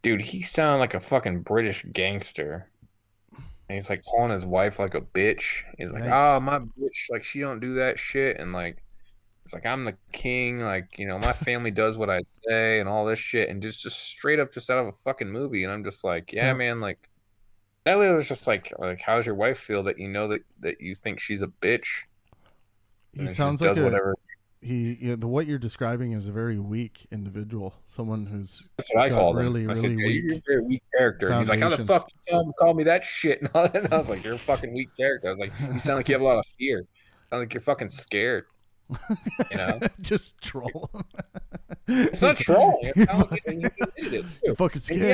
Dude, he sounded like a fucking British gangster. And he's like calling his wife like a bitch. He's like, "Oh, my bitch, like she don't do that shit," and like it's like I'm the king, like my family does what I say and all this shit, and just straight up just out of a fucking movie. And I'm just like, yeah, man, like. Elliot was just like, how's your wife feel that that you think she's a bitch? He sounds like whatever. What you're describing is a very weak individual, someone who's that's what I call really, really said, weak. You're a very weak character. And he's like, how the fuck you call me that shit? And all that. And I was like, you're a fucking weak character. I was like, you sound like you have a lot of fear. Sound like you're fucking scared. Just troll him. It's not trolling. It's how he admitted it too. You're fucking scared. He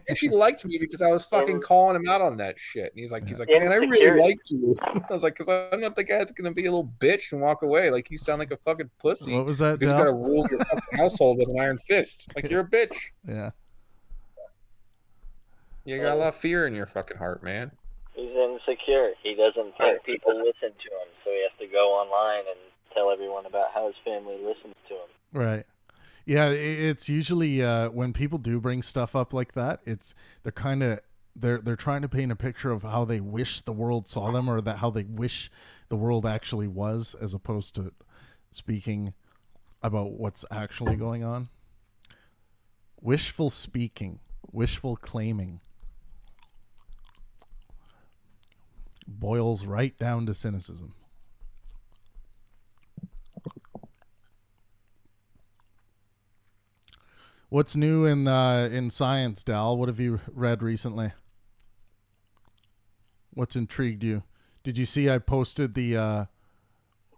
actually liked me because I was fucking calling him out on that shit. And he's like, man, I really liked you. I was like, because I'm not the guy that's gonna be a little bitch and walk away. Like you sound like a fucking pussy. What was that? Because you gotta rule your fucking household with an iron fist. Like you're a bitch. Yeah. You got a lot of fear in your fucking heart, man. He's insecure. He doesn't think people listen to him, so he has to go online and tell everyone about how his family listens to him. Right. Yeah, it's usually when people do bring stuff up like that, they're trying to paint a picture of how they wish the world saw them, or that how they wish the world actually was, as opposed to speaking about what's actually going on. Wishful speaking, wishful claiming boils right down to cynicism. What's new in science, Dal? What have you read recently? What's intrigued you? Did you see I posted the Oru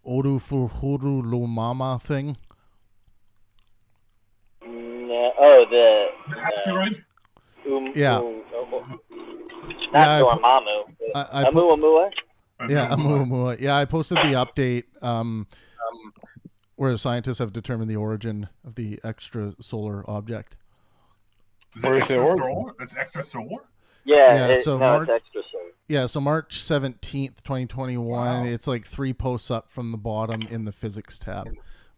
Fuhuru Lumama thing? No, the asteroid? Yeah. Not Dormammu. Oumuamua? Yeah, Oumuamua. Yeah, I posted the update where scientists have determined the origin of the extrasolar object. Where is it? It's extrasolar? Yeah, it's extrasolar. Yeah, so March 17th, 2021. Wow. It's like 3 posts up from the bottom in the physics tab,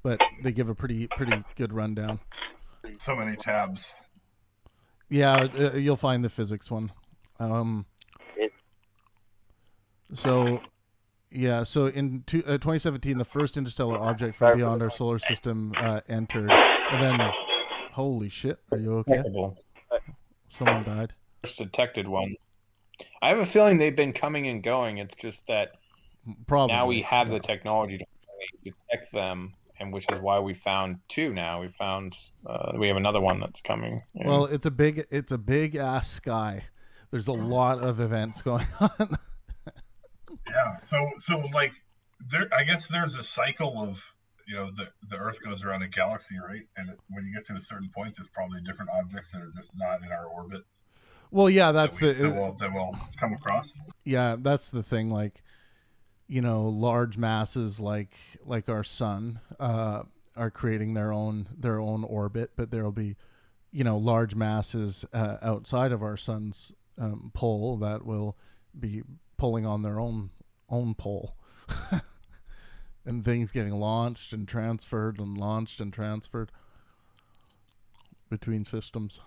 but they give a pretty good rundown. So many tabs. Yeah, you'll find the physics one. So in 2017, the first interstellar object from beyond our solar system entered, and then, holy shit, are you okay? Someone died. First detected one. I have a feeling they've been coming and going. It's just that now we have the technology to detect them, and which is why we found 2 now. We have another one that's coming. Well, it's a big ass sky. There's a lot of events going on. Yeah, so like I guess there's a cycle of the Earth goes around a galaxy, right? And when you get to a certain point, there's probably different objects that are just not in our orbit. Well, yeah, that will come across. Yeah, that's the thing. Like, large masses like our sun are creating their own orbit, but there'll be, large masses outside of our sun's pole that will be pulling on their own pole, and things getting launched and transferred and launched and transferred between systems.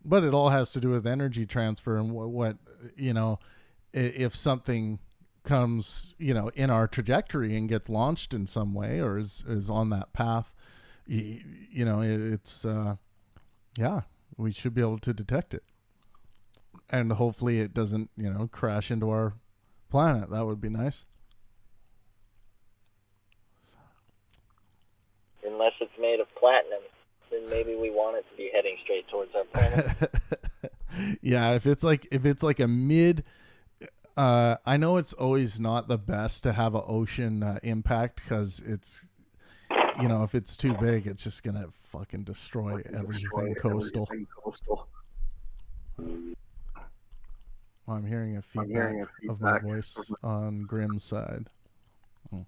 But it all has to do with energy transfer and what you know, if something comes, you know, in our trajectory and gets launched in some way or is on that path, you know, it's yeah, we should be able to detect it. And hopefully it doesn't, you know, crash into our planet. That would be nice. Unless it's made of platinum, then maybe we want it to be heading straight towards our planet. Yeah, if it's like a mid, I know it's always not the best to have an ocean impact because it's, you know, if it's too big, it's just gonna fucking destroy everything coastal. Well, I'm hearing a feedback of my voice on Grimm's side. Oh.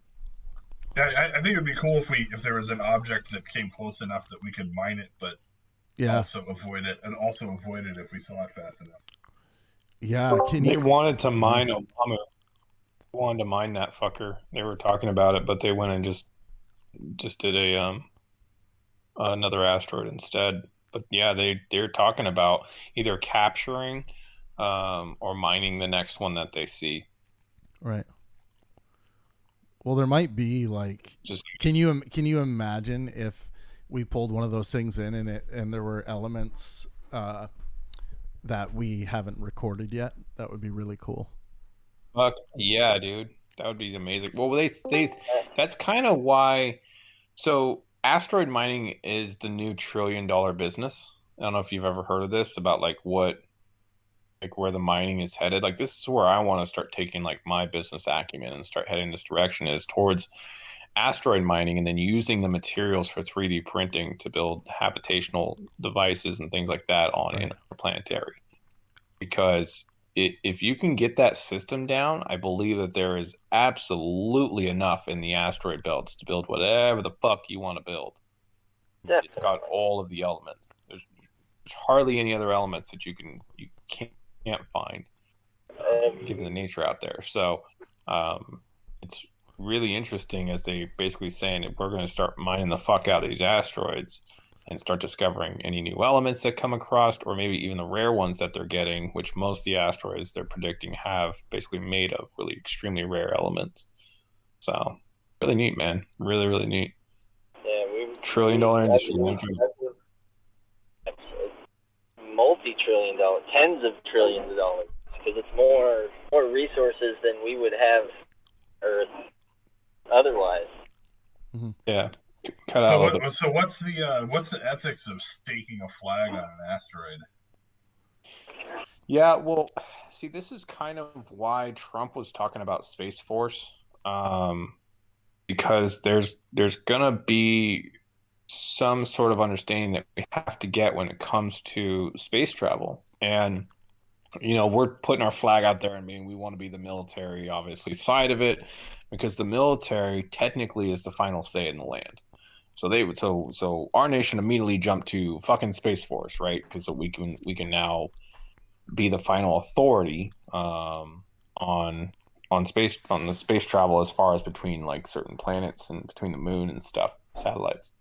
Yeah, I think it'd be cool if there was an object that came close enough that we could mine it, but also avoid it if we saw it fast enough. Yeah, They wanted to mine Obama. They wanted to mine that fucker. They were talking about it, but they went and just did a another asteroid instead. But yeah, they're talking about either capturing or mining the next one that they see. Right. Well, there might be like, can you imagine if we pulled one of those things in and there were elements that we haven't recorded yet? That would be really cool. Fuck yeah, dude. That would be amazing. Well, that's kind of why. So asteroid mining is the new $1 trillion business. I don't know if you've ever heard of this, about like where the mining is headed. Like, this is where I want to start taking like my business acumen and start heading this direction, is towards asteroid mining and then using the materials for 3D printing to build habitational devices and things like that on interplanetary. Because if you can get that system down, I believe that there is absolutely enough in the asteroid belts to build whatever the fuck you want to build. Definitely. It's got all of the elements. There's hardly any other elements that you can't find, given the nature out there. So it's really interesting, as they basically saying that we're going to start mining the fuck out of these asteroids and start discovering any new elements that come across, or maybe even the rare ones that they're getting, which most of the asteroids they're predicting have basically made of really extremely rare elements. So really neat, man. Really, really neat. Yeah, $1 trillion industry. Multi-trillion dollar, tens of trillions of dollars, because it's more resources than we would have Earth otherwise. Mm-hmm. Yeah. So what's the ethics of staking a flag on an asteroid? Yeah, well, see, this is kind of why Trump was talking about Space Force, because there's gonna be some sort of understanding that we have to get when it comes to space travel. And you know, we're putting our flag out there and meaning we want to be the military, obviously, side of it, because the military technically is the final say in the land. So so our nation immediately jumped to fucking Space Force, right? Because we can now be the final authority on the space travel, as far as between like certain planets and between the moon and stuff, satellites.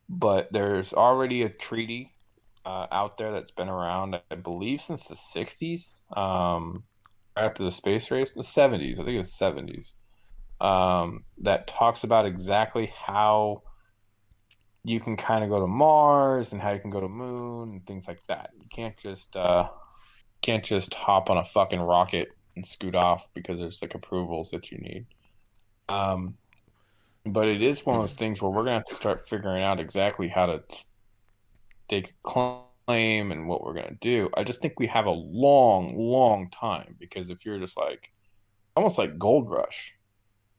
But there's already a treaty out there that's been around, I believe, since the 60s, after the space race, the 70s, I think it's 70s, that talks about exactly how you can kind of go to Mars and how you can go to Moon and things like that. You can't just hop on a fucking rocket and scoot off because there's like approvals that you need. But it is one of those things where we're gonna have to start figuring out exactly how to stake a claim and what we're gonna do. I just think we have a long time, because if you're just like, almost like Gold Rush,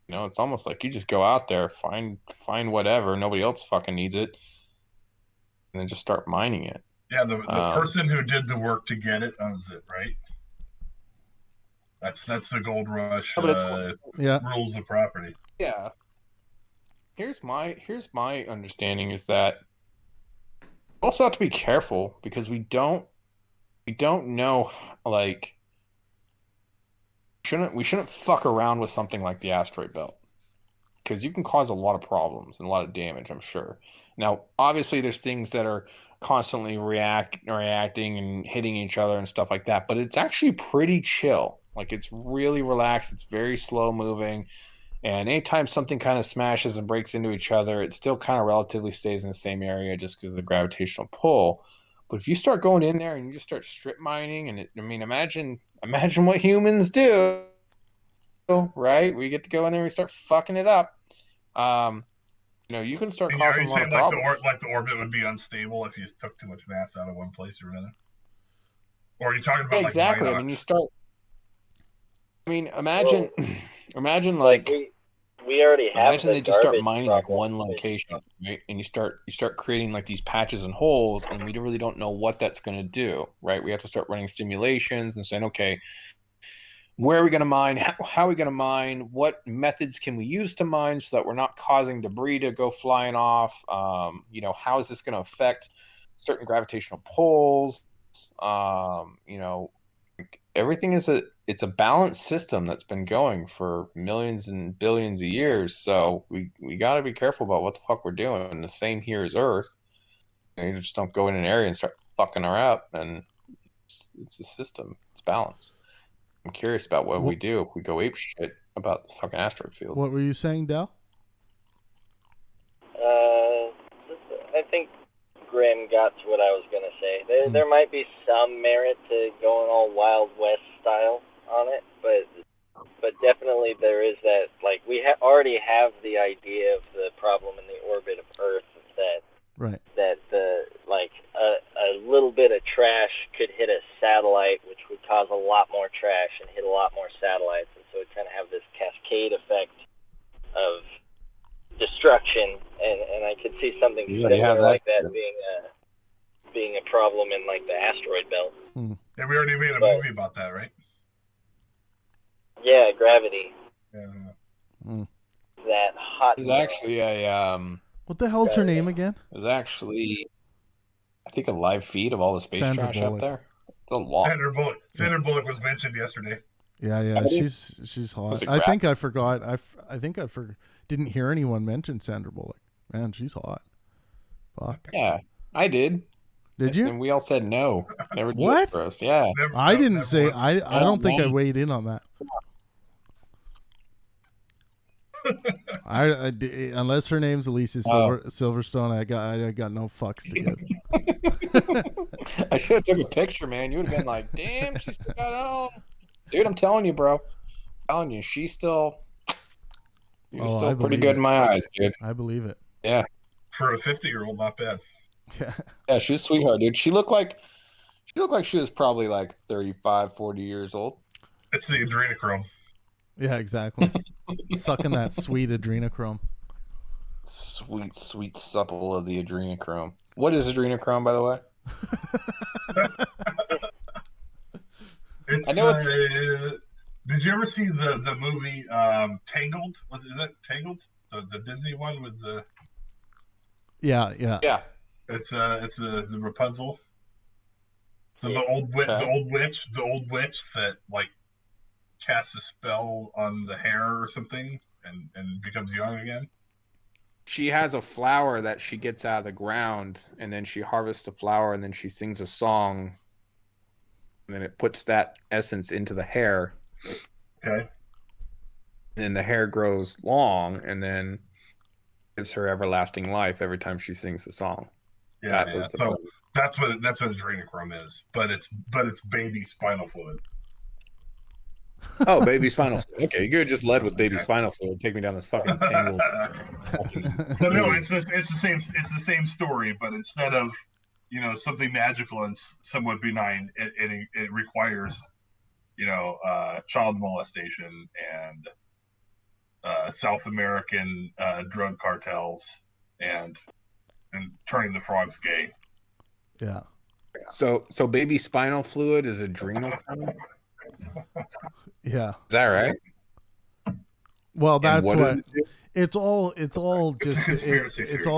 you know, it's almost like you just go out there, find whatever, nobody else fucking needs it, and then just start mining it. Yeah, the person who did the work to get it owns it, right? That's the Gold Rush rules of property. Yeah. Here's my understanding is that we also have to be careful, because we don't know, like, we shouldn't fuck around with something like the asteroid belt, because you can cause a lot of problems and a lot of damage, I'm sure. Now, obviously, there's things that are constantly reacting and hitting each other and stuff like that. But it's actually pretty chill. Like, it's really relaxed. It's very slow moving. And anytime something kind of smashes and breaks into each other, it still kind of relatively stays in the same area just because of the gravitational pull. But if you start going in there and you just start strip mining, and imagine what humans do, right? We get to go in there and we start fucking it up. You can start Are causing you a lot saying of like problems. the orbit would be unstable if you took too much mass out of one place or another? Or are you talking about Exactly. like I mean, Minox? imagine, imagine we already have imagine the they just start garbage mining like problem one location, right? And you start creating like these patches and holes, and we really don't know what that's going to do, right? We have to start running simulations and saying, okay, where are we going to mine? How are we going to mine? What methods can we use to mine so that we're not causing debris to go flying off? How is this going to affect certain gravitational pulls? Everything it's a balanced system that's been going for millions and billions of years. So we got to be careful about what the fuck we're doing. The same here as Earth. You just don't go in an area and start fucking her up. And it's a system. It's balance. I'm curious about what we do if we go ape shit about the fucking asteroid field. What were you saying, Dal? I think Grim got to what I was going to say. There might be some merit to going all Wild West style on it, but definitely there is that, like, we already have the idea of the problem in the orbit of Earth that a little bit of trash could hit a satellite, which would cause a lot more trash and hit a lot more satellites, and so it kind of have this cascade effect of destruction, and I could see something similar like that being a problem in like the asteroid belt. Yeah, we already made a movie about that, right? Yeah, Gravity. Yeah. That hot. There's actually a What the hell's her name again? There's actually, I think, a live feed of all the space Sandra trash Bullock. up there. It's a lot. Sandra Bullock was mentioned yesterday. Yeah, she's hot. I think I forgot. I think I didn't hear anyone mention Sandra Bullock. Man, she's hot. Fuck. Yeah, I did. Did you? And we all said no. Never did it What? for us. Yeah. I didn't say. I don't think I weighed in on that. Unless her name's Alicia Silverstone, I got no fucks to give. I should have took a picture, man. You would have been like, "Damn, she still got on." Dude, I'm telling you, bro. I'm telling you, she's still pretty good in my eyes, dude. I believe it. Yeah. For a 50-year-old, not bad. Yeah, she's a sweetheart, dude. She looked like she was probably like 35, 40 years old. It's the adrenochrome. Yeah, exactly. Sucking that sweet adrenochrome. Sweet, sweet supple of the adrenochrome. What is adrenochrome, by the way? It's, I know it's... did you ever see the movie Tangled? Is that Tangled? The Disney one with the... Yeah. It's the Rapunzel. So the old witch that like casts a spell on the hair or something and becomes young again. She has a flower that she gets out of the ground, and then she harvests the flower, and then she sings a song, and then it puts that essence into the hair. Okay. And the hair grows long, and then gives her everlasting life every time she sings the song. Yeah, so that's what adrenochrome is, but it's baby spinal fluid. Oh, baby spinal fluid. Okay, you could have just led with baby spinal fluid. Take me down this fucking tangled. But no, it's the same story, but instead of something magical and somewhat benign, it requires child molestation and South American drug cartels and turning the frogs gay. Yeah. So baby spinal fluid is adrenochrome? Yeah. Is that right? Well, that's what it's all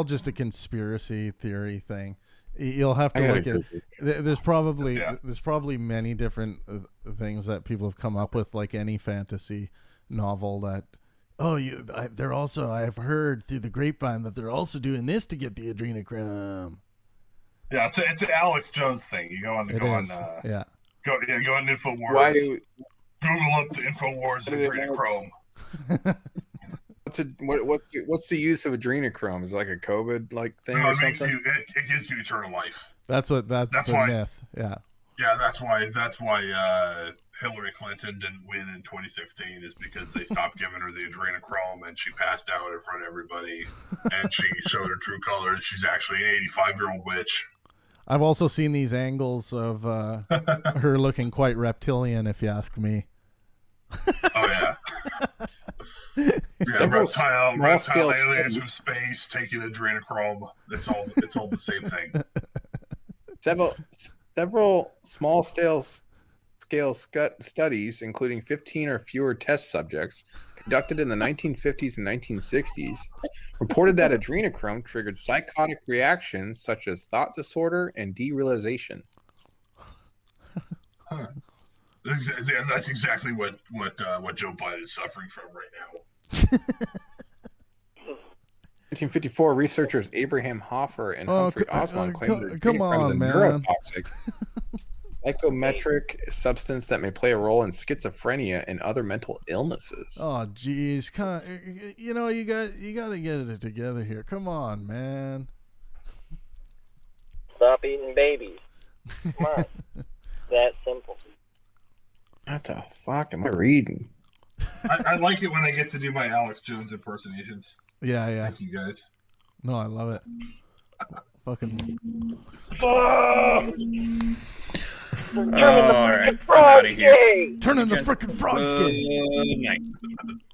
just a conspiracy theory thing. You'll have to look at. There's probably many different things that people have come up with, like any fantasy novel that. They're also. I've heard through the grapevine that they're also doing this to get the adrenochrome. Yeah, it's an Alex Jones thing. You go on It go is. on Yeah. go on Infowars. Why do Google up the Infowars adrenochrome. what's the use of adrenochrome? Is it like a COVID like thing No, or it makes something? it gives you eternal life. That's the why, myth. Yeah. Yeah, that's why Hillary Clinton didn't win in 2016 is because they stopped giving her the adrenochrome and she passed out in front of everybody and she showed her true colors. She's actually an 85-year-old witch. I've also seen these angles of her looking quite reptilian, if you ask me. Oh yeah. Yeah, reptile aliens from space taking adrenochrome. It's all the same thing. Several small scale studies, including 15 or fewer test subjects, conducted in the 1950s and 1960s, reported that adrenochrome triggered psychotic reactions such as thought disorder and derealization. Huh. That's exactly what Joe Biden is suffering from right now. 1954, researchers Abraham Hoffer and Humphrey Osmond claimed that adrenochrome is a neurotoxic psychometric substance that may play a role in schizophrenia and other mental illnesses. Oh, geez, you got to get it together here. Come on, man. Stop eating babies. Come on. That simple. What the fuck am I reading? I like it when I get to do my Alex Jones impersonations. Yeah. Thank you guys. No, I love it. Fucking. Turning the frog skin. Turning the frickin' frog skin.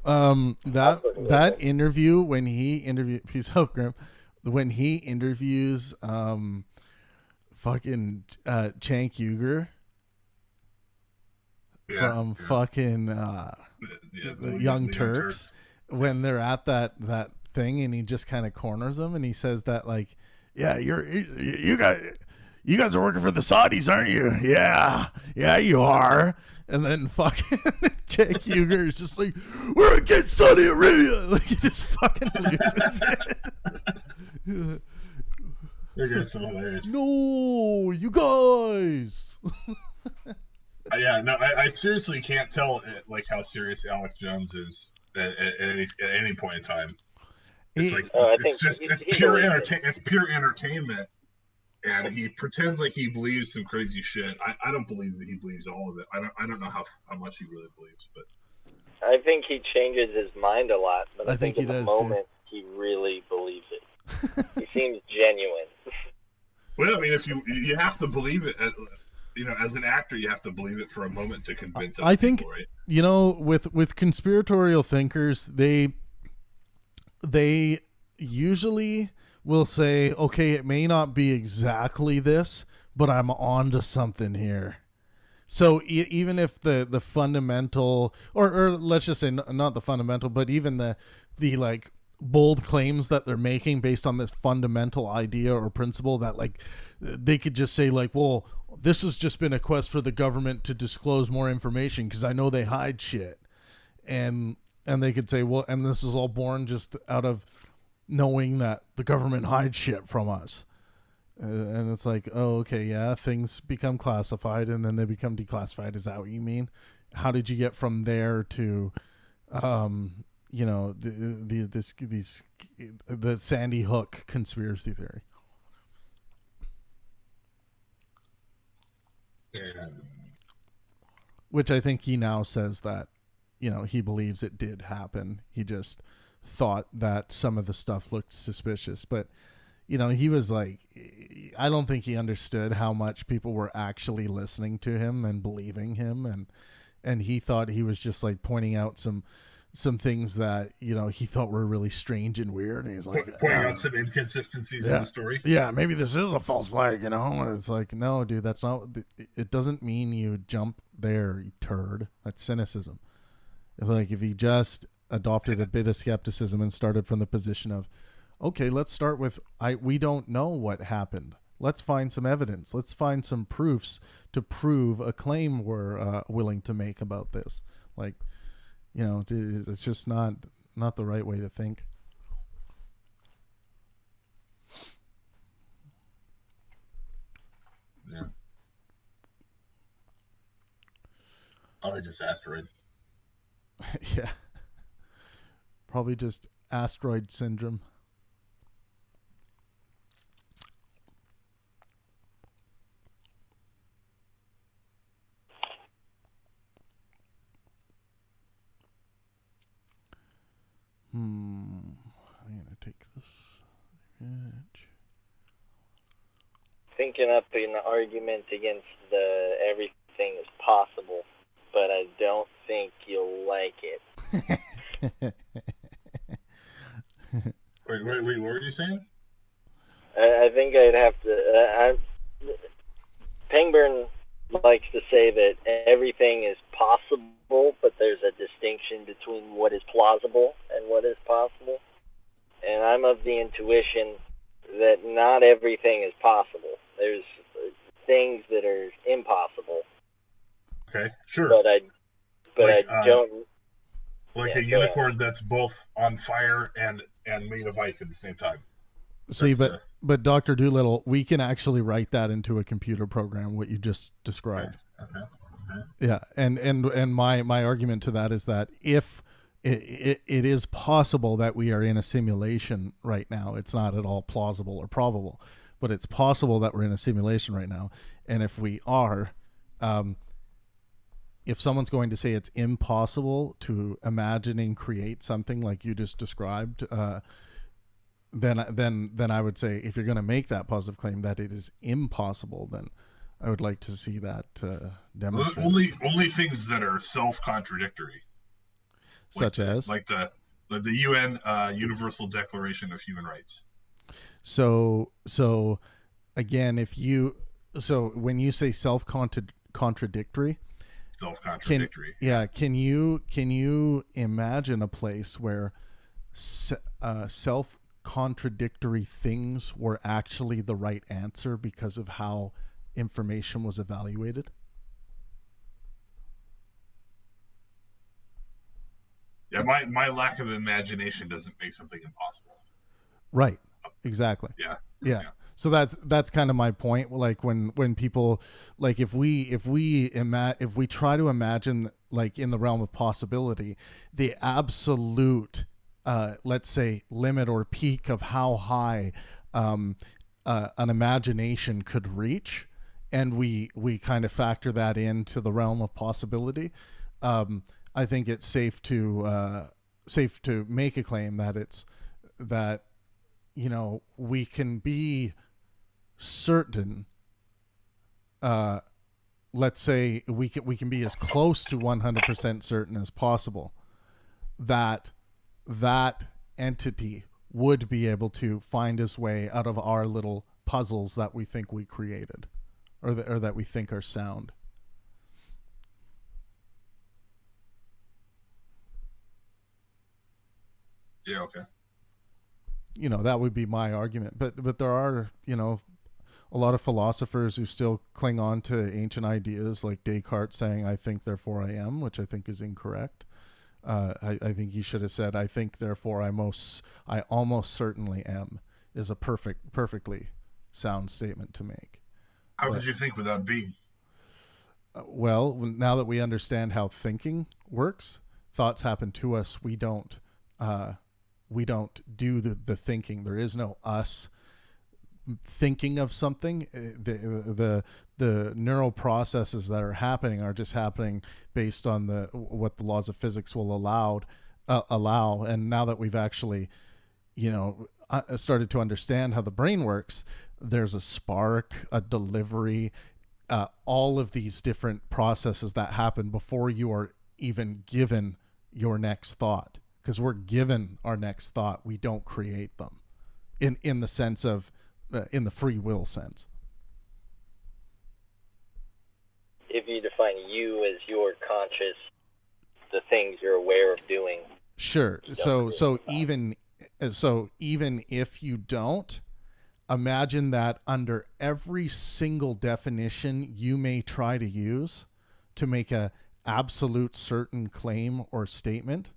That interview when he interviewed peace out, Grim. When he interviews fucking Cenk Uygur from fucking the Young Turks, when they're at that thing and he just kind of corners them and he says that like, yeah, you guys are working for the Saudis, aren't you? Yeah, you are. And then fucking Cenk Uygur is just like, we're against Saudi Arabia. Like he just fucking loses it. They're getting so hilarious. No, you guys. Yeah, no, I seriously can't tell like how serious Alex Jones is at any point in time. It's it's pure entertainment, and he pretends like he believes some crazy shit. I don't believe that he believes all of it. I don't know how much he really believes, but I think he changes his mind a lot. But I think he in the does, moment he really believes it. He seems genuine. Well, I mean, if you have to believe it, as an actor, you have to believe it for a moment to convince other people, right? With conspiratorial thinkers, they usually will say, okay, it may not be exactly this, but I'm on to something here. So even if the fundamental, or let's just say not the fundamental, but even the like bold claims that they're making based on this fundamental idea or principle, that like they could just say like, well, this has just been a quest for the government to disclose more information because I know they hide shit, and they could say, well, and this is all born just out of knowing that the government hides shit from us. And it's like, oh, okay, yeah, things become classified and then they become declassified. Is that what you mean? How did you get from there to, the Sandy Hook conspiracy theory? Yeah. Which I think he now says that, he believes it did happen. He just thought that some of the stuff looked suspicious, but he was like, I don't think he understood how much people were actually listening to him and believing him, and he thought he was just like pointing out some things that he thought were really strange and weird, and he's like pointing out some inconsistencies in the story. Yeah, maybe this is a false flag, and it's like, no, dude, that's not. It doesn't mean you jump there, you turd. That's cynicism. If he just adopted a bit of skepticism and started from the position of, okay, let's start with we don't know what happened. Let's find some evidence. Let's find some proofs to prove a claim we're willing to make about this. Like, it's just not the right way to think. Yeah. Probably just asteroid. Yeah. Probably just asteroid syndrome. I'm gonna take this edge. Thinking up an argument against the everything is possible, but I don't think you'll like it. Wait, what were you saying? I think I'd have to. Pangburn likes to say that everything is possible, but there's a distinction between what is plausible and what is possible. And I'm of the intuition that not everything is possible. There's things that are impossible. Okay, sure. But I don't. Like a unicorn that's both on fire and made of ice at the same time. See, but Dr. Doolittle, we can actually write that into a computer program, what you just described. Okay. Yeah, and my argument to that is that if it is possible that we are in a simulation right now, it's not at all plausible or probable, but it's possible that we're in a simulation right now. And if we are, if someone's going to say it's impossible to imagine and create something like you just described, then I would say, if you're going to make that positive claim that it is impossible, then I would like to see that demonstrated. Only things that are self-contradictory, such as the UN Universal Declaration of Human Rights. So again, when you say self-contradictory, can you imagine a place where self-contradictory things were actually the right answer because of how information was evaluated? Yeah, my lack of imagination doesn't make something impossible. Right. Exactly. Yeah. So that's kind of my point. Like when people, like if we try to imagine, like in the realm of possibility, the absolute let's say limit or peak of how high an imagination could reach, and we kind of factor that into the realm of possibility, I think it's safe to make a claim that we can be certain, let's say we can be as close to 100% certain as possible that entity would be able to find his way out of our little puzzles that we think we created, or that we think are sound. Yeah, okay. That would be my argument. But there are, a lot of philosophers who still cling on to ancient ideas, like Descartes saying, "I think, therefore I am," which I think is incorrect. I think he should have said, "I think, therefore I almost certainly am," is a perfectly sound statement to make. How could you think without being? Well, now that we understand how thinking works, thoughts happen to us. We don't do the thinking. There is no us thinking of something. The neural processes that are happening are just happening based on what the laws of physics will allow. And now that we've actually, started to understand how the brain works, there's a spark, a delivery, all of these different processes that happen before you are even given your next thought. Because we're given our next thought, we don't create them, in the sense of, in the free will sense. If you define you as your conscious, the things you're aware of doing. Sure. So even if you don't, imagine that under every single definition you may try to use to make a absolute certain claim or statement,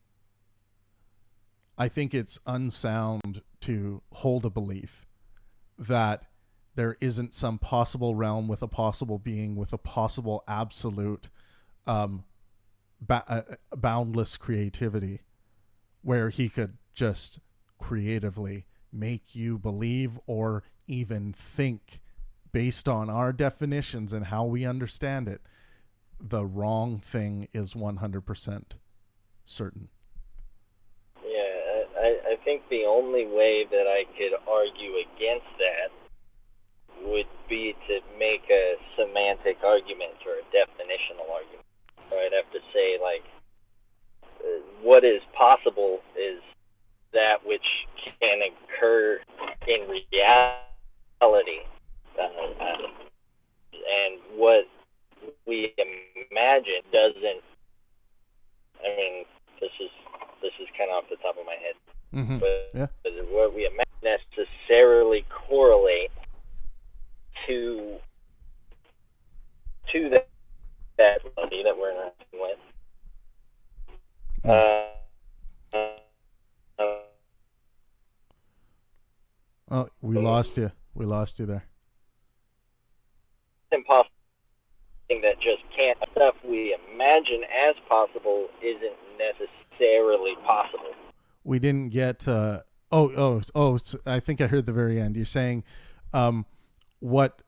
I think it's unsound to hold a belief that there isn't some possible realm with a possible being with a possible absolute boundless creativity where he could just creatively make you believe or even think based on our definitions and how we understand it, the wrong thing is 100% certain. Yeah, I think the only way that I could argue against that would be to make a semantic argument or a definitional argument. So I'd have to say, like, what is possible is that which can occur in reality, and what we imagine doesn't. I mean, this is kind of off the top of my head, Mm-hmm. but what we imagine necessarily correlate to that reality that we're interacting with. Oh, we lost you. We lost you there. Impossible thing that just can't. Stuff we imagine as possible isn't necessarily possible. We didn't get. I think I heard the very end. You're saying, what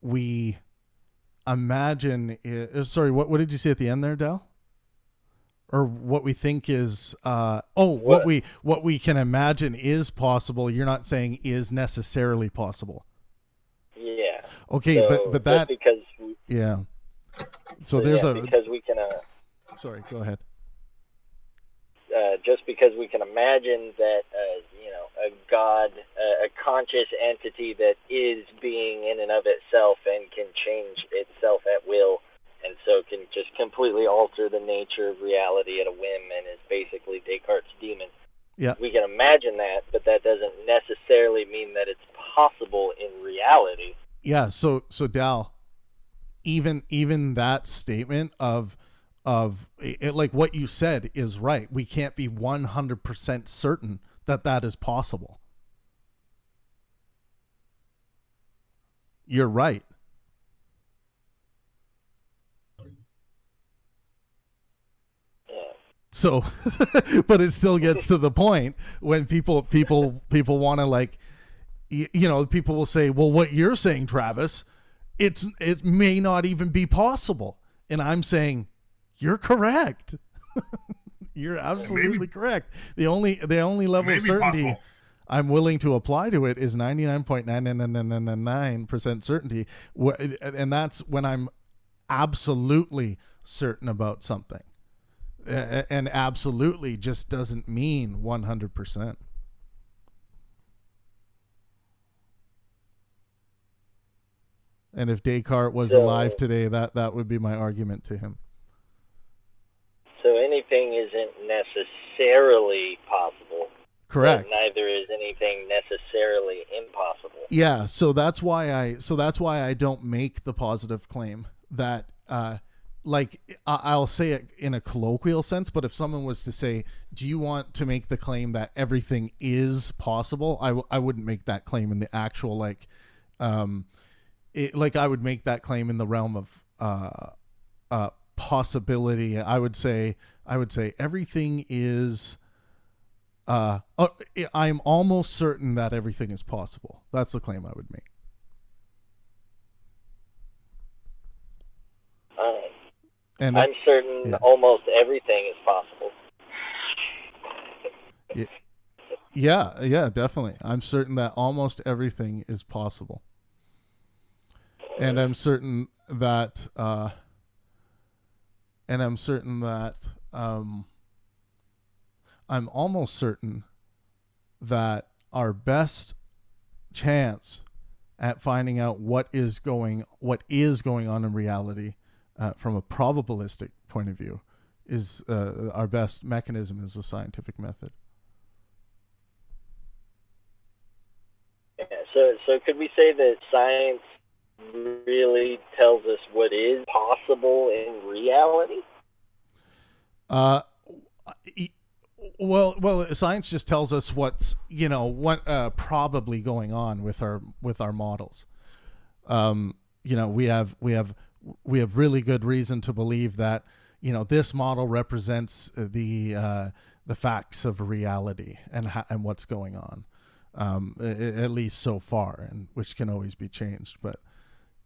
we imagine is. Sorry, what did you say at the end there, Dal? Or what we think is. What we can imagine is possible. You're not saying is necessarily possible. Yeah. Okay, so but that. Because yeah. So there's because we can. Sorry, go ahead. Just because we can imagine that, a God, a conscious entity that is being in and of itself and can change itself at will, and so can just completely alter the nature of reality at a whim, and is basically Descartes' demon. Yeah. We can imagine that, but that doesn't necessarily mean that it's possible in reality. Yeah. So Dal, even that statement of it, like what you said is right. We can't be 100% certain that is possible. You're right. So, but it still gets to the point when people want to, like, people will say, well, what you're saying, Travis, it may not even be possible. And I'm saying, you're correct. You're absolutely correct. The only level of certainty possible. I'm willing to apply to it is 99.9999% certainty, and that's when I'm absolutely certain about something. And absolutely just doesn't mean 100%. And if Descartes was alive today, that would be my argument to him. So anything isn't necessarily possible. Correct. But neither is anything necessarily impossible. Yeah, so that's why I don't make the positive claim that I'll say it in a colloquial sense, but if someone was to say, do you want to make the claim that everything is possible? I wouldn't make that claim in the actual I would make that claim in the realm of possibility. I would say everything is I'm almost certain that everything is possible. That's the claim I would make. And I'm certain almost everything is possible. Yeah, definitely. I'm certain that almost everything is possible. And I'm certain that I'm almost certain that our best chance at finding out what is going on in reality from a probabilistic point of view is our best mechanism is the scientific method. Yeah, so could we say that science really tells us what is possible in reality? Well, science just tells us what's probably going on with our models. we have really good reason to believe that, this model represents the facts of reality and what's going on, at least so far, and which can always be changed. But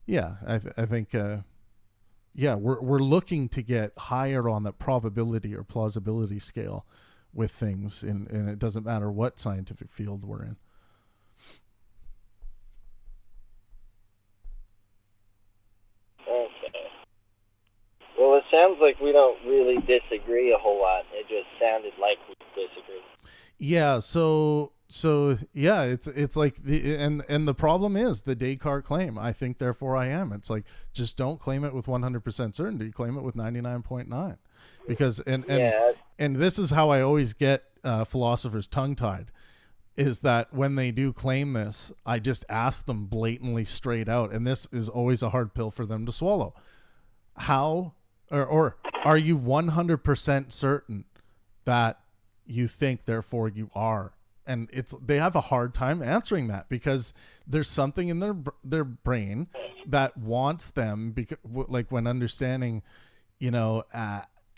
yeah, I think we're looking to get higher on the probability or plausibility scale with things, and it doesn't matter what scientific field we're in. Okay. Well, it sounds like we don't really disagree a whole lot. It just sounded like we disagree. Yeah. So yeah, it's like and the problem is the Descartes claim. I think, therefore I am. It's like, just don't claim it with 100% certainty. Claim it with 99.9, because and this is how I always get philosophers tongue-tied, is that when they do claim this, I just ask them blatantly straight out, and this is always a hard pill for them to swallow. How or are you 100% certain that you think, therefore you are? And they have a hard time answering that, because there's something in their brain that wants them, because like when understanding,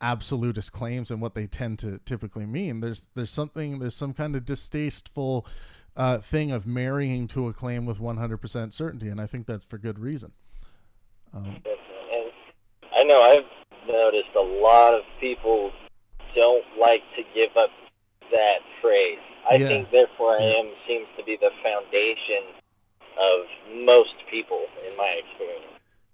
absolutist claims and what they tend to typically mean, there's some kind of distasteful thing of marrying to a claim with 100% certainty, and I think that's for good reason. And I know I've noticed a lot of people don't like to give up that phrase. I think, therefore I am seems to be the foundation of most people, in my experience.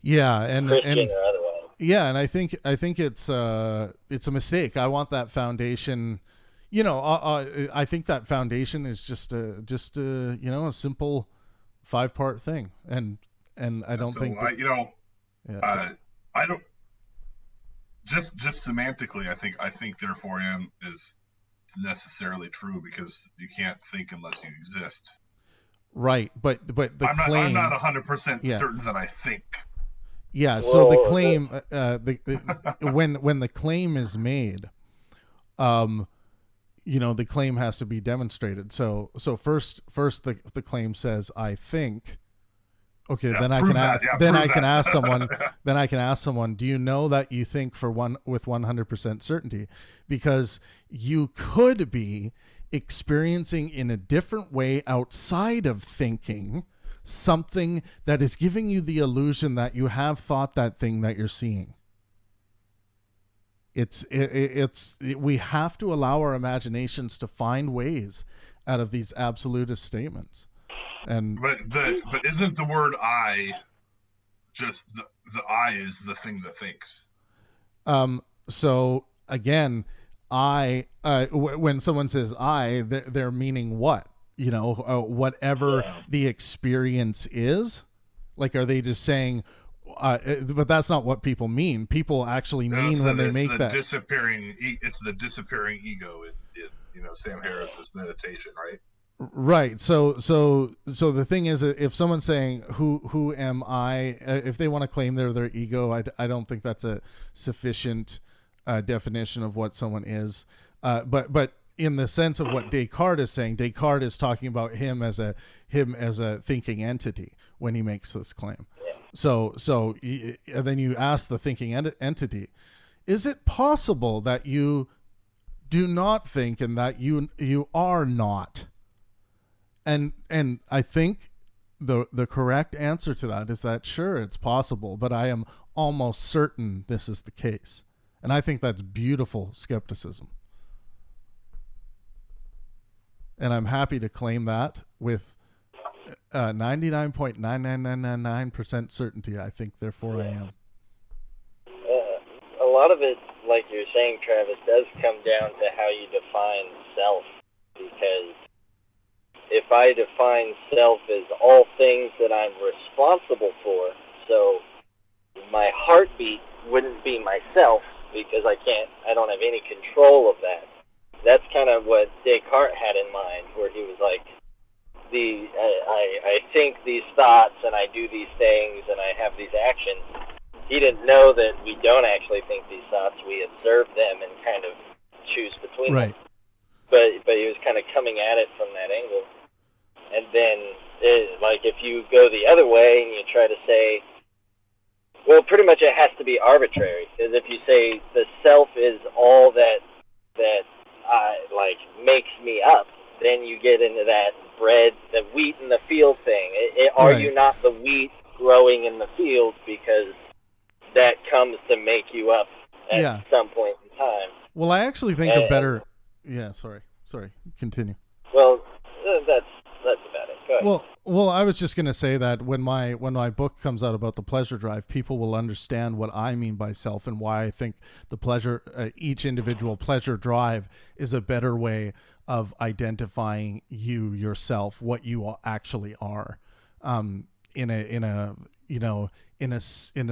Yeah, and Christian or otherwise. Yeah, and I think it's a mistake. I want that foundation. I think that foundation is just a simple 5-part thing, and I don't think that, I don't just semantically. I think therefore I am is necessarily true, because you can't think unless you exist. Right, but the claim, I'm not 100% certain that I think. Yeah, so the claim, when the claim is made, the claim has to be demonstrated. So first the claim says, I think. Okay, then I can ask someone, do you know that you think with 100% certainty? Because you could be experiencing in a different way outside of thinking something that is giving you the illusion that you have thought that thing that you're seeing. We have to allow our imaginations to find ways out of these absolutist statements. But isn't the word I just the I is the thing that thinks? So again, when someone says I, they're meaning what? Whatever the experience is. Like, are they just saying? But that's not what people mean. People actually mean when they make that. It's the disappearing ego in Sam Harris's meditation, right? Right. So the thing is, if someone's saying who am I, if they want to claim they're their ego, I don't think that's a sufficient definition of what someone is. But in the sense of what Descartes is saying, Descartes is talking about him as a thinking entity when he makes this claim. So and then you ask the thinking entity, is it possible that you do not think and that you are not? And I think the correct answer to that is that, sure, it's possible, but I am almost certain this is the case. And I think that's beautiful skepticism. And I'm happy to claim that with 99.99999% certainty. I think, therefore I am. A lot of it, like you're saying, Travis, does come down to how you define self, because if I define self as all things that I'm responsible for, so my heartbeat wouldn't be myself, because I don't have any control of that. That's kind of what Descartes had in mind, where he was like, I think these thoughts and I do these things and I have these actions. He didn't know that we don't actually think these thoughts. We observe them and kind of choose between them. But he was kind of coming at it from that angle. And then, like, if you go the other way and you try to say, well, pretty much it has to be arbitrary. Because if you say the self is all that like makes me up, then you get into that bread, the wheat in the field thing. Are Right. you not the wheat growing in the field because that comes to make you up at Yeah. some point in time? Well, I actually think a better. Yeah, sorry. Continue. Well, that's about it. Go ahead. Well, I was just gonna say that when my book comes out about the pleasure drive, people will understand what I mean by self and why I think the pleasure, each individual pleasure drive, is a better way of identifying yourself, what you actually are, in a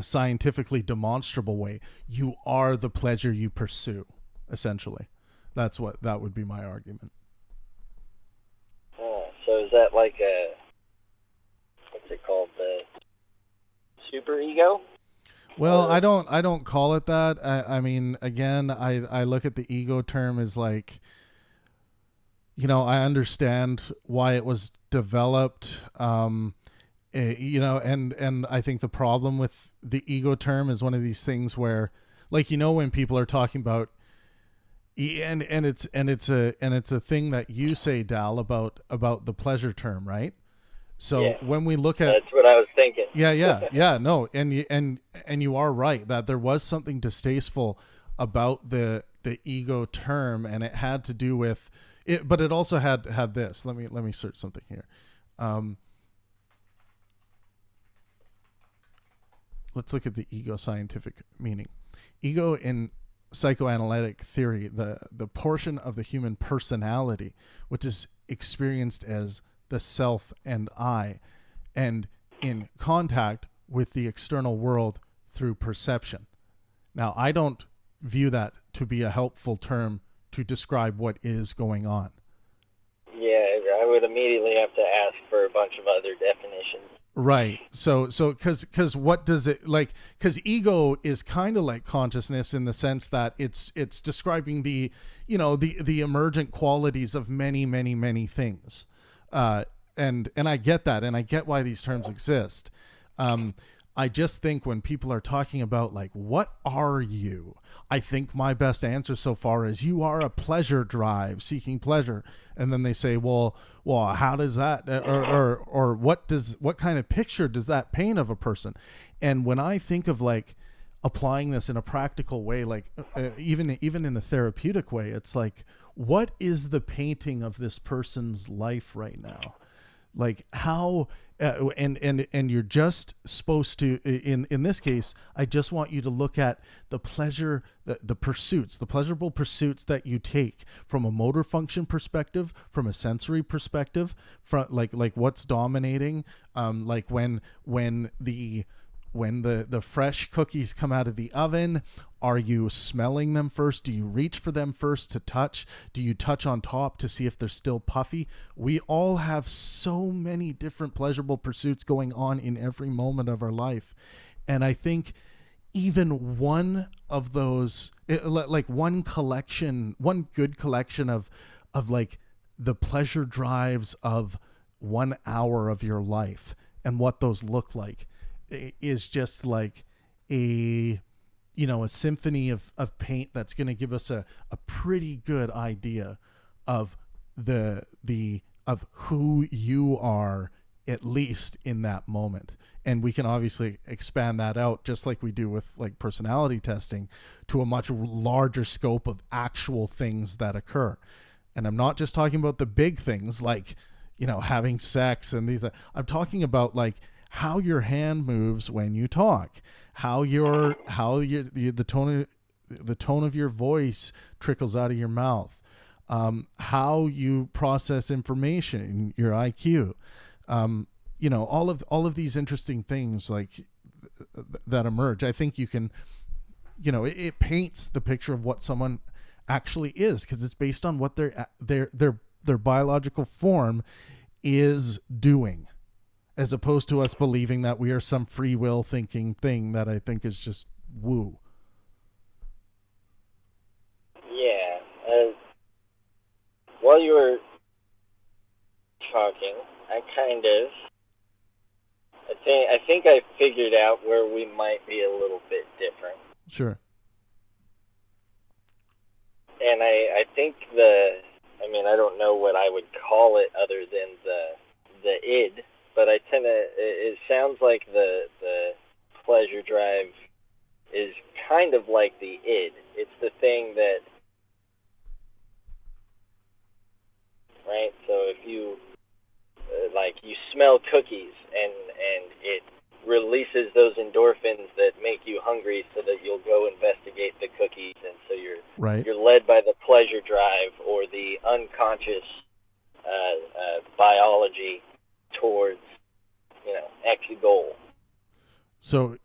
scientifically demonstrable way. You are the pleasure you pursue, essentially. That would be my argument. So is that like a, what's it called, the super ego? Well, I don't call it that. I mean, again, I look at the ego term as like, I understand why it was developed. And I think the problem with the ego term is one of these things where, like, when people are talking about, and it's a thing that you say, Dal, about the pleasure term, right? So Yeah. when we look at, That's what I was thinking. yeah, no, and you are right that there was something distasteful about the ego term, and it had to do with it, but it also had this. Let me search something here. Let's look at the ego scientific meaning. Ego in psychoanalytic theory, the portion of the human personality which is experienced as the self and I, and in contact with the external world through perception. Now, I don't view that to be a helpful term to describe what is going on. Yeah, I would immediately have to ask for a bunch of other definitions. Right. So because what does it like? Because ego is kind of like consciousness in the sense that it's describing the emergent qualities of many things, and I get that, and I get why these terms exist. I just think when people are talking about like, what are you? I think my best answer so far is you are a pleasure drive, seeking pleasure. And then they say, well, how does that, or what kind of picture does that paint of a person? And when I think of like applying this in a practical way, like even in a therapeutic way, it's like, what is the painting of this person's life right now? Like how, and you're just supposed to, in this case, I just want you to look at the pleasure, the pursuits, the pleasurable pursuits that you take from a motor function perspective, from a sensory perspective, from like what's dominating, like when the fresh cookies come out of the oven, are you smelling them first? Do you reach for them first to touch? Do you touch on top to see if they're still puffy? We all have so many different pleasurable pursuits going on in every moment of our life. And I think even one of those, like one good collection of like the pleasure drives of 1 hour of your life and what those look like, is just like a symphony of paint that's going to give us a pretty good idea of of who you are, at least in that moment. And we can obviously expand that out, just like we do with like personality testing, to a much larger scope of actual things that occur. And I'm not just talking about the big things like having sex and these. I'm talking about like how your hand moves when you talk, how the tone of your voice trickles out of your mouth, how you process information, your IQ, all of these interesting things like that emerge. I think you can, it paints the picture of what someone actually is, because it's based on what their biological form is doing, as opposed to us believing that we are some free will thinking thing that I think is just woo. Yeah. While you were talking, I think I figured out where we might be a little bit different. Sure. And I think I don't know what I would call it other than the id, but it sounds like the pleasure drive is kind of like the id. It's the thing that, right? So if you you smell cookies and it releases those endorphins that make you hungry so that you'll go investigate the cookies, and so you're led by the pleasure drive or the unconscious biology towards X goal. So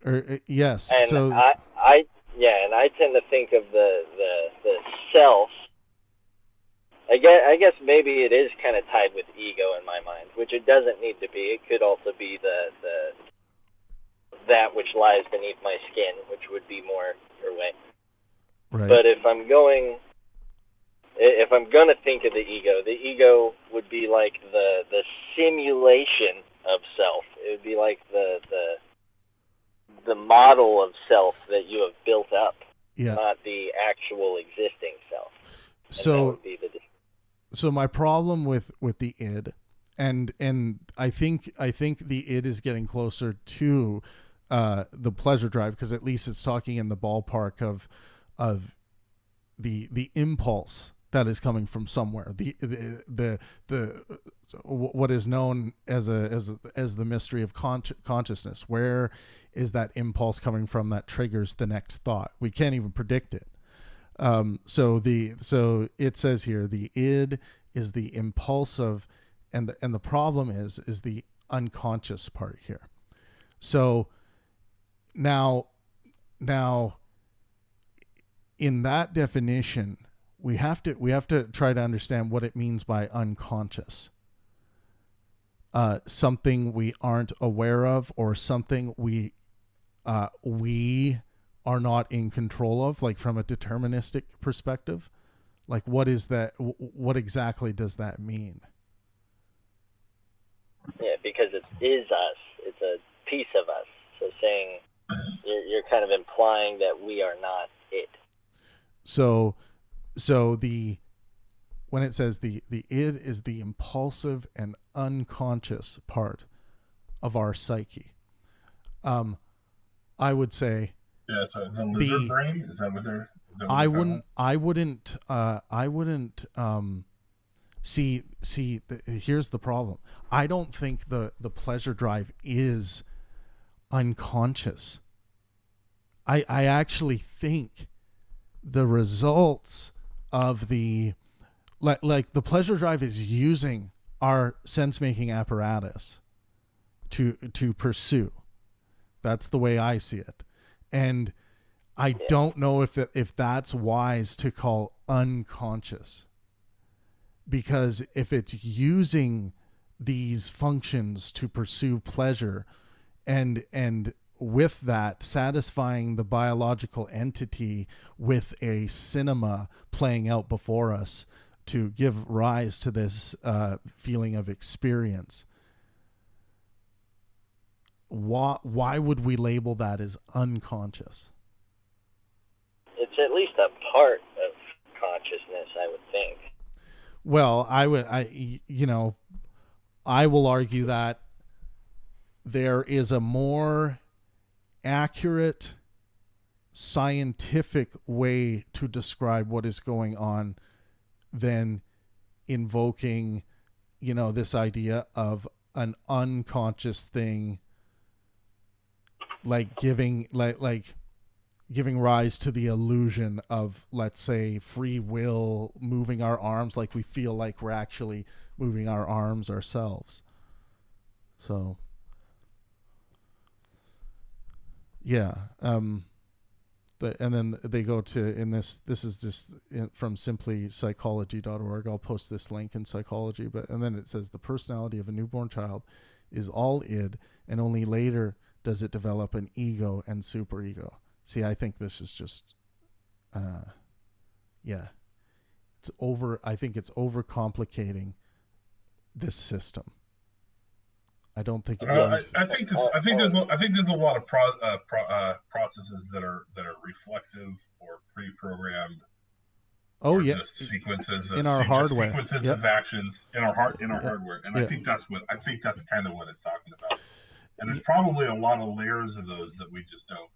yes. And so I tend to think of the self. I guess maybe it is kind of tied with ego in my mind, which it doesn't need to be. It could also be that which lies beneath my skin, which would be more your way. Right. But if I'm gonna think of the ego would be like the simulation of self. It would be like the model of self that you have built up, not the actual existing self. So my problem with the id, and I think the id is getting closer to the pleasure drive, because at least it's talking in the ballpark of the impulse that is coming from somewhere. The what is known as the mystery of consciousness. Where is that impulse coming from that triggers the next thought? We can't even predict it. So it says here the id is the impulsive, and the problem is the unconscious part here. So now in that definition, we have to try to understand what it means by unconscious. Something we aren't aware of, or something we are not in control of, like from a deterministic perspective. Like, what is that? What exactly does that mean? Yeah, because it is us. It's a piece of us. So saying you're kind of implying that we are not it. So when it says the id is the impulsive and unconscious part of our psyche, I would say. Yeah, so the lizard brain, is that what they're? I wouldn't. See. Here's the problem. I don't think the pleasure drive is unconscious. I actually think the results of the like the pleasure drive is using our sense making apparatus to pursue. That's the way I see it, and I don't know if that's wise to call unconscious, because if it's using these functions to pursue pleasure and with that satisfying the biological entity with a cinema playing out before us to give rise to this feeling of experience, why would we label that as unconscious? It's at least a part of consciousness, I would think. Well, I will argue that there is a more accurate scientific way to describe what is going on than invoking, this idea of an unconscious thing, like giving rise to the illusion of, let's say, free will, moving our arms like we feel like we're actually moving our arms ourselves. So, yeah. And then they go to, this is just from simplypsychology.org. I'll post this link in Psychology, and then it says the personality of a newborn child is all id, and only later does it develop an ego and superego. See, I think this is just, I think it's overcomplicating this system. I don't think it I works. think there's a lot of processes that are reflexive or pre-programmed. Oh or yeah, just sequences in our hardware, sequences of actions in our hardware, and yeah. I think that's kind of what it's talking about. And there's probably a lot of layers of those that we just don't.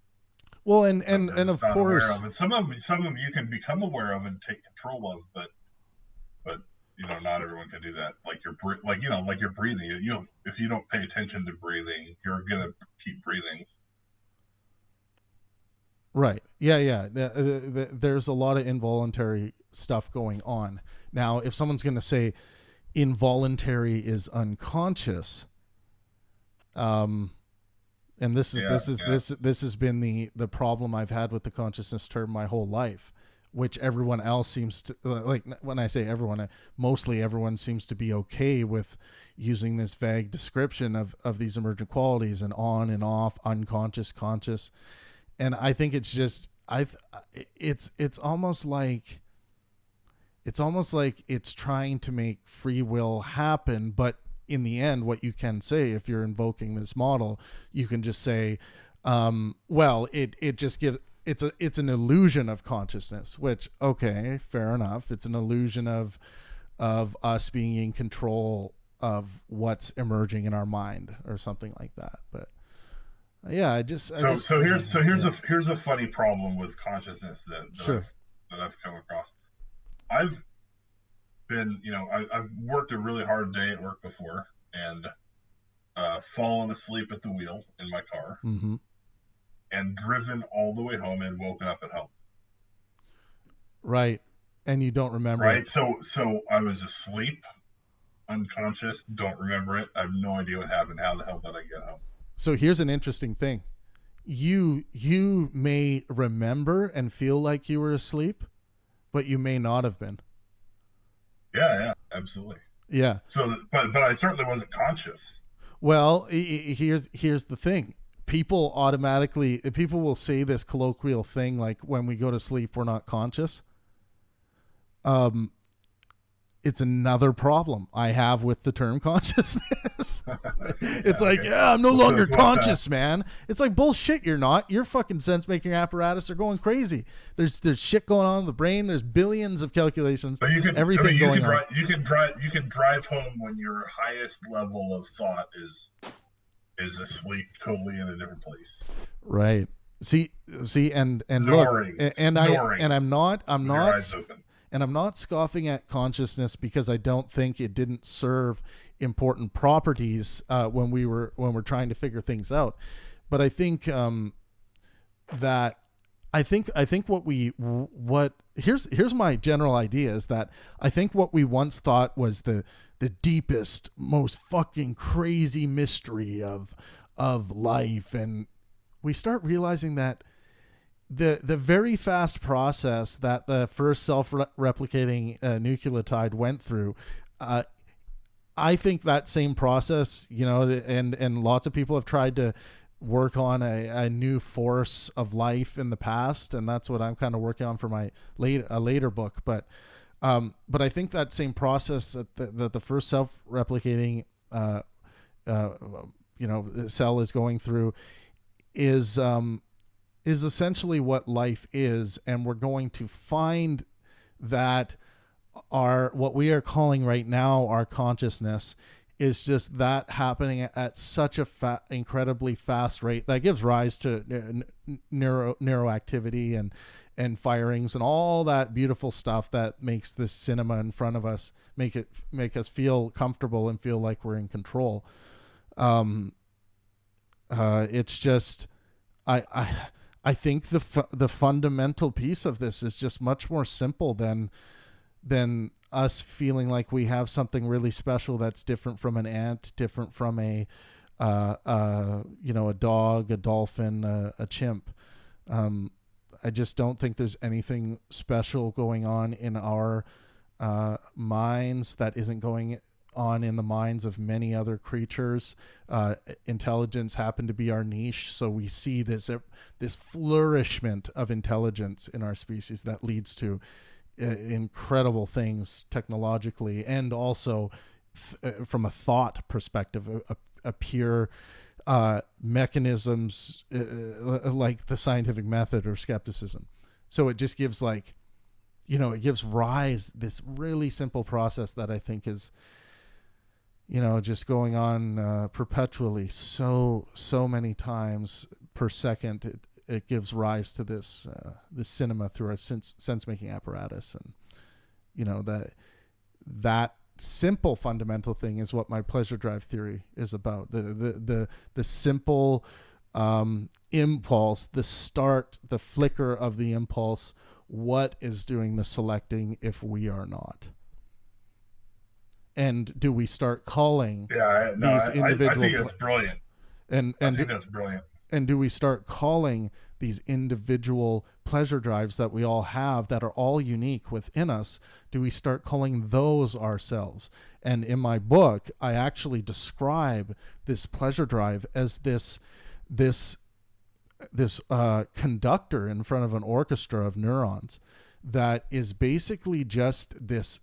Well, and of course, and some of them you can become aware of and take control of, but not everyone can do that. Like your breathing. If you don't pay attention to breathing, you're gonna keep breathing. Right. Yeah. There's a lot of involuntary stuff going on. Now, if someone's going to say involuntary is unconscious, and this has been the problem I've had with the consciousness term my whole life, which everyone else seems to, like, when I say everyone, mostly everyone seems to be okay with using this vague description of these emergent qualities and on and off, unconscious, conscious. And I think it's just it's almost like it's trying to make free will happen, but in the end, what you can say if you're invoking this model, you can just say, well, it just gives it's an illusion of consciousness, which, okay, fair enough. It's an illusion of us being in control of what's emerging in our mind or something like that. But yeah, here's a funny problem with consciousness that I've come across. I've been, I've worked a really hard day at work before and fallen asleep at the wheel in my car and driven all the way home and woken up at home. Right, and you don't remember. Right, so I was asleep, unconscious, don't remember it. I have no idea what happened. How the hell did I get home? So here's an interesting thing. You may remember and feel like you were asleep, but you may not have been. Yeah, absolutely. Yeah. So, but I certainly wasn't conscious. Well, here's the thing. People will say this colloquial thing like, when we go to sleep, we're not conscious. It's another problem I have with the term consciousness. It's like, yeah, I'm no longer conscious, man. It's like, bullshit, you're not. Your fucking sense-making apparatus are going crazy. There's shit going on in the brain. There's billions of calculations. But you can, everything going on. You can drive home when your highest level of thought is asleep, totally in a different place. Right. See, and snoring, look, and I'm not and I'm not scoffing at consciousness because I don't think it didn't serve important properties when we're trying to figure things out. But I think here's my general idea is that I think what we once thought was the deepest, most fucking crazy mystery of life, and we start realizing that the very fast process that the first self-replicating nucleotide went through, I think that same process, and lots of people have tried to work on a new force of life in the past, and that's what I'm kind of working on for my later book. But I think that same process that the first self-replicating cell is going through is essentially what life is, and we're going to find that what we are calling right now our consciousness is just that happening at such a incredibly fast rate that gives rise to neuroactivity and firings and all that beautiful stuff that makes this cinema in front of us make us feel comfortable and feel like we're in control. It's just I think the fundamental piece of this is just much more simple than us feeling like we have something really special that's different from an ant, different from a dog, a dolphin, a chimp. I just don't think there's anything special going on in our minds that isn't going on in the minds of many other creatures. Intelligence happened to be our niche, so we see this flourishment of intelligence in our species that leads to incredible things technologically and also from a thought perspective, a pure mechanisms like the scientific method or skepticism. So it just gives like, it gives rise this really simple process that I think is, just going on perpetually so many times per second. It gives rise to this cinema through our sense making apparatus, and that simple fundamental thing is what my pleasure drive theory is about. The simple impulse, the start, the flicker of the impulse. What is doing the selecting if we are not? And do we start calling these individual? I think that's brilliant. And I think that's brilliant. And do we start calling these individual pleasure drives that we all have, that are all unique within us? Do we start calling those ourselves? And in my book, I actually describe this pleasure drive as this conductor in front of an orchestra of neurons that is basically just this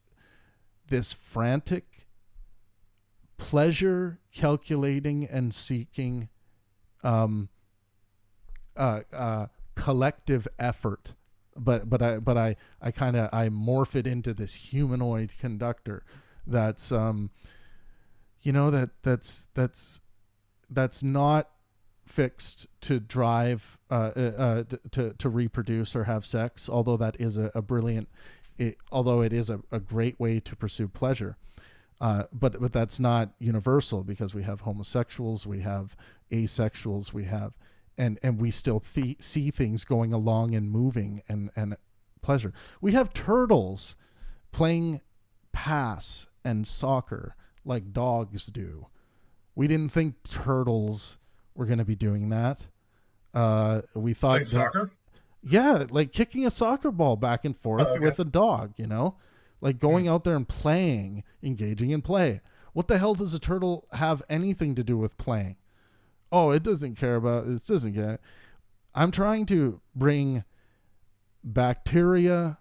frantic pleasure calculating and seeking collective effort, but I morph it into this humanoid conductor that's that's not fixed to drive to reproduce or have sex, although that is a brilliant, although it is a great way to pursue pleasure, but that's not universal, because we have homosexuals, we have asexuals, we have and we still see things going along and moving and pleasure. We have turtles playing pass and soccer like dogs do. We didn't think turtles were going to be doing that. We thought soccer? Yeah, like kicking a soccer ball back and forth with a dog, like going out there and playing, engaging in play. What the hell does a turtle have anything to do with playing? Oh, it doesn't care about it. Doesn't get. I'm trying to bring bacteria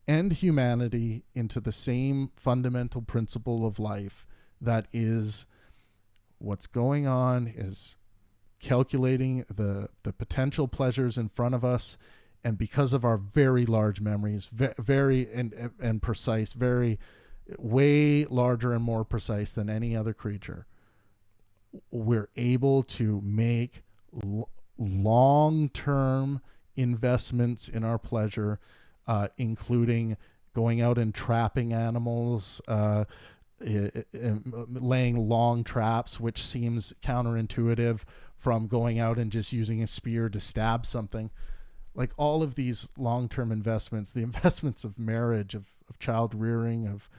and humanity into the same fundamental principle of life. That is, what's going on is calculating the potential pleasures in front of us, and because of our very large memories, very and precise, very way larger and more precise than any other creature, we're able to make long-term investments in our pleasure, including going out and trapping animals, laying long traps, which seems counterintuitive from going out and just using a spear to stab something. Like all of these long-term investments, the investments of marriage, of child rearing, of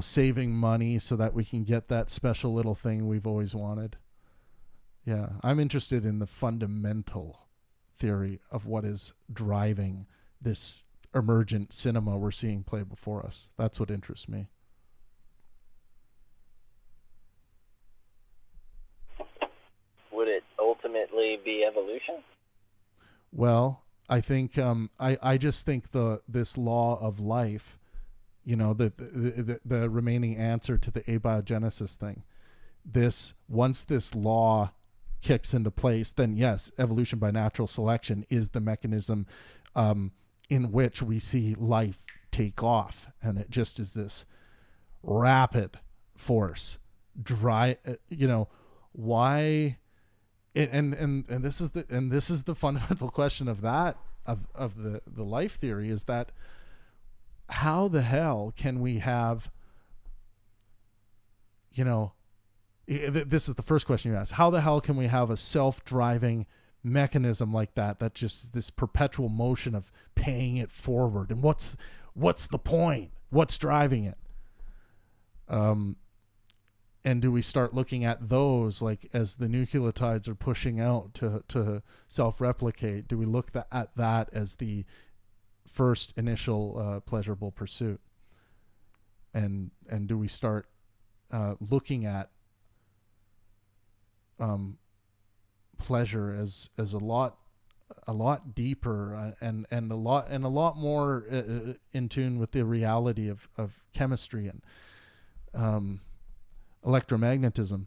saving money so that we can get that special little thing we've always wanted. Yeah, I'm interested in the fundamental theory of what is driving this emergent cinema we're seeing play before us. That's what interests me. Would it ultimately be evolution? Well, I think I just think this law of life, the remaining answer to the abiogenesis thing, once this law kicks into place, then yes, evolution by natural selection is the mechanism in which we see life take off, and it just is this rapid force. Why? And this is the fundamental question of the life theory, is that how the hell can we have, this is the first question you ask, how the hell can we have a self-driving mechanism like that just this perpetual motion of paying it forward, and what's the point, what's driving it? And do we start looking at those, like as the nucleotides are pushing out to self-replicate, do we look at that as the first initial pleasurable pursuit? And do we start looking at pleasure as a lot a lot deeper and a lot more in tune with the reality of chemistry and electromagnetism.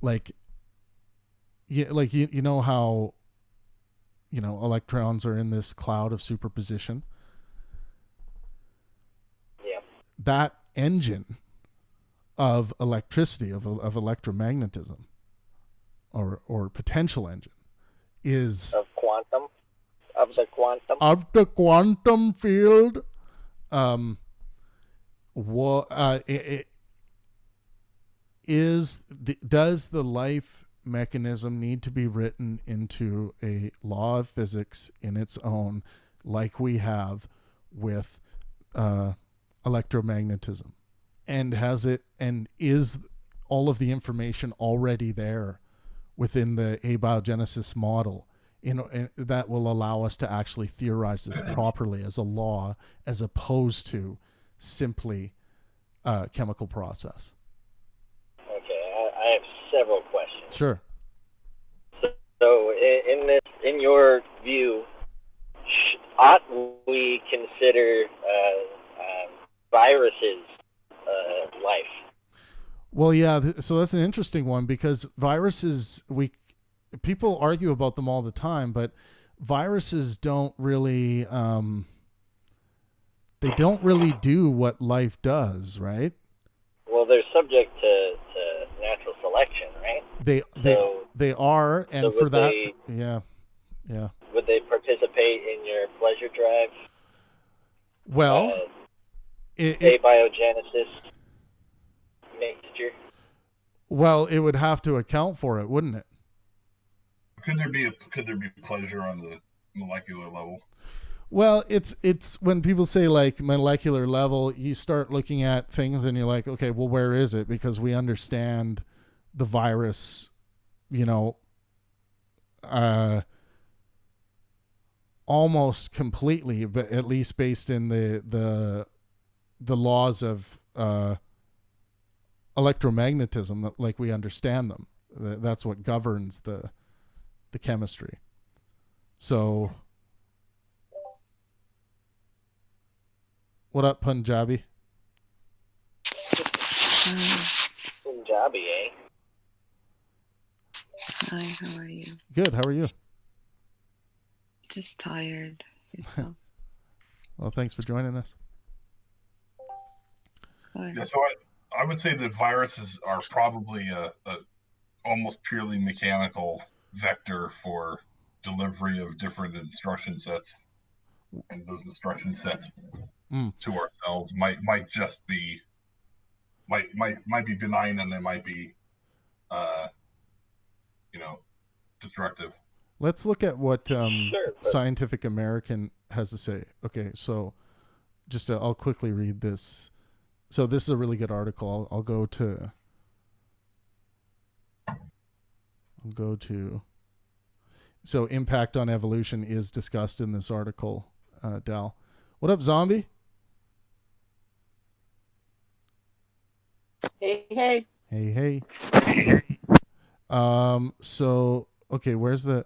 Like you know how electrons are in this cloud of superposition. Yeah. That engine of electricity, of electromagnetism, or potential engine, is of the quantum field. Does the life mechanism need to be written into a law of physics in its own, like we have with electromagnetism? And is all of the information already there within the abiogenesis model that will allow us to actually theorize this properly as a law, as opposed to simply a chemical process? Okay, I have several questions. Sure. So in your view, ought we consider viruses life? Well, yeah. So that's an interesting one, because viruses, people argue about them all the time, but viruses don't really they don't really do what life does, right? Well, they're subject to natural selection, right? They are, and so for that, they, yeah. Would they participate in your pleasure drive? Well, abiogenesis mixture. Well, it would have to account for it, wouldn't it? Could there be pleasure on the molecular level? Well, it's when people say like molecular level, you start looking at things and you're like, okay, well, where is it? Because we understand the virus, almost completely, but at least based in the laws of electromagnetism, like we understand them. That's what governs the chemistry. So, what up, Punjabi? Punjabi, eh? Hi, how are you? Good, how are you? Just tired. Yourself? Well, thanks for joining us. Yeah, so I would say that viruses are probably a almost purely mechanical vector for delivery of different instruction sets, and those instruction sets to ourselves might just be might be benign, and they might be destructive. Let's look at what Scientific American has to say. Okay, so I'll quickly read this. So this is a really good article. I'll go to so impact on evolution is discussed in this article, Dal. What up, zombie? Hey. Hey. So, okay, where's the...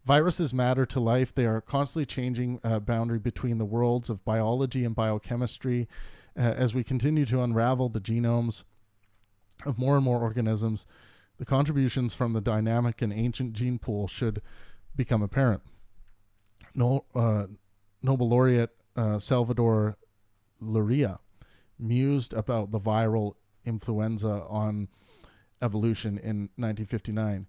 Viruses matter to life. They are constantly changing boundary between the worlds of biology and biochemistry. As we continue to unravel the genomes of more and more organisms, the contributions from the dynamic and ancient gene pool should become apparent. Nobel laureate Salvador Luria mused about the viral influenza on evolution in 1959.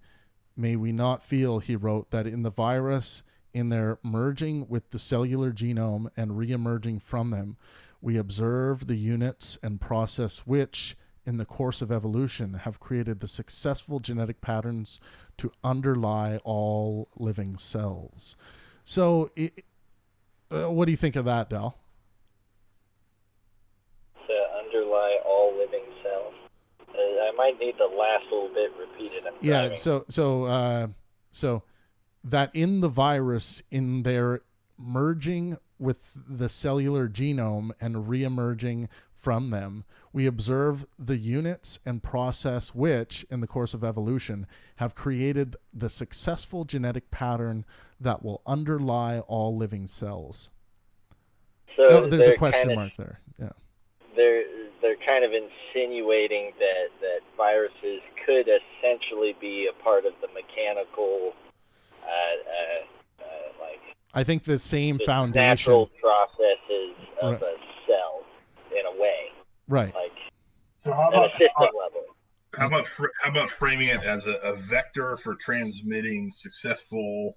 May we not feel, he wrote, that in the virus, in their merging with the cellular genome and re-emerging from them, we observe the units and process which, in the course of evolution, have created the successful genetic patterns to underlie all living cells. So, what do you think of that, Del? To underlie all living cells. I might need the last little bit repeated. Yeah, so that in the virus, in their merging with the cellular genome and re-emerging from them, we observe the units and process which, in the course of evolution, have created the successful genetic pattern that will underlie all living cells. So there's a they're question kind of, mark there. Yeah. They're kind of insinuating that viruses could essentially be a part of the mechanical, like I think the same the foundation. natural processes of Right. a cell, in a way. Right. Like So how at about a system level. how about framing it as a vector for transmitting successful,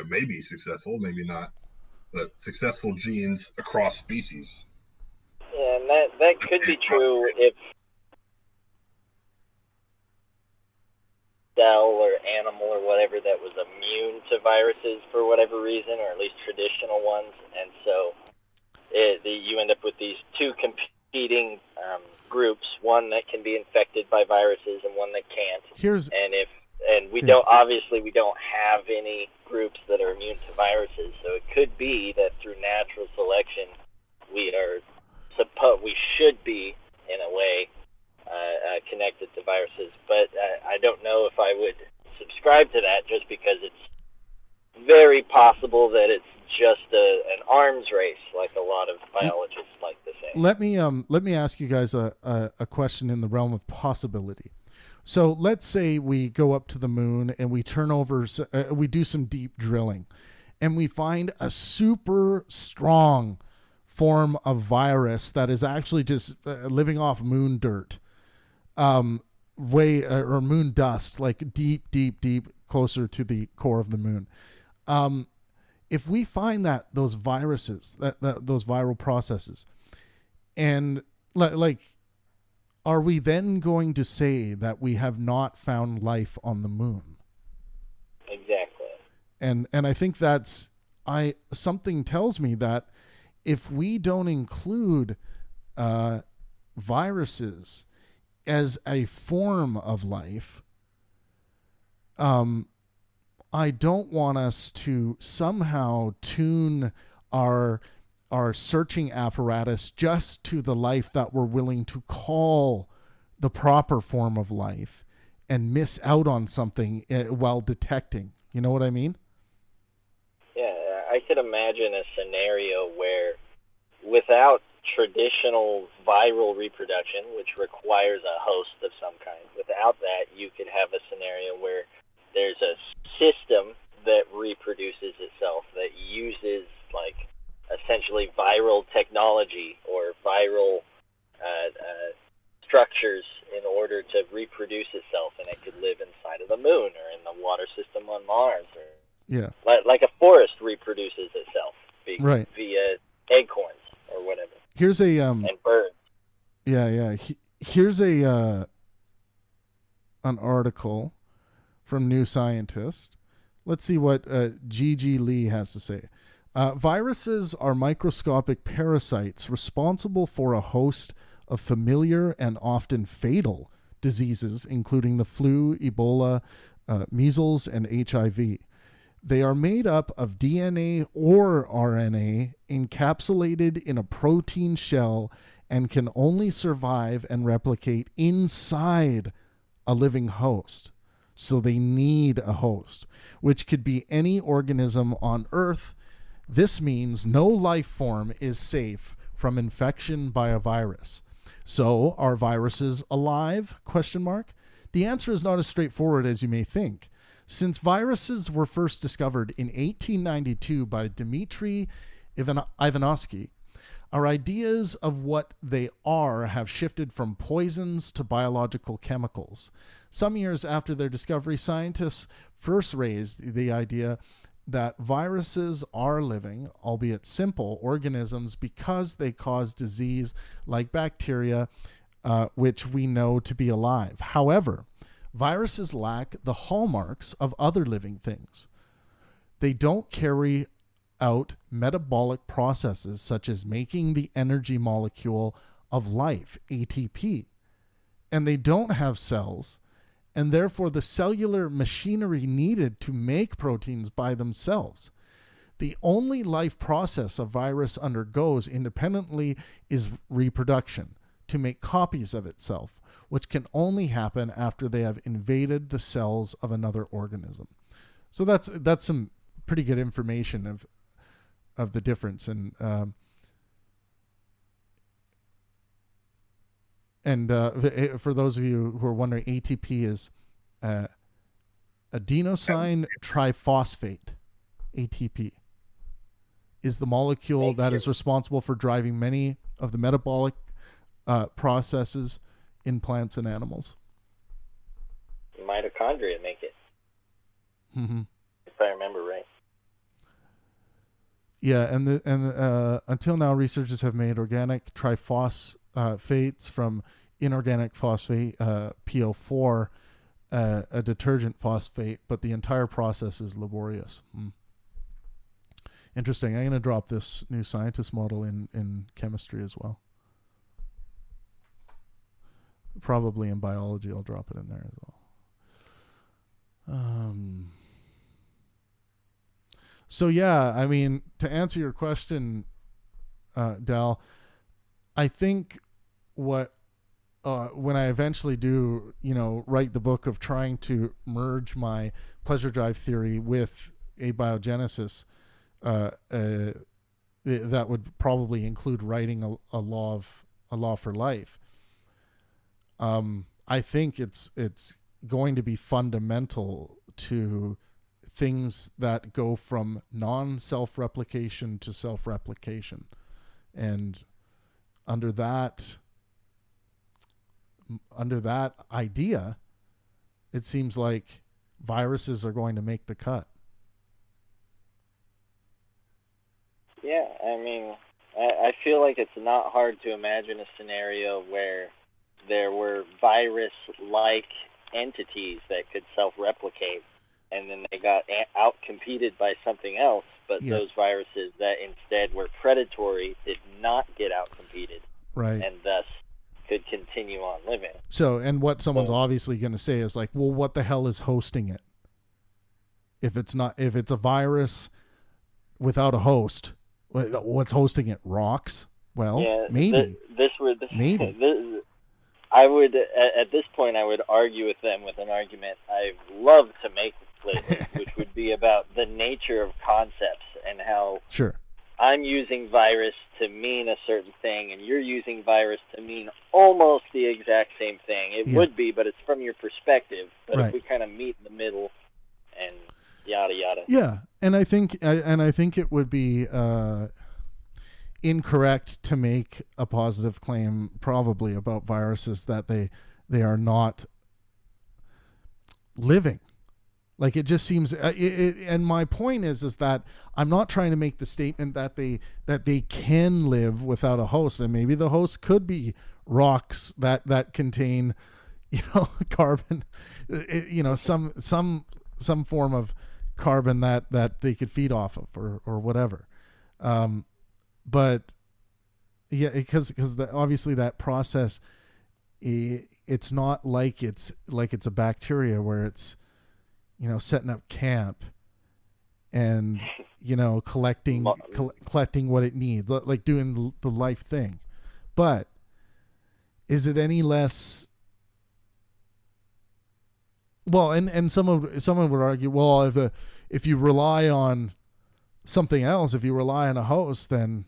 maybe successful, maybe not, but successful genes across species? Yeah, and that could be true if cell or animal or whatever that was immune to viruses for whatever reason, or at least traditional ones, and so you end up with these two competing groups, one that can be infected by viruses and one that can't. We don't have any groups that are immune to viruses, so it could be that through natural selection we should be, in a way, connected to viruses, but I don't know if I would subscribe to that, just because it's very possible that it's just an arms race, like a lot of biologists like to say. Let me ask you guys a question in the realm of possibility. So let's say we go up to the moon and we turn over, we do some deep drilling, and we find a super strong form of virus that is actually just living off moon dirt, or moon dust, like deep closer to the core of the moon. If we find that those viruses, those viral processes, and like, are we then going to say that we have not found life on the moon? Exactly. And I think something tells me that if we don't include viruses as a form of life, I don't want us to somehow tune our searching apparatus just to the life that we're willing to call the proper form of life and miss out on something while detecting. You know what I mean? Yeah, I could imagine a scenario where, without traditional viral reproduction, which requires a host of some kind, without that, you could have a scenario where there's a system that reproduces itself, that uses, like, essentially viral technology or viral structures in order to reproduce itself, and it could live inside of the moon or in the water system on Mars, or like a forest reproduces itself via acorns or whatever. Here's a and birds. Here's an article from New Scientist. Let's see what G.G. Lee has to say. Viruses are microscopic parasites responsible for a host of familiar and often fatal diseases, including the flu, Ebola, measles, and HIV. They are made up of DNA or RNA encapsulated in a protein shell and can only survive and replicate inside a living host. So they need a host, which could be any organism on Earth. This means no life form is safe from infection by a virus. So are viruses alive? ? The answer is not as straightforward as you may think. Since viruses were first discovered in 1892 by Dmitry Ivanovsky, our ideas of what they are have shifted from poisons to biological chemicals. Some years after their discovery, scientists first raised the idea that viruses are living, albeit simple, organisms because they cause disease like bacteria, which we know to be alive. However, viruses lack the hallmarks of other living things. They don't carry out metabolic processes such as making the energy molecule of life, ATP. And they don't have cells, and therefore the cellular machinery needed to make proteins by themselves. The only life process a virus undergoes independently is reproduction, to make copies of itself, which can only happen after they have invaded the cells of another organism. So that's some pretty good information of the difference. And for those of you who are wondering, ATP is adenosine triphosphate. ATP is the molecule that is responsible for driving many of the metabolic processes in plants and animals. Mitochondria make it. Mm-hmm. If I remember right. Yeah, and until now, researchers have made organic triphosphates from inorganic phosphate, PO4, a detergent phosphate, but the entire process is laborious. Interesting. I'm going to drop this new scientist model in chemistry as well. Probably in biology, I'll drop it in there as well. So yeah, I mean, to answer your question, Dal, I think when I eventually do, write the book of trying to merge my pleasure drive theory with abiogenesis, that would probably include writing a law for life. I think it's going to be fundamental to things that go from non-self-replication to self-replication, and under that idea, it seems like viruses are going to make the cut. Yeah, I mean, I feel like it's not hard to imagine a scenario where there were virus-like entities that could self-replicate, and then they got out-competed by something else, but those viruses that instead were predatory did not get out-competed. Right. And thus could continue on living. So, and what someone's obviously going to say is like, well, what the hell is hosting it? If it's a virus without a host, what's hosting it? Rocks? Well, yeah, maybe. Maybe. I would, at this point, I would argue with them with an argument I've loved to make lately, which would be about the nature of concepts and how I'm using virus to mean a certain thing, and you're using virus to mean almost the exact same thing. It would be, but it's from your perspective. But if we kind of meet in the middle and yada yada. Yeah, and I think it would be incorrect to make a positive claim probably about viruses that they are not living. Like, it just seems and my point is that I'm not trying to make the statement that they can live without a host, and maybe the host could be rocks that contain carbon, some form of carbon that they could feed off of or whatever. But yeah, because obviously that process, it's not like it's a bacteria where it's setting up camp and collecting what it needs, like doing the life thing. But is it any less? Well, and someone would argue, well, if you rely on something else, if you rely on a host, then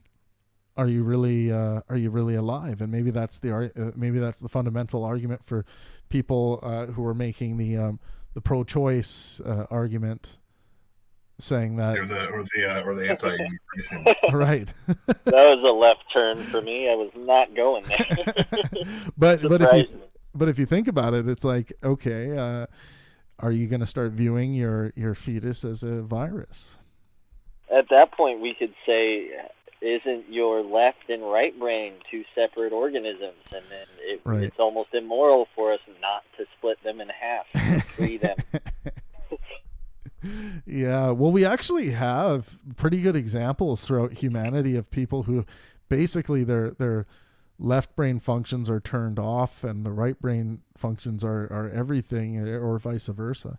are you really alive? And maybe that's the fundamental argument for people who are making the pro-choice argument, saying that or the anti-immigration. Right. That was a left turn for me. I was not going there. But if you think about it, it's like, okay, are you going to start viewing your fetus as a virus? At that point, we could say, isn't your left and right brain two separate organisms? And then it's almost immoral for us not to split them in half and free them. Yeah, well, we actually have pretty good examples throughout humanity of people who basically their left brain functions are turned off and the right brain functions are everything, or vice versa.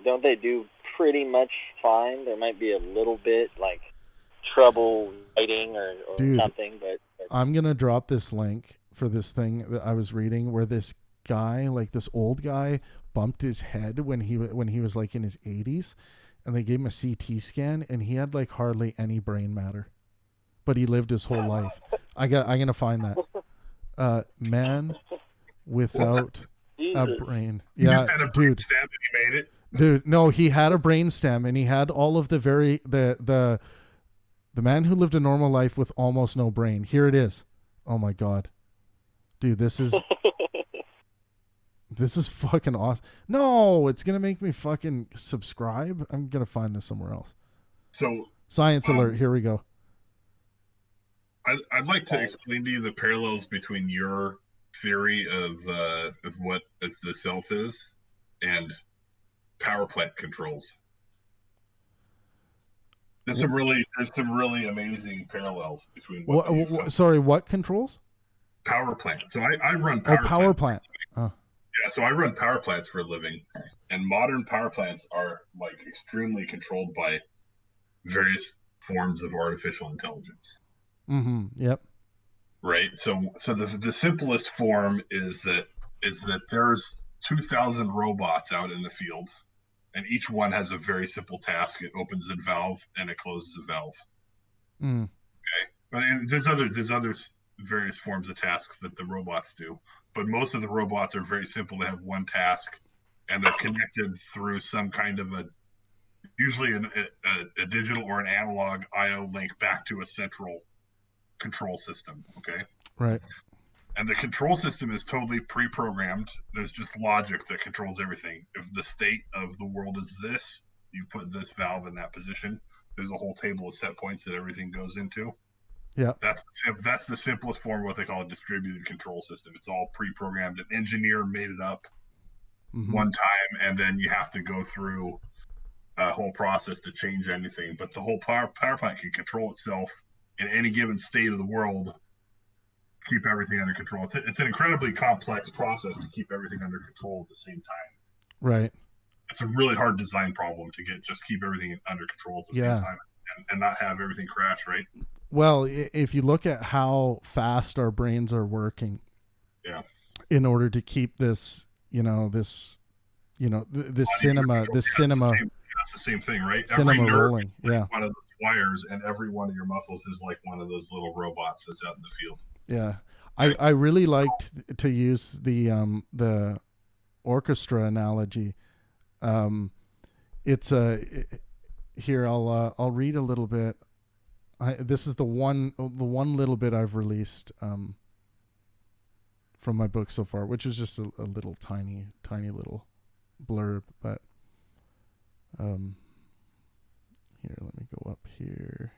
Don't they do pretty much fine. There might be a little bit like trouble writing or Dude, something, but I'm gonna drop this link for this thing that I was reading where this guy, like this old guy, bumped his head when he was like in his 80s, and they gave him a CT scan, and he had like hardly any brain matter, but he lived his whole life. I'm gonna find that man without a brain. He Yeah, just had a dude. brain stem and he made it. Dude, no, he had a brain stem, and he had all of the the man who lived a normal life with almost no brain. Here it is. Oh my god, dude, this is fucking awesome. No, it's gonna make me fucking subscribe. I'm gonna find this somewhere else. So science alert. Here we go. I'd like to explain to you the parallels between your theory of what the self is and power plant controls. There's some really amazing parallels between Sorry, what controls? Power plant. So I run power plant. Oh. Yeah, so I run power plants for a living, and modern power plants are like extremely controlled by various forms of artificial intelligence. Mm-hmm. Yep. Right. So the simplest form is that there's 2,000 robots out in the field, and each one has a very simple task. It opens a valve and it closes a valve. Mm. Okay. And there's other various forms of tasks that the robots do, but most of the robots are very simple. They have one task, and they're connected through some kind of usually a digital or an analog I/O link back to a central control system. Okay. Right. And the control system is totally pre-programmed. There's just logic that controls everything. If the state of the world is this, you put this valve in that position. There's a whole table of set points that everything goes into. Yeah. That's the simplest form of what they call a distributed control system. It's all pre-programmed. An engineer made it up one time, and then you have to go through a whole process to change anything. But the whole power plant can control itself in any given state of the world, keep everything under control. It's an incredibly complex process to keep everything under control at the same time. Right. It's a really hard design problem to keep everything under control at the same time and not have everything crash, right? Well, if you look at how fast our brains are working, in order to keep this cinema. That's the same thing, right? Cinema every nerve rolling. is like Yeah. one of those wires, and every one of your muscles is like one of those little robots that's out in the field. Yeah. I really liked to use the orchestra analogy. It's here I'll read a little bit. This is the one little bit I've released from my book so far, which is just a little tiny little blurb, but here, let me go up here.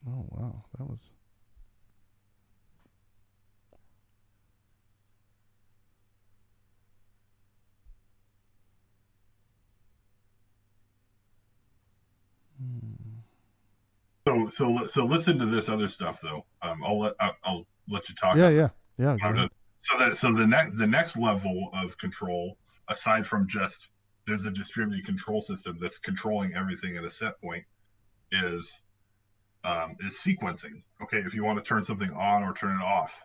Oh wow, that was So listen to this other stuff though. I'll let you talk. Yeah. Go ahead. So the next level of control, aside from just there's a distributed control system that's controlling everything at a set point, is sequencing. Okay, if you want to turn something on or turn it off,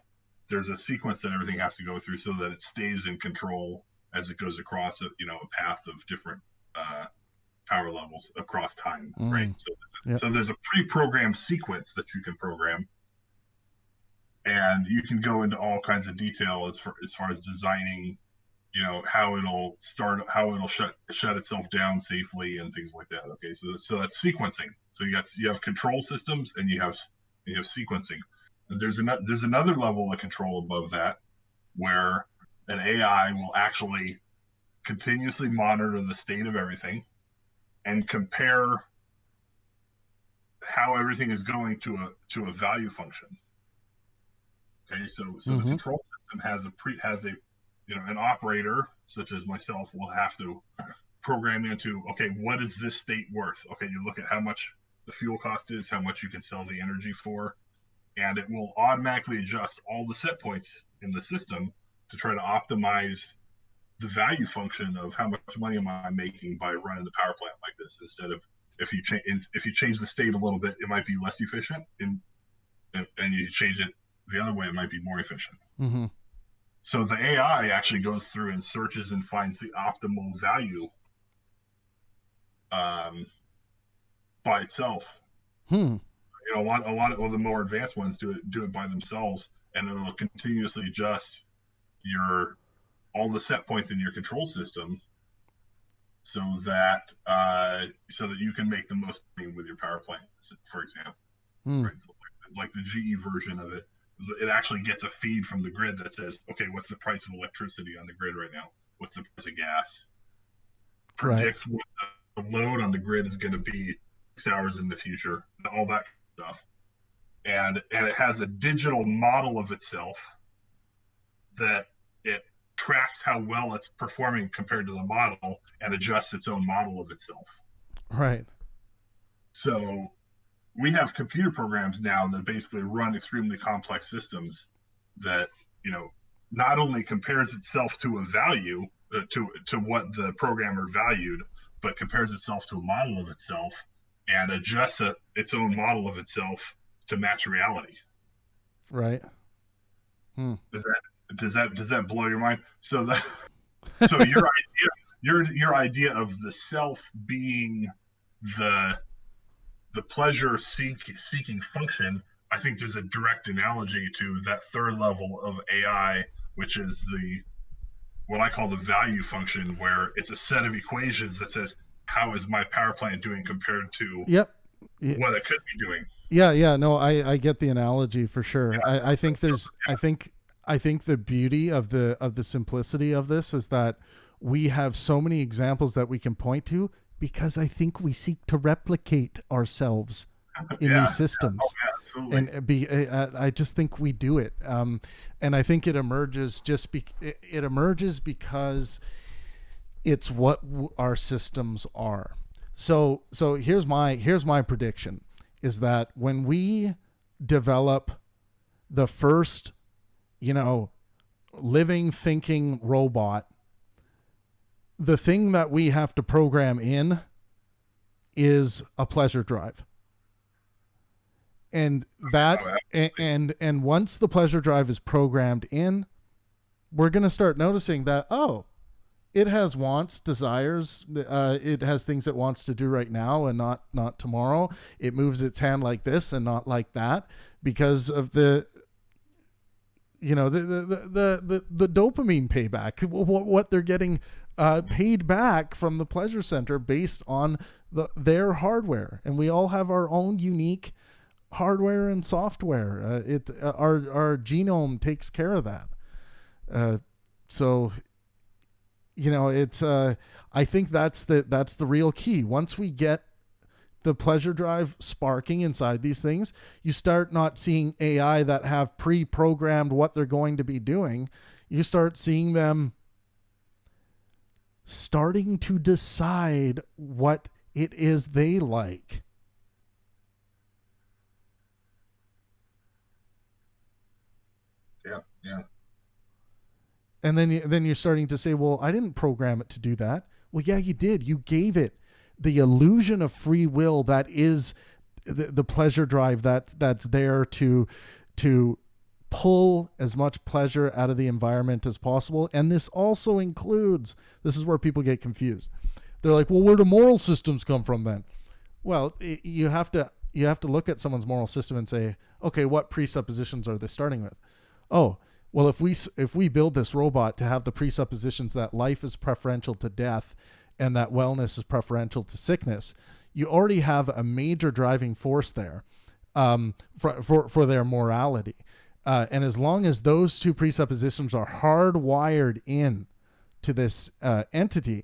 there's a sequence that everything has to go through so that it stays in control as it goes across a path of different power levels across time, right? So there's a pre-programmed sequence that you can program, and you can go into all kinds of detail as far as designing, how it'll start, how it'll shut itself down safely and things like that. Okay, so that's sequencing. So you have control systems and you have sequencing. And there's another level of control above that, where an AI will actually continuously monitor the state of everything and compare how everything is going to a value function. Okay, so the control system has an operator such as myself will have to program into, okay, what is this state worth? Okay, you look at how much the fuel cost is, how much you can sell the energy for, and it will automatically adjust all the set points in the system to try to optimize the value function of how much money am I making by running the power plant like this, instead of if you change the state a little bit, it might be less efficient, and you change it the other way, it might be more efficient. Mm-hmm. So the AI actually goes through and searches and finds the optimal value by itself. You know, a lot of the more advanced ones do it by themselves, and it'll continuously adjust all the set points in your control system so that you can make the most money with your power plant, for example. Right? Like the GE version of it, it actually gets a feed from the grid that says, okay, what's the price of electricity on the grid right now? What's the price of gas? Predicts what the load on the grid is going to be 6 hours in the future, all that stuff. And it has a digital model of itself that it tracks how well it's performing compared to the model and adjusts its own model of itself. Right. So we have computer programs now that basically run extremely complex systems that, you know, not only compares itself to a value, to what the programmer valued, but compares itself to a model of itself and adjusts its own model of itself to match reality. Right. Does that blow your mind? So your idea of the self being the pleasure seeking function, I think there's a direct analogy to that third level of AI, which is what I call the value function, where it's a set of equations that says, how is my power plant doing compared to what it could be doing? Yeah. No, I get the analogy for sure. Yeah. I think the beauty of the simplicity of this is that we have so many examples that we can point to, because I think we seek to replicate ourselves in these systems. I just think we do it. And I think it emerges because it's what our systems are. So here's my prediction, is that when we develop the first, living, thinking robot, the thing that we have to program in is a pleasure drive. And and once the pleasure drive is programmed in, we're going to start noticing that, it has wants, desires. It has things it wants to do right now and not tomorrow. It moves its hand like this and not like that because of the dopamine payback, what they're getting paid back from the pleasure center based on their hardware. And we all have our own unique hardware and software. Our genome takes care of that. I think that's the real key. Once we get the pleasure drive sparking inside these things, you start not seeing AI that have pre-programmed what they're going to be doing. You start seeing them starting to decide what it is they like. Yeah. And then you're starting to say, well, I didn't program it to do that. Well, yeah, you did. You gave it the illusion of free will that is the pleasure drive that's there to pull as much pleasure out of the environment as possible. And this also includes, this is where people get confused. They're like, well, where do moral systems come from then? Well, you have to look at someone's moral system and say, okay, what presuppositions are they starting with? Oh, well, if we build this robot to have the presuppositions that life is preferential to death and that wellness is preferential to sickness, you already have a major driving force there for their morality. And as long as those two presuppositions are hardwired in to this entity,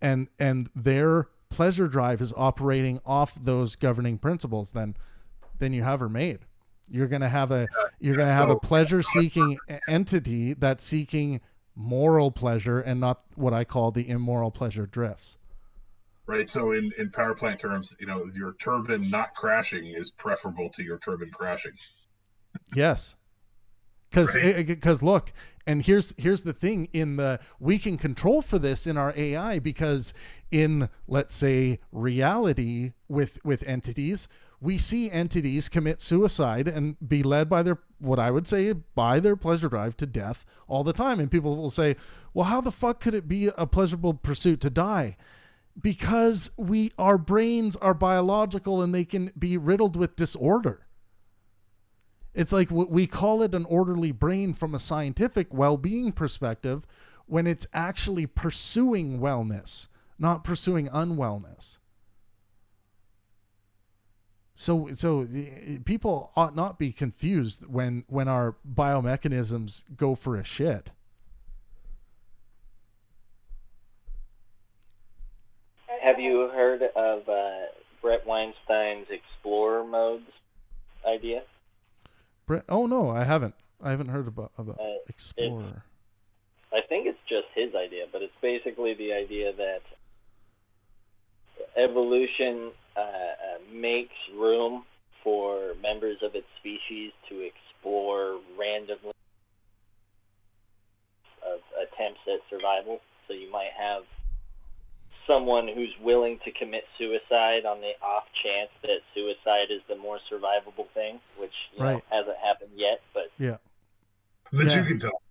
and their pleasure drive is operating off those governing principles, then you have her made. You're going to have a pleasure-seeking entity that's seeking moral pleasure and not what I call the immoral pleasure drifts. right? So in power plant terms, your turbine not crashing is preferable to your turbine crashing. Yes. Because look, and here's the thing, we can control for this in our AI, because in, let's say, reality with entities, we see entities commit suicide and be led by their pleasure drive to death all the time. And people will say, well, how the fuck could it be a pleasurable pursuit to die? Because our brains are biological and they can be riddled with disorder. It's like we call it an orderly brain from a scientific well-being perspective, when it's actually pursuing wellness, not pursuing unwellness. So people ought not be confused when our biomechanisms go for a shit. Have you heard of Brett Weinstein's explorer modes idea? Oh no, I haven't heard about explorer. I think it's just his idea, but it's basically the idea that evolution makes room for members of its species to explore randomly of attempts at survival. So you might have someone who's willing to commit suicide on the off chance that suicide is the more survivable thing, which hasn't happened yet, but yeah, you can tell.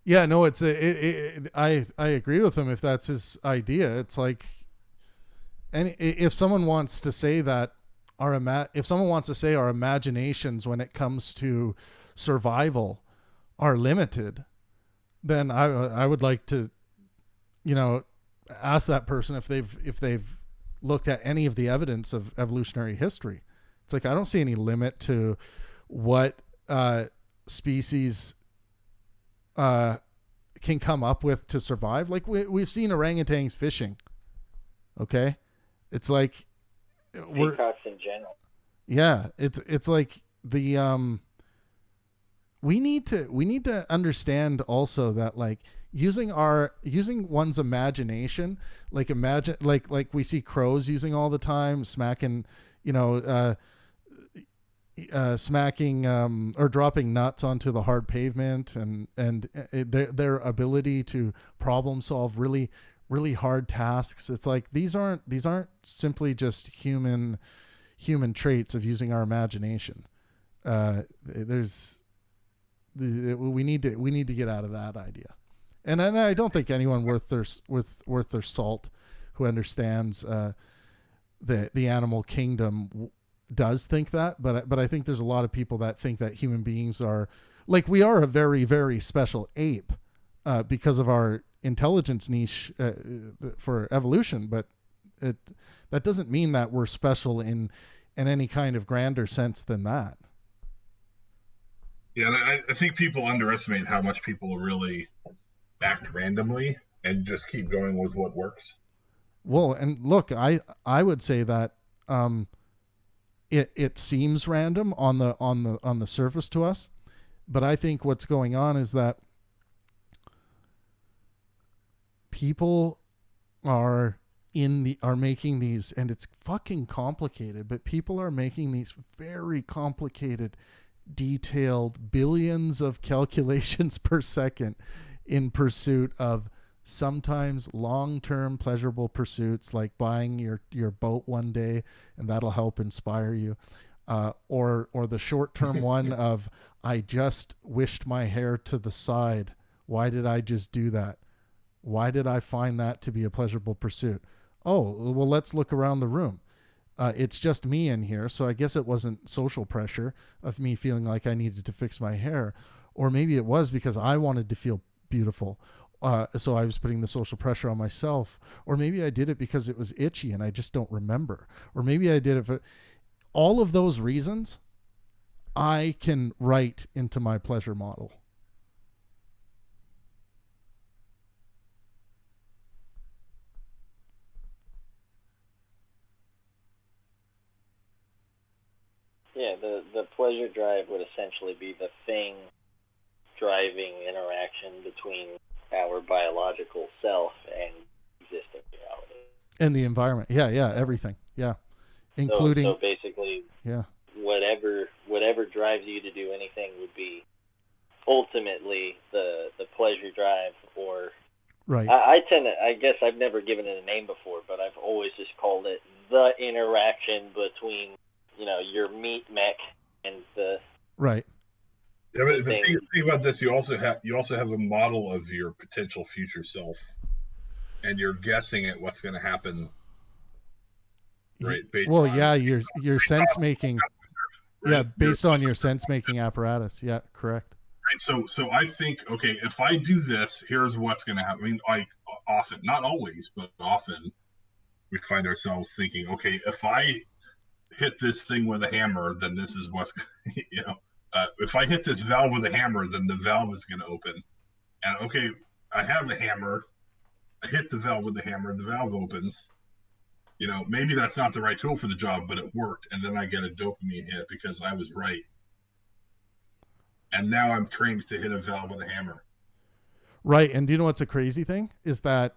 Yeah, no, I agree with him if that's his idea. It's like, and if someone wants to say that our imaginations when it comes to survival are limited, then I would like to, ask that person if they've looked at any of the evidence of evolutionary history. It's like, I don't see any limit to what species can come up with to survive. Like we've seen orangutans fishing. Okay, it's like peacocks in general. Yeah, it's like the we need to understand also that, like, using one's imagination, like we see crows using all the time, smacking or dropping nuts onto the hard pavement, and their ability to problem solve really, really hard tasks. It's like these aren't simply just human traits of using our imagination. We need to get out of that idea. And I don't think anyone worth their salt who understands the animal kingdom does think that, but I think there's a lot of people that think that human beings are, like, we are a very, very special ape because of our intelligence niche for evolution, but that doesn't mean that we're special in any kind of grander sense than that. Yeah, and I think people underestimate how much people really act randomly and just keep going with what works. Well, and look, I would say that it seems random on the surface to us, but I think what's going on is that people are making these, and it's fucking complicated, but people are making these very complicated, detailed, billions of calculations per second in pursuit of sometimes long-term pleasurable pursuits, like buying your boat one day and that'll help inspire you, or the short-term one of, I just wished my hair to the side. Why did I just do that? Why did I find that to be a pleasurable pursuit? Oh, well, let's look around the room. It's just me in here, so I guess it wasn't social pressure of me feeling like I needed to fix my hair. Or maybe it was because I wanted to feel beautiful, so I was putting the social pressure on myself. Or maybe I did it because it was itchy and I just don't remember. Or maybe I did it for all of those reasons. I can write into my pleasure model. Yeah, the pleasure drive would essentially be the thing driving interaction between our biological self and existing reality. And the environment. Yeah, everything. Yeah. Including So basically, yeah. Whatever drives you to do anything would be ultimately the pleasure drive, or right. I guess I've never given it a name before, but I've always just called it the interaction between, your meat mech and the right. Yeah, but think about this. You also have a model of your potential future self, and you're guessing at what's going to happen. Right. Your sense making. Right? Yeah, based on your sense making apparatus. Yeah, correct. Right. So I think, okay, if I do this, here's what's going to happen. I mean, like often, not always, but often, we find ourselves thinking, okay, if I hit this thing with a hammer, then this is what's, if I hit this valve with a hammer, then the valve is going to open. And okay, I have the hammer. I hit the valve with the hammer. The valve opens. Maybe that's not the right tool for the job, but it worked. And then I get a dopamine hit because I was right. And now I'm trained to hit a valve with a hammer. Right. And do you know what's a crazy thing? Is that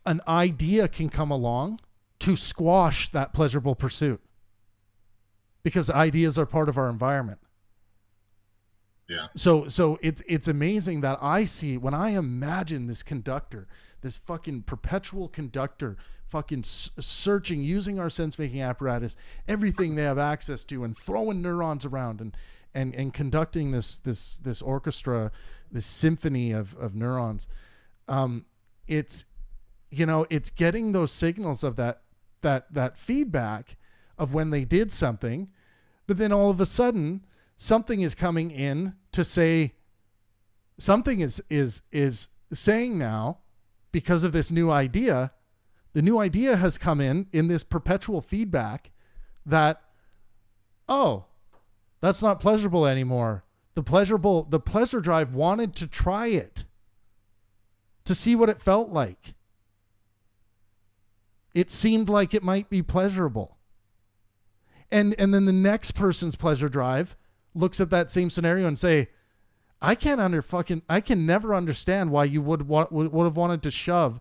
an idea can come along to squash that pleasurable pursuit. Because ideas are part of our environment. Yeah. So it's amazing that I see, when I imagine this conductor, this fucking perpetual conductor, fucking searching, using our sense-making apparatus, everything they have access to, and throwing neurons around and conducting this orchestra, this symphony of neurons. It's getting those signals of that feedback of when they did something, but then all of a sudden something is coming in to say something is saying now, because of this new idea. The new idea has come in this perpetual feedback that, oh, that's not pleasurable anymore. The pleasure drive wanted to try it, to see what it felt like. It seemed like it might be pleasurable. And then the next person's pleasure drive looks at that same scenario and say, I can never understand why you would have wanted to shove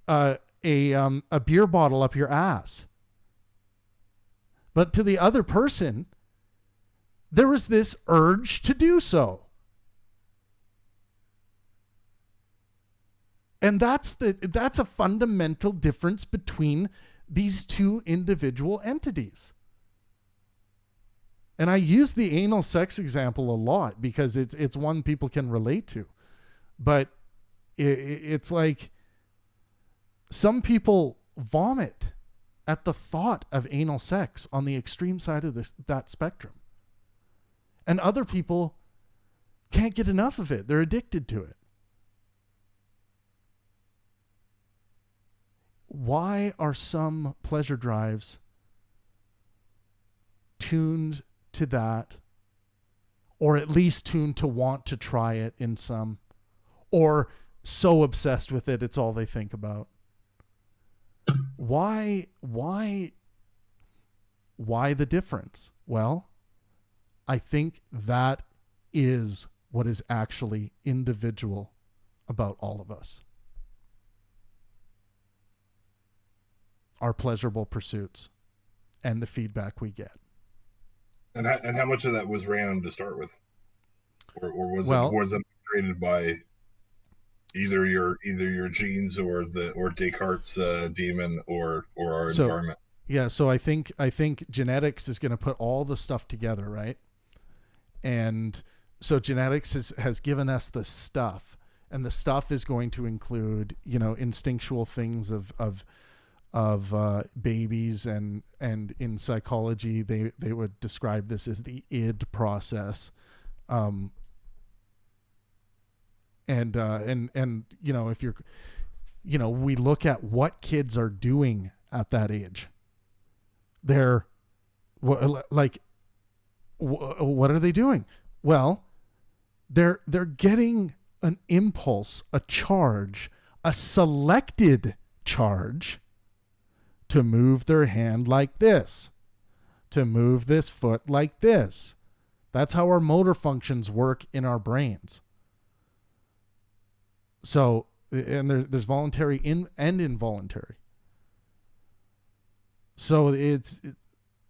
a beer bottle up your ass. But to the other person, there was this urge to do so. And that's a fundamental difference between these two individual entities. And I use the anal sex example a lot because it's one people can relate to. But it's like some people vomit at the thought of anal sex on the extreme side of that spectrum. And other people can't get enough of it. They're addicted to it. Why are some pleasure drives tuned to that, or at least tuned to want to try it in some, or so obsessed with it it's all they think about? Why the difference? Well, I think that is what is actually individual about all of us. Our pleasurable pursuits and the feedback we get. And how much of that was random to start with, or was it created by either your genes or Descartes' demon or our environment? Yeah, so I think genetics is going to put all the stuff together, right? And so genetics has given us the stuff, and the stuff is going to include instinctual things of babies, and in psychology they would describe this as the id process, and if you're we look at what kids are doing at that age. They're what are they doing? Well, they're getting an impulse, a charge, a selected charge to move their hand like this, to move this foot like this. That's how our motor functions work in our brains. So and there's voluntary and involuntary. So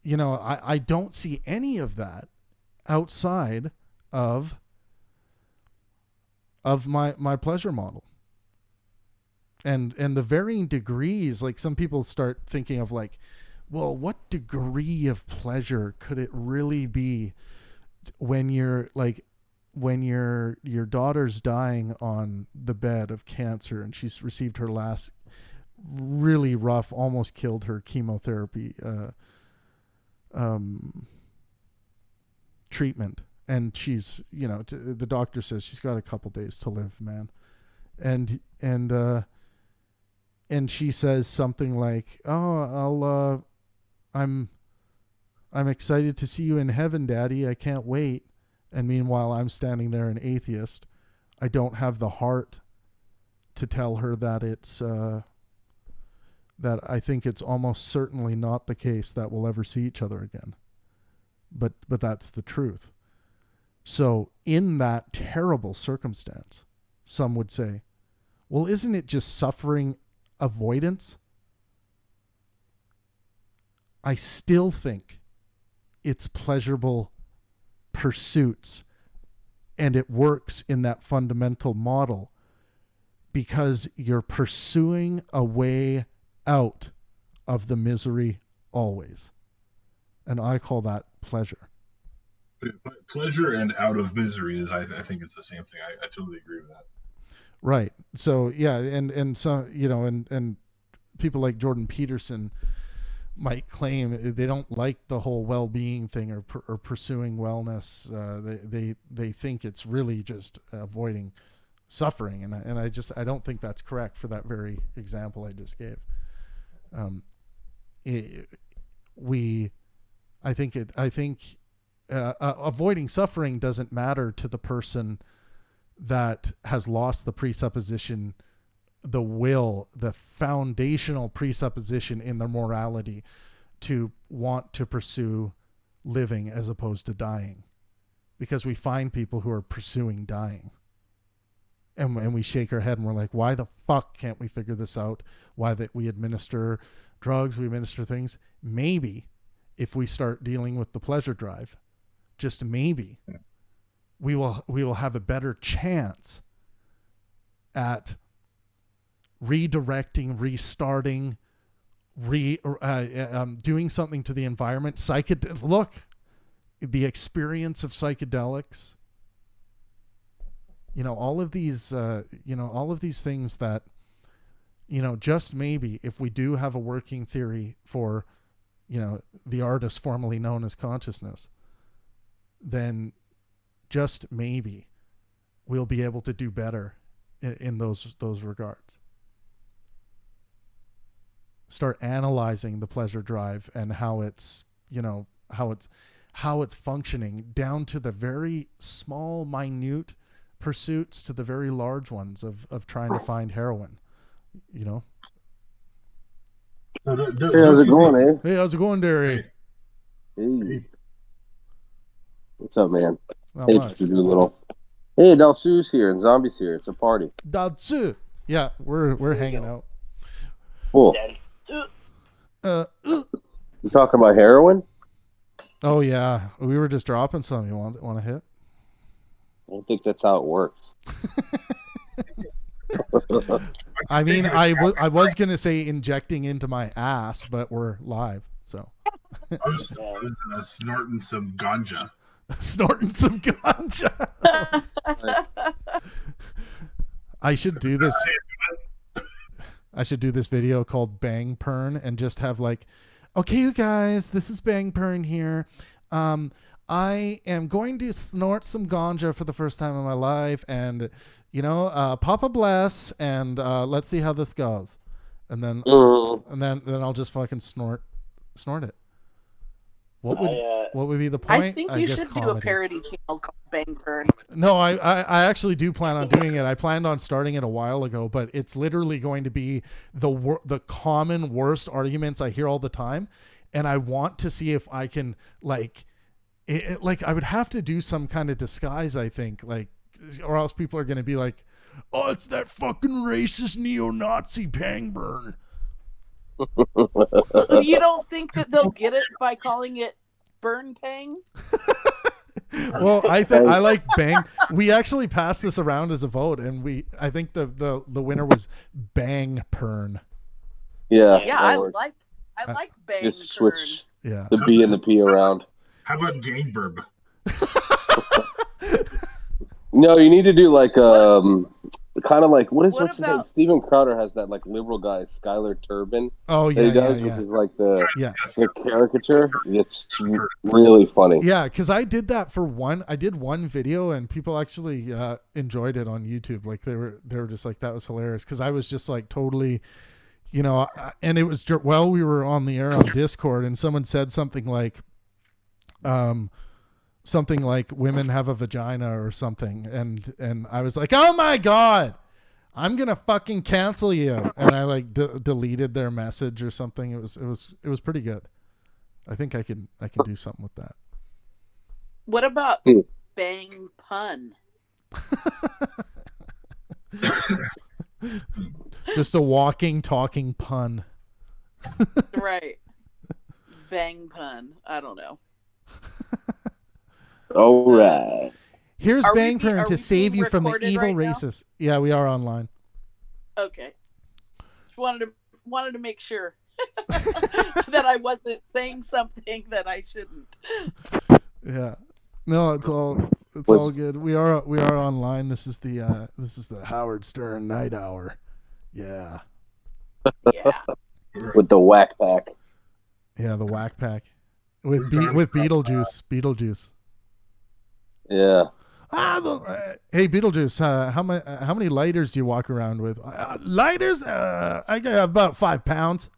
I don't see any of that outside of my pleasure model. And the varying degrees, like some people start thinking of like, well, what degree of pleasure could it really be when your daughter's dying on the bed of cancer and she's received her last really rough, almost killed her chemotherapy treatment, and she's, the doctor says she's got a couple days to live, man, and she says something like, "Oh, I'm excited to see you in heaven, Daddy. I can't wait." And meanwhile, I'm standing there, an atheist. I don't have the heart to tell her that that I think it's almost certainly not the case that we'll ever see each other again. But that's the truth. So in that terrible circumstance, some would say, well, isn't it just suffering avoidance? I still think it's pleasurable pursuits, and it works in that fundamental model because you're pursuing a way out of the misery always. And I call that pleasure. Pleasure and out of misery is, I think it's the same thing. I totally agree with that. Right. So yeah, and so, and people like Jordan Peterson might claim they don't like the whole well-being thing or pursuing wellness. They think it's really just avoiding suffering, and I don't think that's correct for that very example I just gave. I think avoiding suffering doesn't matter to the person that has lost the presupposition, the will, the foundational presupposition in their morality to want to pursue living as opposed to dying. Because we find people who are pursuing dying. And we shake our head and we're like, why the fuck can't we figure this out? Why that we administer drugs, we administer things. Maybe if we start dealing with the pleasure drive, just maybe, we will have a better chance at redirecting, restarting, doing something to the environment. Look, the experience of psychedelics. All of these things that, just maybe if we do have a working theory for, the artist formerly known as consciousness, then just maybe we'll be able to do better in those regards. Start analyzing the pleasure drive and how it's functioning down to the very small, minute pursuits to the very large ones of trying to find heroin. Hey, how's it going, eh? Hey, how's it going, Derry? Hey. What's up, man? Not Hey, much. to do a little. Hey, Dalsu's here and Zombie's here. It's a party. Dalsu. Yeah, we're hanging out. Cool. You talking about heroin? Oh yeah, we were just dropping some. You want to hit? I don't think that's how it works. I mean, I was gonna say injecting into my ass, but we're live, so. I was snorting some ganja. Snorting some ganja. I should do this. I should do this video called Pangburn and just have like, okay, you guys, this is Pangburn here. I am going to snort some ganja for the first time in my life, and Papa bless, and let's see how this goes, and then I'll just fucking snort it. What would be the point? I think you should do a parody channel called Pangburn. No, I actually do plan on doing it. I planned on starting it a while ago, but it's literally going to be the common worst arguments I hear all the time, and I want to see if I can I would have to do some kind of disguise. I think or else people are going to be like, oh, it's that fucking racist neo-Nazi Pangburn. You don't think that they'll get it by calling it Burn Pang? Well, I like Bang. We actually passed this around as a vote, and I think the winner was Bang Pern. Yeah. I like Bang Just Pern. switch Yeah. the B and the P around. How about Gangburb? No, you need to do like kind of like what's his name? Steven Crowder has that like liberal guy Skylar Turbin. Oh that he does, which is like the caricature. It's really funny. Yeah, because I did that for one. I did one video, and people actually enjoyed it on YouTube. Like they were just like, that was hilarious, because I was just like totally, you know, and it was while we were on the air on Discord, and someone said something like women have a vagina or something, and I was like, oh my god, I'm gonna fucking cancel you, and I like deleted their message or something. It was pretty good. I think I can do something with that. What about Bang Pun? Just a walking, talking pun. Right. Bang Pun. I don't know. All right. Here's Are we Bang Pern to save you from the recorded evil right now? racists. Yeah, we are online. Okay. Just wanted to make sure that I wasn't saying something that I shouldn't. Yeah. No, it's all good. We are online. This is the Howard Stern Night Hour. Yeah. Yeah. With the whack pack. Yeah, the whack pack. With Beetlejuice. Yeah. Hey, Beetlejuice, how many lighters do you walk around with? Lighters? I got about 5 pounds.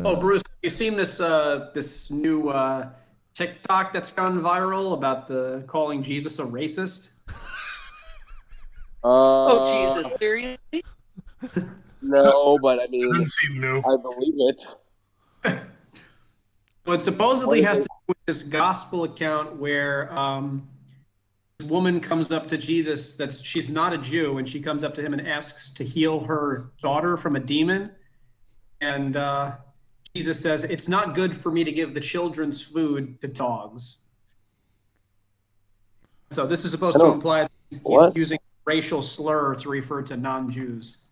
Oh, Bruce, have you seen this this new TikTok that's gone viral about the calling Jesus a racist? Oh Jesus, seriously? No, but I mean, Doesn't seem new. I believe it. Well, it supposedly has to do with this gospel account where a woman comes up to Jesus. She's not a Jew, and she comes up to him and asks to heal her daughter from a demon. And Jesus says, "It's not good for me to give the children's food to dogs." So this is supposed to imply that he's using a racial slur to refer to non-Jews.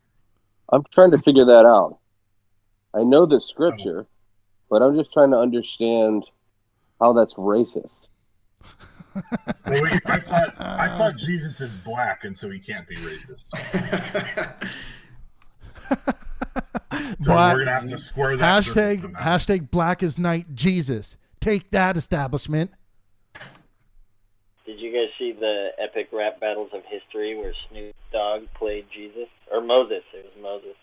I'm trying to figure that out. I know the scripture, but I'm just trying to understand how that's racist. Well, I thought Jesus is black, and so he can't be racist. So we're gonna have to square that. Hashtag Black is Night Jesus. Take that, establishment. Did you guys see the epic rap battles of history where Snoop Dogg played Jesus? Or Moses. It was Moses.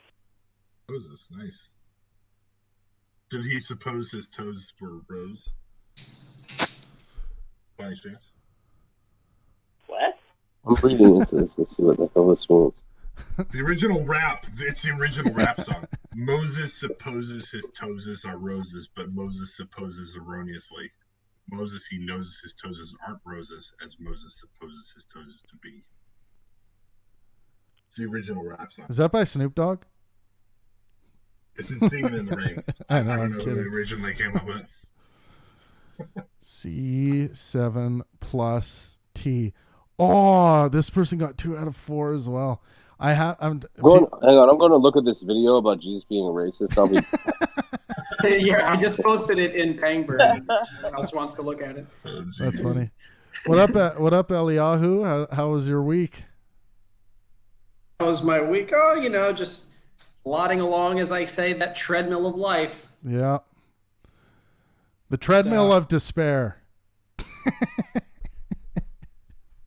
Moses, nice. Did he suppose his toes were rose? By any chance? What? I'm reading into this to see what the hell this means. The original rap, it's the original rap song. Moses supposes his toes are roses, but Moses supposes erroneously. Moses, he knows his toes aren't roses, as Moses supposes his toes to be. It's the original rap song. Is that by Snoop Dogg? It's in Singing in the Rain. I know, I I'm don't know kidding. who originally came up with it. C7 plus T. Oh, this person got 2 out of 4 as well. Hang on, I'm going to look at this video about Jesus being a racist. I'll be. Yeah, I just posted it in Pangburn. Who else wants to look at it? That's funny. What up, Eliyahu? How was your week? How was my week? Oh, you know, just plodding along, as I say, that treadmill of life. Yeah. The treadmill of despair.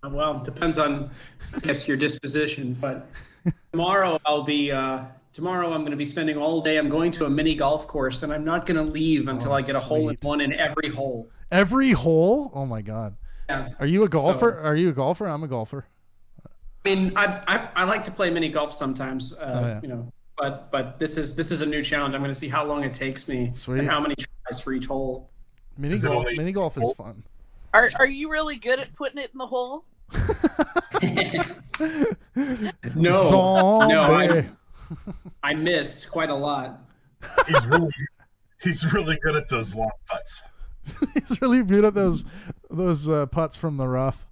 Well, depends on, I guess, your disposition. But tomorrow I'm going to be spending all day. I'm going to a mini golf course, and I'm not going to leave until I get a hole in one in every hole. Every hole? Oh my God. Yeah. Are you a golfer? Are you a golfer? I'm a golfer. I mean, I like to play mini golf sometimes. You know, but this is a new challenge. I'm going to see how long it takes me and how prize for each hole. Mini golf is fun. Are you really good at putting it in the hole? No, I miss quite a lot. He's really good at those long putts. He's really good at those putts from the rough.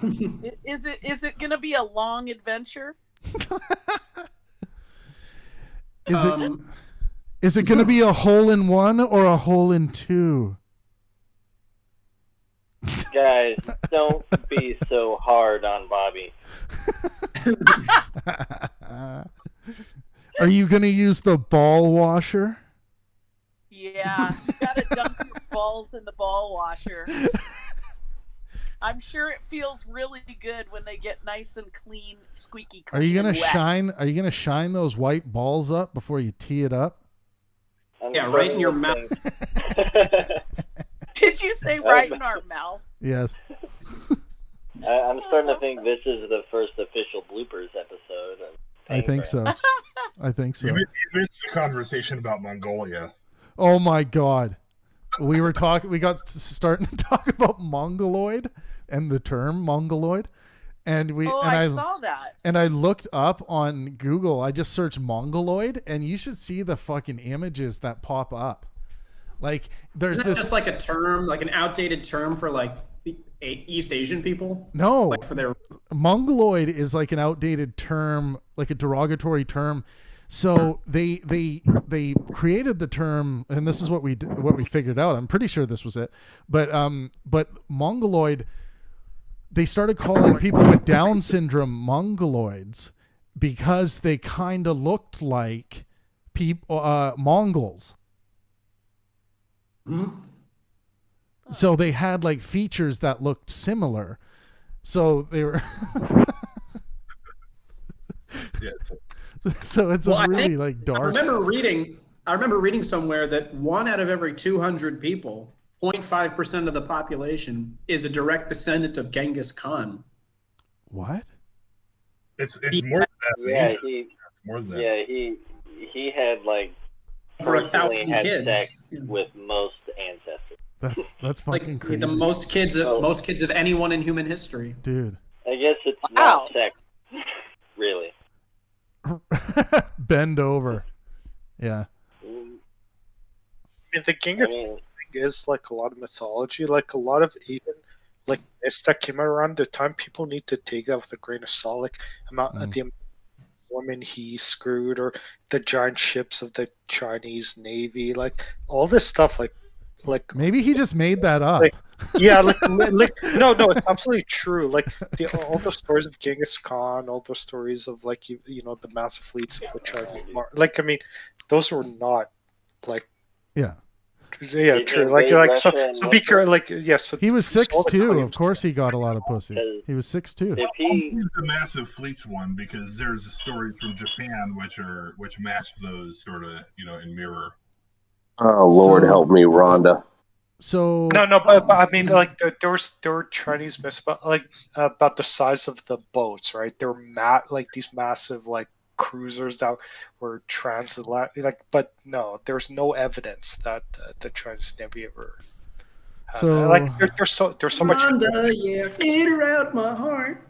Is it going to be a long adventure? Is it going to be a hole in one or a hole in two? Guys, don't be so hard on Bobby. Are you going to use the ball washer? Yeah, you gotta dunk your balls in the ball washer. I'm sure it feels really good when they get nice and clean, squeaky clean. Are you gonna and wet. shine? Are you gonna shine those white balls up before you tee it up? Yeah, right in your mouth. Did you say right in our mouth? Yes. I'm starting to think this is the first official bloopers episode. I think so. I think so. You missed the conversation about Mongolia. Oh my God. We got starting to talk about mongoloid and the term mongoloid. And I saw that. And I looked up on Google. I just searched mongoloid, and you should see the fucking images that pop up. Like there's Isn't that just like a term, like an outdated term for like East Asian people? No, like for their mongoloid is like an outdated term, like a derogatory term. So they created the term, and this is what we figured out. I'm pretty sure this was it, but mongoloid. They started calling people with Down syndrome mongoloids because they kind of looked like Mongols. Mm-hmm. So they had like features that looked similar. So they were. So it's really like dark. I remember reading somewhere that 1 out of every 200 people, 0.5% of the population, is a direct descendant of Genghis Khan. What? It's more than that. Yeah, more than that. Yeah, he had like Over 1,000 had kids. sex with most ancestors. That's fucking crazy. The most kids of anyone in human history. Dude. I guess it's not sex, really. Bend over. Yeah. I mean, the Genghis thing is like a lot of mythology, like a lot of even like myths that came around the time. People need to take that with a grain of salt. Like the woman he screwed, or the giant ships of the Chinese Navy, like all this stuff. Like maybe he just made that up. Yeah, no, it's absolutely true. Like all the stories of Genghis Khan, all those stories of like you know the massive fleets of the Chinese. Like I mean, those were not like yeah, true. Like so be careful. Like yes, he was 6'2". Of course, he got a lot of pussy. He was 6'2". The massive fleets one, because there's a story from Japan which matched those sort of in mirror. Oh Lord, help me, Rhonda. So no, but I mean, like there were Chinese myths about the size of the boats, right? They're like these massive like cruisers that were transatlantic. Like, but no, there's no evidence that the Chinese Navy ever. So like there's so much. Rhonda, yeah, get her out my heart.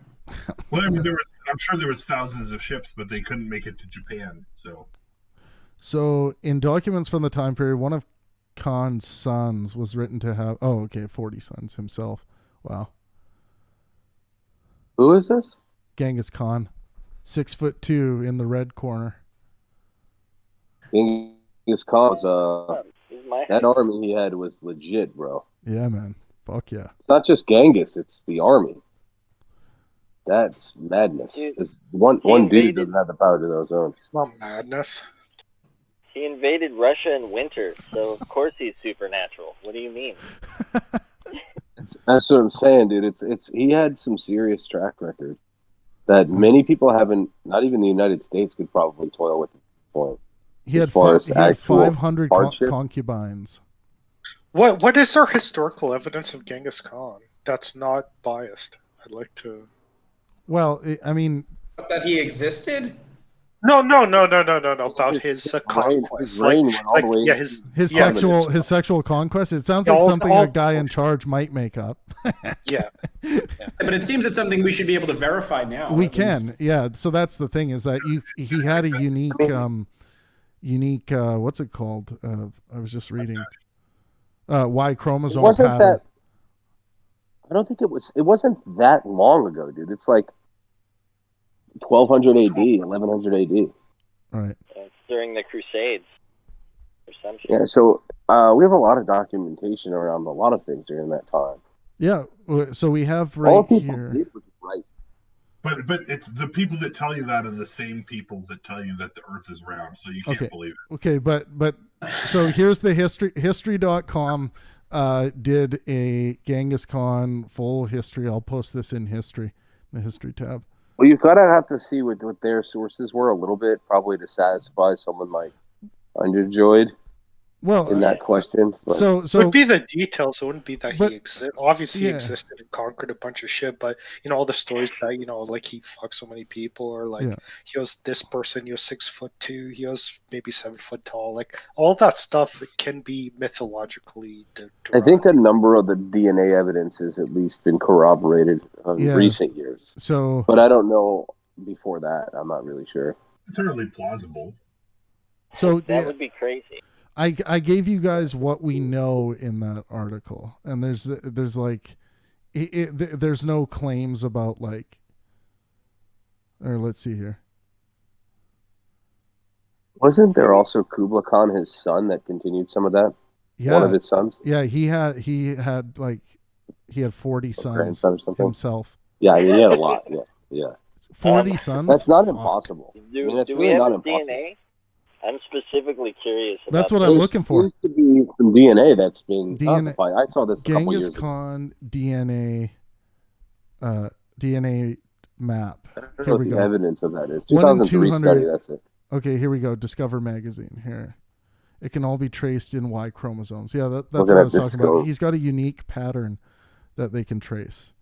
Well, I mean, I'm sure there was thousands of ships, but they couldn't make it to Japan. So in documents from the time period, one of Khan's sons was written to have 40 sons himself. Wow. Who is this? Genghis Khan, 6'2" in the red corner. Genghis Khan's that army he had was legit, bro. Yeah, man. Fuck yeah. It's not just Genghis, it's the army. That's madness. One dude doesn't have the power to those own. It's not madness. He invaded Russia in winter, so of course he's supernatural. What do you mean? That's what I'm saying, dude. It's he had some serious track record that many people haven't. Not even the United States could probably toil with at this point. He had 500 concubines. What is our historical evidence of Genghis Khan that's not biased? I'd like to. Well, I mean, that he existed. No. About his conquest. His reign went all the way his sexual conquest. It sounds like something a guy in charge might make up. Yeah. But it seems it's something we should be able to verify now. We can, yeah. So that's the thing is that he had a unique what's it called? I was just reading Y chromosome pattern. That? I don't think it wasn't that long ago, dude. It's like 1200 AD, 1100 AD. Right. It's during the Crusades. Or some shit. Yeah, so we have a lot of documentation around a lot of things during that time. Yeah, so we have All right people here. did was right. But it's the people that tell you that are the same people that tell you that the Earth is round, so you can't believe it. Okay, but so here's the history.com did a Genghis Khan full history. I'll post this in history, the history tab. Well, you gotta have to see what their sources were a little bit, probably to satisfy someone like Underjoyed. Well, in that question, but. So it would be the details. It wouldn't be that but, he obviously yeah. existed and conquered a bunch of shit. But all the stories that like he fucked so many people, or like he was this person. He was 6'2". He was maybe 7 foot tall. Like all that stuff can be mythologically derived. I think a number of the DNA evidence has at least been corroborated in recent years. So, but I don't know before that. I'm not really sure. It's totally plausible. So that would be crazy. I gave you guys what we know in that article, and there's like, there's no claims about like, or let's see here. Wasn't there also Kublai Khan, his son, that continued some of that? Yeah, one of his sons. Yeah, he had 40 sons himself. Yeah, he had a lot. Yeah. 40 sons. That's not impossible. Do that's we really have not his impossible. DNA? I'm specifically curious about That's what this. I'm looking for. There seems to be some DNA that's been DNA. classified. I saw this a couple years Genghis ago. Khan DNA map. I don't know Here what we the go. evidence of that is. 1 in 2003 study, 200. that's it. Okay, here we go. Discover magazine here. It can all be traced in Y chromosomes. Yeah, that's Look what at I was that talking about. disco. He's got a unique pattern that they can trace.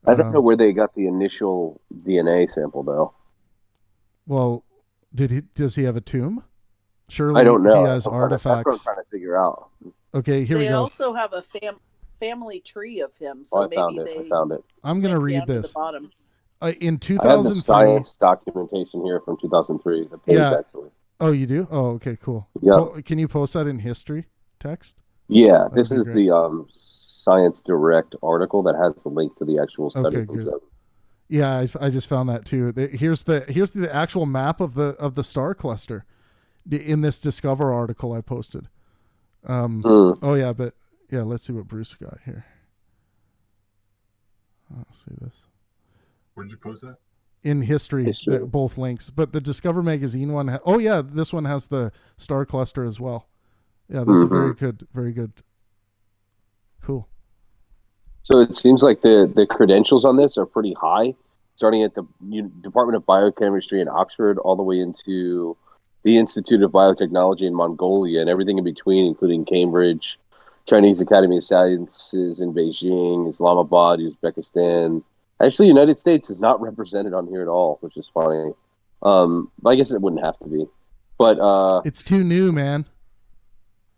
I don't know where they got the initial DNA sample, though. Well, does he have a tomb? Surely I don't know. he has That's what I'm artifacts. trying to figure out. Okay, here we They go. also have a family tree of him, so Oh, I maybe found it. they I found it. I'm going to went read down to this. the bottom. In I have the 2003. science documentation here from 2003. The page, actually. Oh, you do? Oh, okay, cool. Yeah. Can you post that in history text? Yeah, That'd this be is great. the Science Direct article that has the link to the actual study. Okay, from good. Joe. Yeah, I just found that too. Here's the actual map of the star cluster in this Discover article I posted. Oh yeah, but yeah, let's see what Bruce got here. I'll see this Where'd you post that? in history. Both links, but the Discover magazine one. Oh yeah, this one has the star cluster as well. Yeah, that's very good. Cool. So it seems like the credentials on this are pretty high, starting at the Department of Biochemistry in Oxford, all the way into the Institute of Biotechnology in Mongolia, and everything in between, including Cambridge, Chinese Academy of Sciences in Beijing, Islamabad, Uzbekistan. Actually, United States is not represented on here at all, which is funny. I guess it wouldn't have to be, but it's too new, man.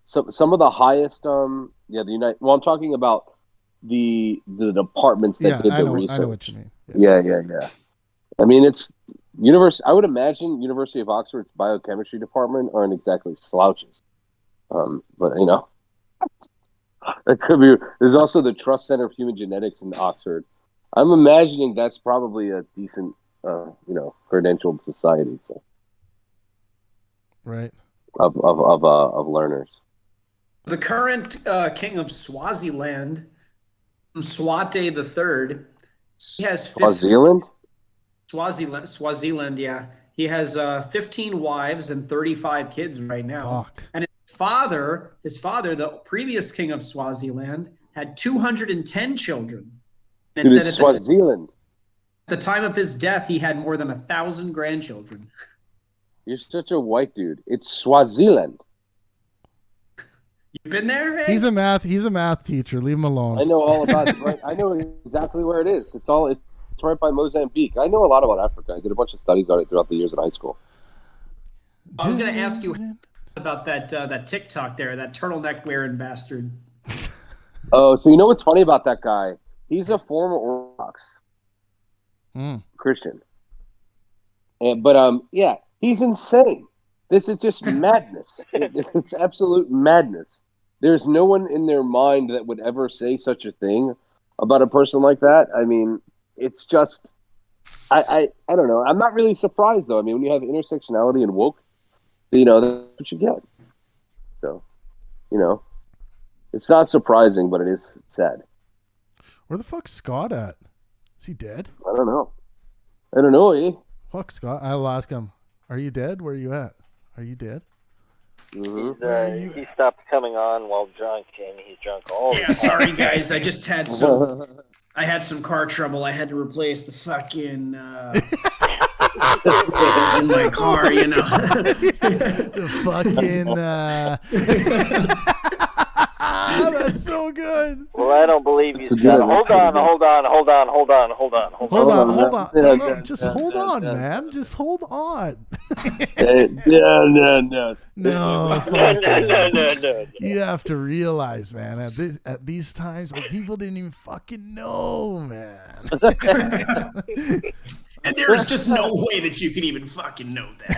Some of the highest, the United. Well, I'm talking about the departments that did the research. I know what you mean. Yeah. I mean, it's I would imagine University of Oxford's biochemistry department aren't exactly slouches, but it could be. There's also the Trust Center of Human Genetics in Oxford. I'm imagining that's probably a decent, credentialed society. So, right. Of learners. The current king of Swaziland, Mswati III, he has Swaziland, yeah. He has 15 wives and 35 kids right now. Fuck. And his father, the previous king of Swaziland, had 210 children. And Dude, it's Swaziland. At the time of his death, he had more than 1,000 grandchildren. You're such a white dude. It's Swaziland. You've been there, hey? He's a math teacher. Leave him alone. I know all about it. Right? I know exactly where it is. It's right by Mozambique. I know a lot about Africa. I did a bunch of studies on it throughout the years in high school. I was going to ask you about that TikTok there, that turtleneck wearing bastard. Oh, so you know what's funny about that guy? He's a former Orthodox Christian. But yeah, he's insane. This is just madness. It's absolute madness. There's no one in their mind that would ever say such a thing about a person like that. I mean, it's just, I don't know. I'm not really surprised though. I mean, when you have intersectionality and woke, that's what you get. So, it's not surprising, but it is sad. Where the fuck's Scott at? Is he dead? I don't know, eh? Fuck Scott. I'll ask him. Are you dead? Where are you at? Are you dead? Mm-hmm. He stopped coming on while drunk, and he's drunk all the time. Sorry guys, I just had some car trouble. I had to replace the fucking in my car, The fucking that's so good. Well, I don't believe you. Hold on. Just hold on, man. Just hold on. No. No. You have to realize, man, at these times, like, people didn't even fucking know, man. And there's just no way that you can even fucking know that.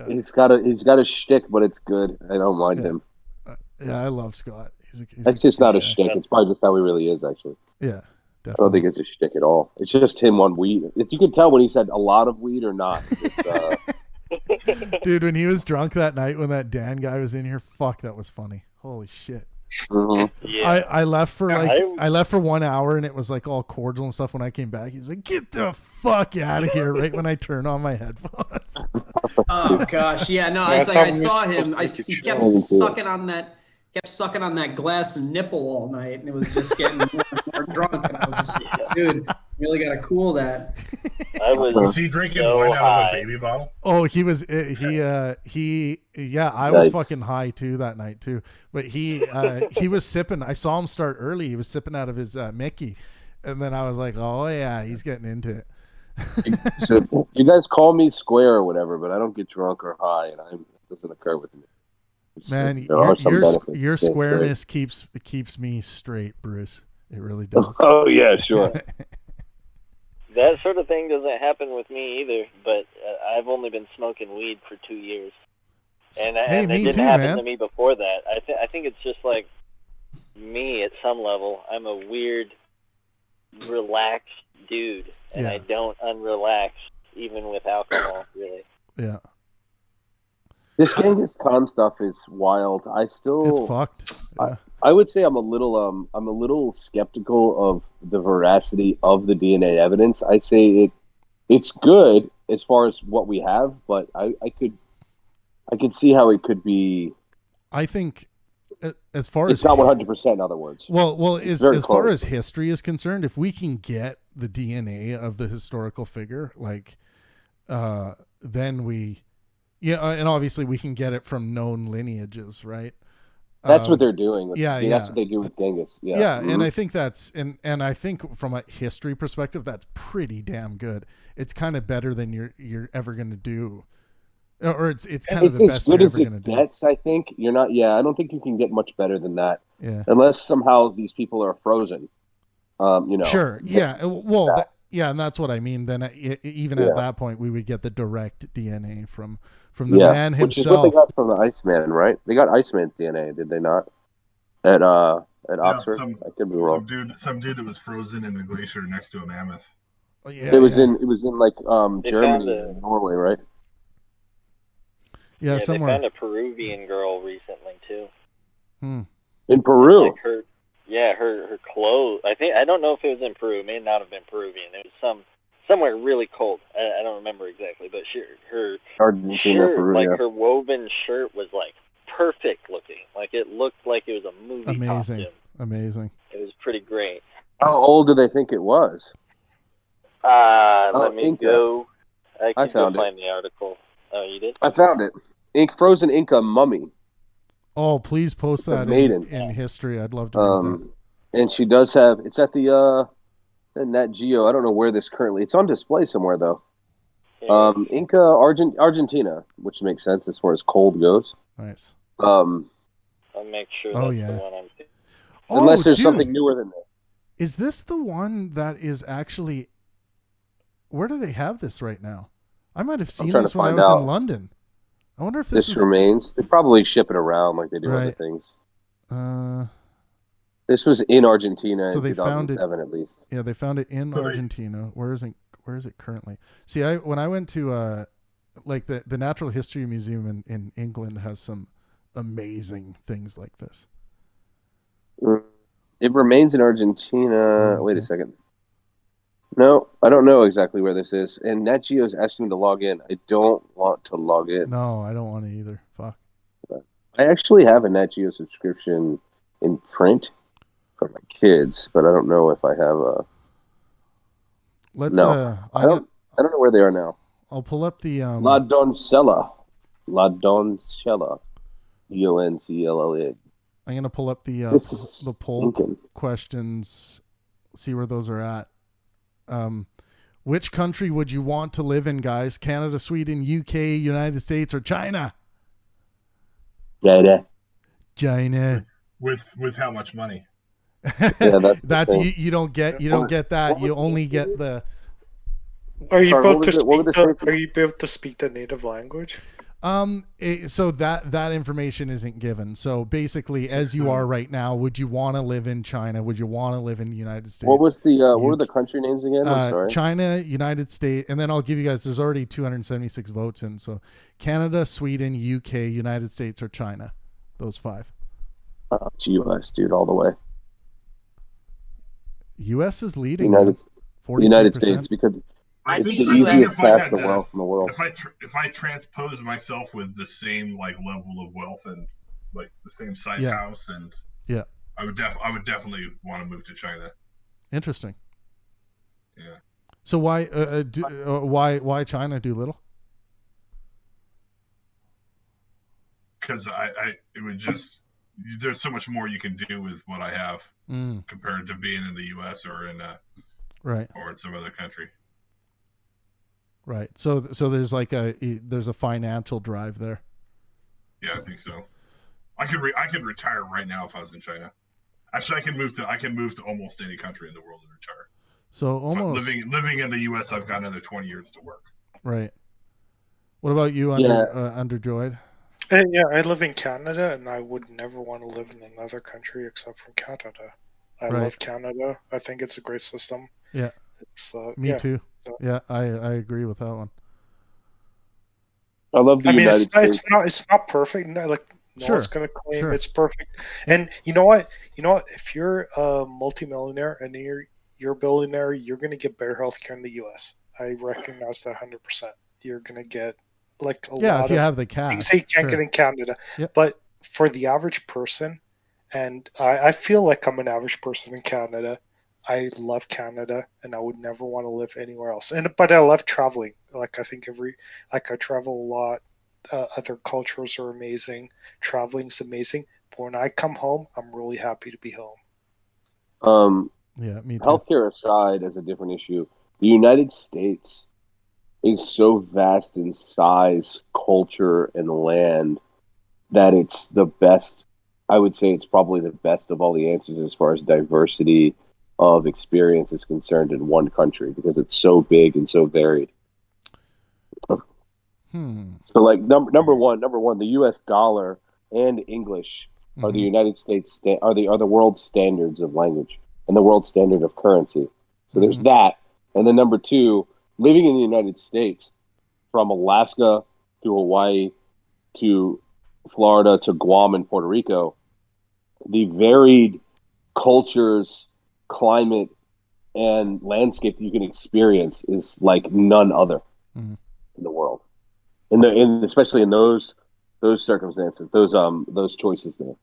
He's got a shtick, but it's good. I don't mind him. Yeah, I love Scott. It's just not a shtick. It's probably just how he really is, actually. Yeah, definitely. I don't think it's a shtick at all. It's just him on weed. You can tell when he said a lot of weed or not. Dude, when he was drunk that night when that Dan guy was in here, fuck, that was funny. Holy shit. Mm-hmm. Yeah. I left for I left for 1 hour and it was like all cordial and stuff. When I came back, he's like, "Get the fuck out of here!" Right when I turn on my headphones. Oh gosh, yeah, no, I saw him. He kept sucking on that glass and nipple all night, and it was just getting more and more drunk. And I was just like, dude, really got to cool that. Was he drinking wine out of a baby bottle? Oh, he was. I was fucking high too that night too. But he was sipping. I saw him start early. He was sipping out of his Mickey, and then I was like, oh yeah, he's getting into it. So you guys call me square or whatever, but I don't get drunk or high, and it doesn't occur with me. Man, your squareness keeps me straight, Bruce. It really does. Oh yeah, sure. That sort of thing doesn't happen with me either, but I've only been smoking weed for 2 years. And it didn't happen to me before that. I think it's just like me at some level. I'm a weird, relaxed dude, and I don't unrelax even with alcohol, really. Yeah. This Genghis Khan stuff is wild. It's fucked. Yeah. I would say I'm a little skeptical of the veracity of the DNA evidence. I'd say it's good as far as what we have, but I could see how it could be. I think as far it's as not 100%. In other words, well, as far as history is concerned, if we can get the DNA of the historical figure, like, then we. Yeah, and obviously we can get it from known lineages, right? That's what they're doing. That's what they do with Genghis. Yeah, mm-hmm. And I think and I think from a history perspective, that's pretty damn good. It's kind of better than you're ever going to do, or it's kind of the best you're ever going to do. I think you're not. Yeah, I don't think you can get much better than that. Yeah, unless somehow these people are frozen. Sure. Yeah. Well. And that's what I mean. Then even at that point, we would get the direct DNA from the man himself. Which is what they got from the Iceman, right? They got Iceman's DNA, did they not? At Oxford, I could be wrong. Some dude that was frozen in the glacier next to a mammoth. Oh, yeah, it was in like Germany and Norway, right? Yeah, somewhere. They found a Peruvian girl recently too. In Peru. Like her clothes. I don't know if it was in Peru. It may not have been Peruvian. It was somewhere really cold. I don't remember exactly, but her Argentina, Peru, like her woven shirt was like perfect looking. Like it looked like it was a movie costume. Amazing. It was pretty great. How old do they think it was? Let me Inca. go. I I can go found find the article. Oh, you did? I found it. Frozen Inca mummy. Oh, please post that in history. I'd love to read that. And she does have. It's at the Nat Geo. I don't know where this currently. It's on display somewhere though. Inca, Argentina, which makes sense as far as cold goes. Nice. I'll make sure Oh, that's yeah. the one I'm thinking. Unless there's dude. something newer than this. Is this the one that is actually... Where do they have this right now? I might have seen trying this to when I find was out. in London. I wonder if this is... remains. They probably ship it around like they do other Right. things. Uh, This was in Argentina so in they found it 2007 at least. Yeah, they found it in Argentina. Where is it currently? See, when I went to like the Natural History Museum in England has some amazing things like this. It remains in Argentina. Wait a second. No, I don't know exactly where this is. And Nat Geo's asking me to log in. I don't want to log in. No, I don't want to either. Fuck. I actually have a Nat Geo subscription in print for my kids, but I don't know if I have a. I don't know where they are now. I'll pull up the La Doncella, Doncella. I'm gonna pull up the poll questions, see where those are at. Which country would you want to live in, guys? Canada, Sweden, UK, United States, or China? China. With how much money? Yeah, that's you don't get that. You only get the. Are you able to speak the native language? So that information isn't given. So basically, as you are right now, would you want to live in China? Would you want to live in the United States? What was the what were the country names again? I'm sorry. China, United States, and then I'll give you guys. There's already 276 votes in. So Canada, Sweden, UK, United States, or China. Those 5. US, dude, all the way. US is leading. United States, because it's the easiest path to wealth in the world. If I transpose myself with the same like level of wealth and like the same size house, and I would definitely want to move to China. Interesting. Yeah. So why China, Doolittle? Because it would just, there's so much more you can do with what I have compared to being in the U.S. or in or in some other country. Right. So there's like there's a financial drive there. Yeah, I think so. I could retire right now if I was in China. Actually, I can move to almost any country in the world and retire. So almost living in the U.S., I've got another 20 years to work. Right. What about you, Underjoyed? Yeah, I live in Canada, and I would never want to live in another country except from Canada. I love Canada. I think it's a great system. Yeah. It's Me too. Yeah, I agree with that one. I love the United States. It's not perfect. No, like no one's gonna claim it's perfect. And you know what? If you're a multimillionaire and you're a billionaire, you're gonna get better healthcare in the U.S. I recognize that 100%. You're gonna get like a lot if you of have the cash, things you can't get in Canada. Yep. But for the average person, and I feel like I'm an average person in Canada. I love Canada, and I would never want to live anywhere else. But I love traveling. Like I think I travel a lot. Other cultures are amazing. Traveling's amazing. But when I come home, I'm really happy to be home. Yeah, me too. Healthcare aside, as a different issue, the United States is so vast in size, culture, and land that it's the best. I would say it's probably the best of all the answers as far as diversity of experience is concerned in one country, because it's so big and so varied. So like number one, the U.S. dollar and English are the United States are the world standards of language and the world standard of currency. So there's that, and then number 2, living in the United States, from Alaska to Hawaii to Florida to Guam and Puerto Rico, the varied cultures, climate, and landscape that you can experience is like none other in the world, and especially in those circumstances, those choices there.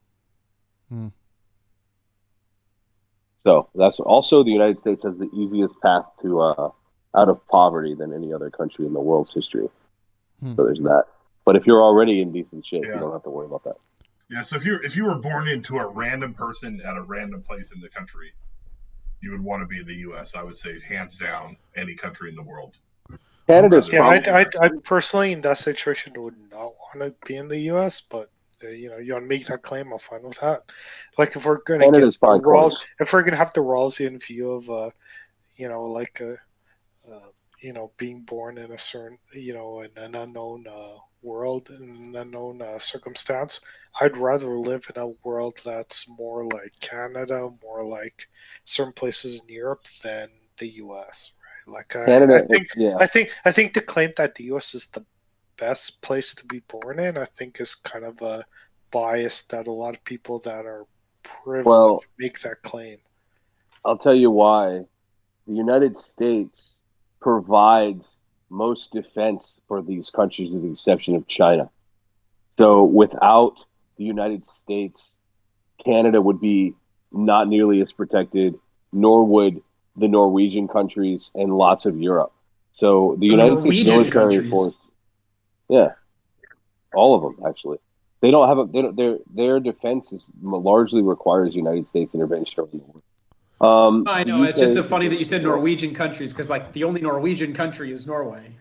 So that's also, the United States has the easiest path to out of poverty than any other country in the world's history. So there's that. But if you're already in decent shape, you don't have to worry about that. Yeah. So if you were born into a random person at a random place in the country, you would want to be in the U.S. I would say hands down any country in the world. Canada's Yeah, probably I personally in that situation would not want to be in the U.S., but you want to make that claim, I'm fine with that. Like if we're gonna Canada's get the probably close. if we're gonna have the Rawlsian view of like being born in a certain in an unknown world, in an unknown circumstance, I'd rather live in a world that's more like Canada, more like certain places in Europe than the U.S. Right? Like Canada, yeah. I think the claim that the U.S. is the best place to be born in, I think, is kind of a bias that a lot of people that are privileged Well, make that claim. I'll tell you why. The United States provides most defense for these countries with the exception of China. So without the United States, Canada would be not nearly as protected, nor would the Norwegian countries and lots of Europe. So the United States Norwegian military countries. force, yeah, all of them actually. They don't have their defense is largely requires United States intervention over the war. I the know. It's just UK funny that you said Norwegian countries because, like, the only Norwegian country is Norway.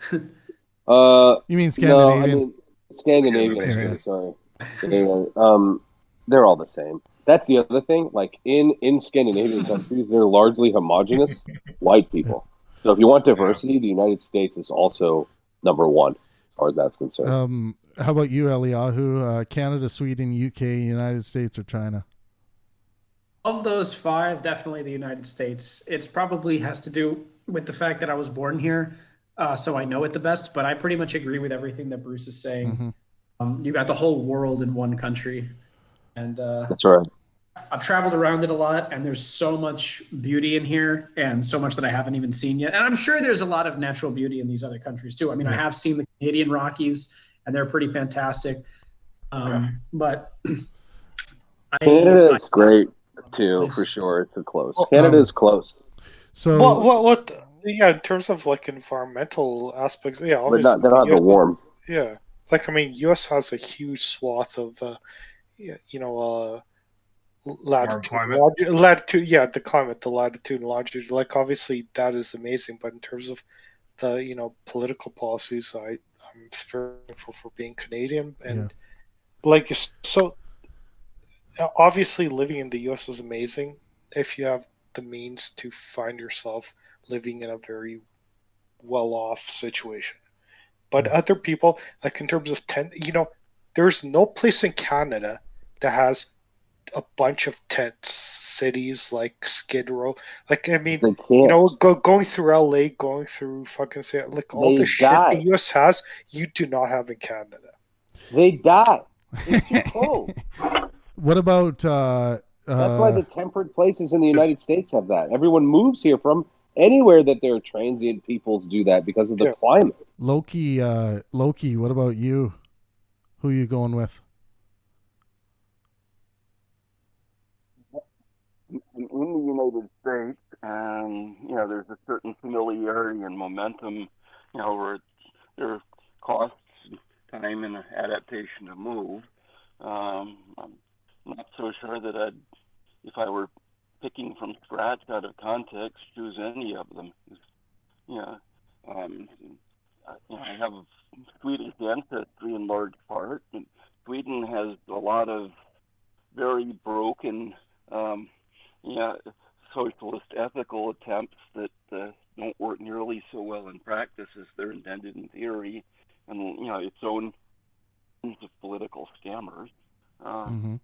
You mean Scandinavian? No, I mean Scandinavian. Yeah. Sorry. They're all the same. That's the other thing. Like in Scandinavian countries, they're largely homogenous white people. So if you want diversity, the United States is also number one as far as that's concerned. How about you, Eliyahu? Canada, Sweden, UK, United States, or China? Of those five, definitely the United States. It's probably has to do with the fact that I was born here, so I know it the best. But I pretty much agree with everything that Bruce is saying. You got the whole world in one country, and that's right. I've traveled around it a lot, and there's so much beauty in here, and so much that I haven't even seen yet. And I'm sure there's a lot of natural beauty in these other countries too. I mean, I have seen the Canadian Rockies, and they're pretty fantastic. But Canada is great too, for sure. It's a close. Canada is close. So what? Yeah, in terms of like environmental aspects, yeah, But obviously they're not the US the warm. Yeah, like I mean, U.S. has a huge swath of latitude, yeah, the climate, the latitude and longitude. Like obviously that is amazing, but in terms of the political policies, I'm very thankful for being Canadian, and like so obviously living in the U.S. is amazing if you have the means to find yourself living in a very well-off situation. But other people, like in terms of there's no place in Canada that has a bunch of tent cities like Skid Row. Like I mean, going through LA, going through fucking like all the shit the US has, you do not have in Canada. They die. It's too cold. What about that's why the temperate places in the United States have that. Everyone moves here from anywhere that there are transient peoples do that because of the climate. Loki, what about you? Who are you going with? In the United States, and there's a certain familiarity and momentum, where there costs time and adaptation to move. I'm not so sure that if I were picking from scratch out of context, choose any of them. I have Swedish ancestry in large part, and Sweden has a lot of very broken socialist ethical attempts that don't work nearly so well in practice as they're intended in theory, and its own of political scammers.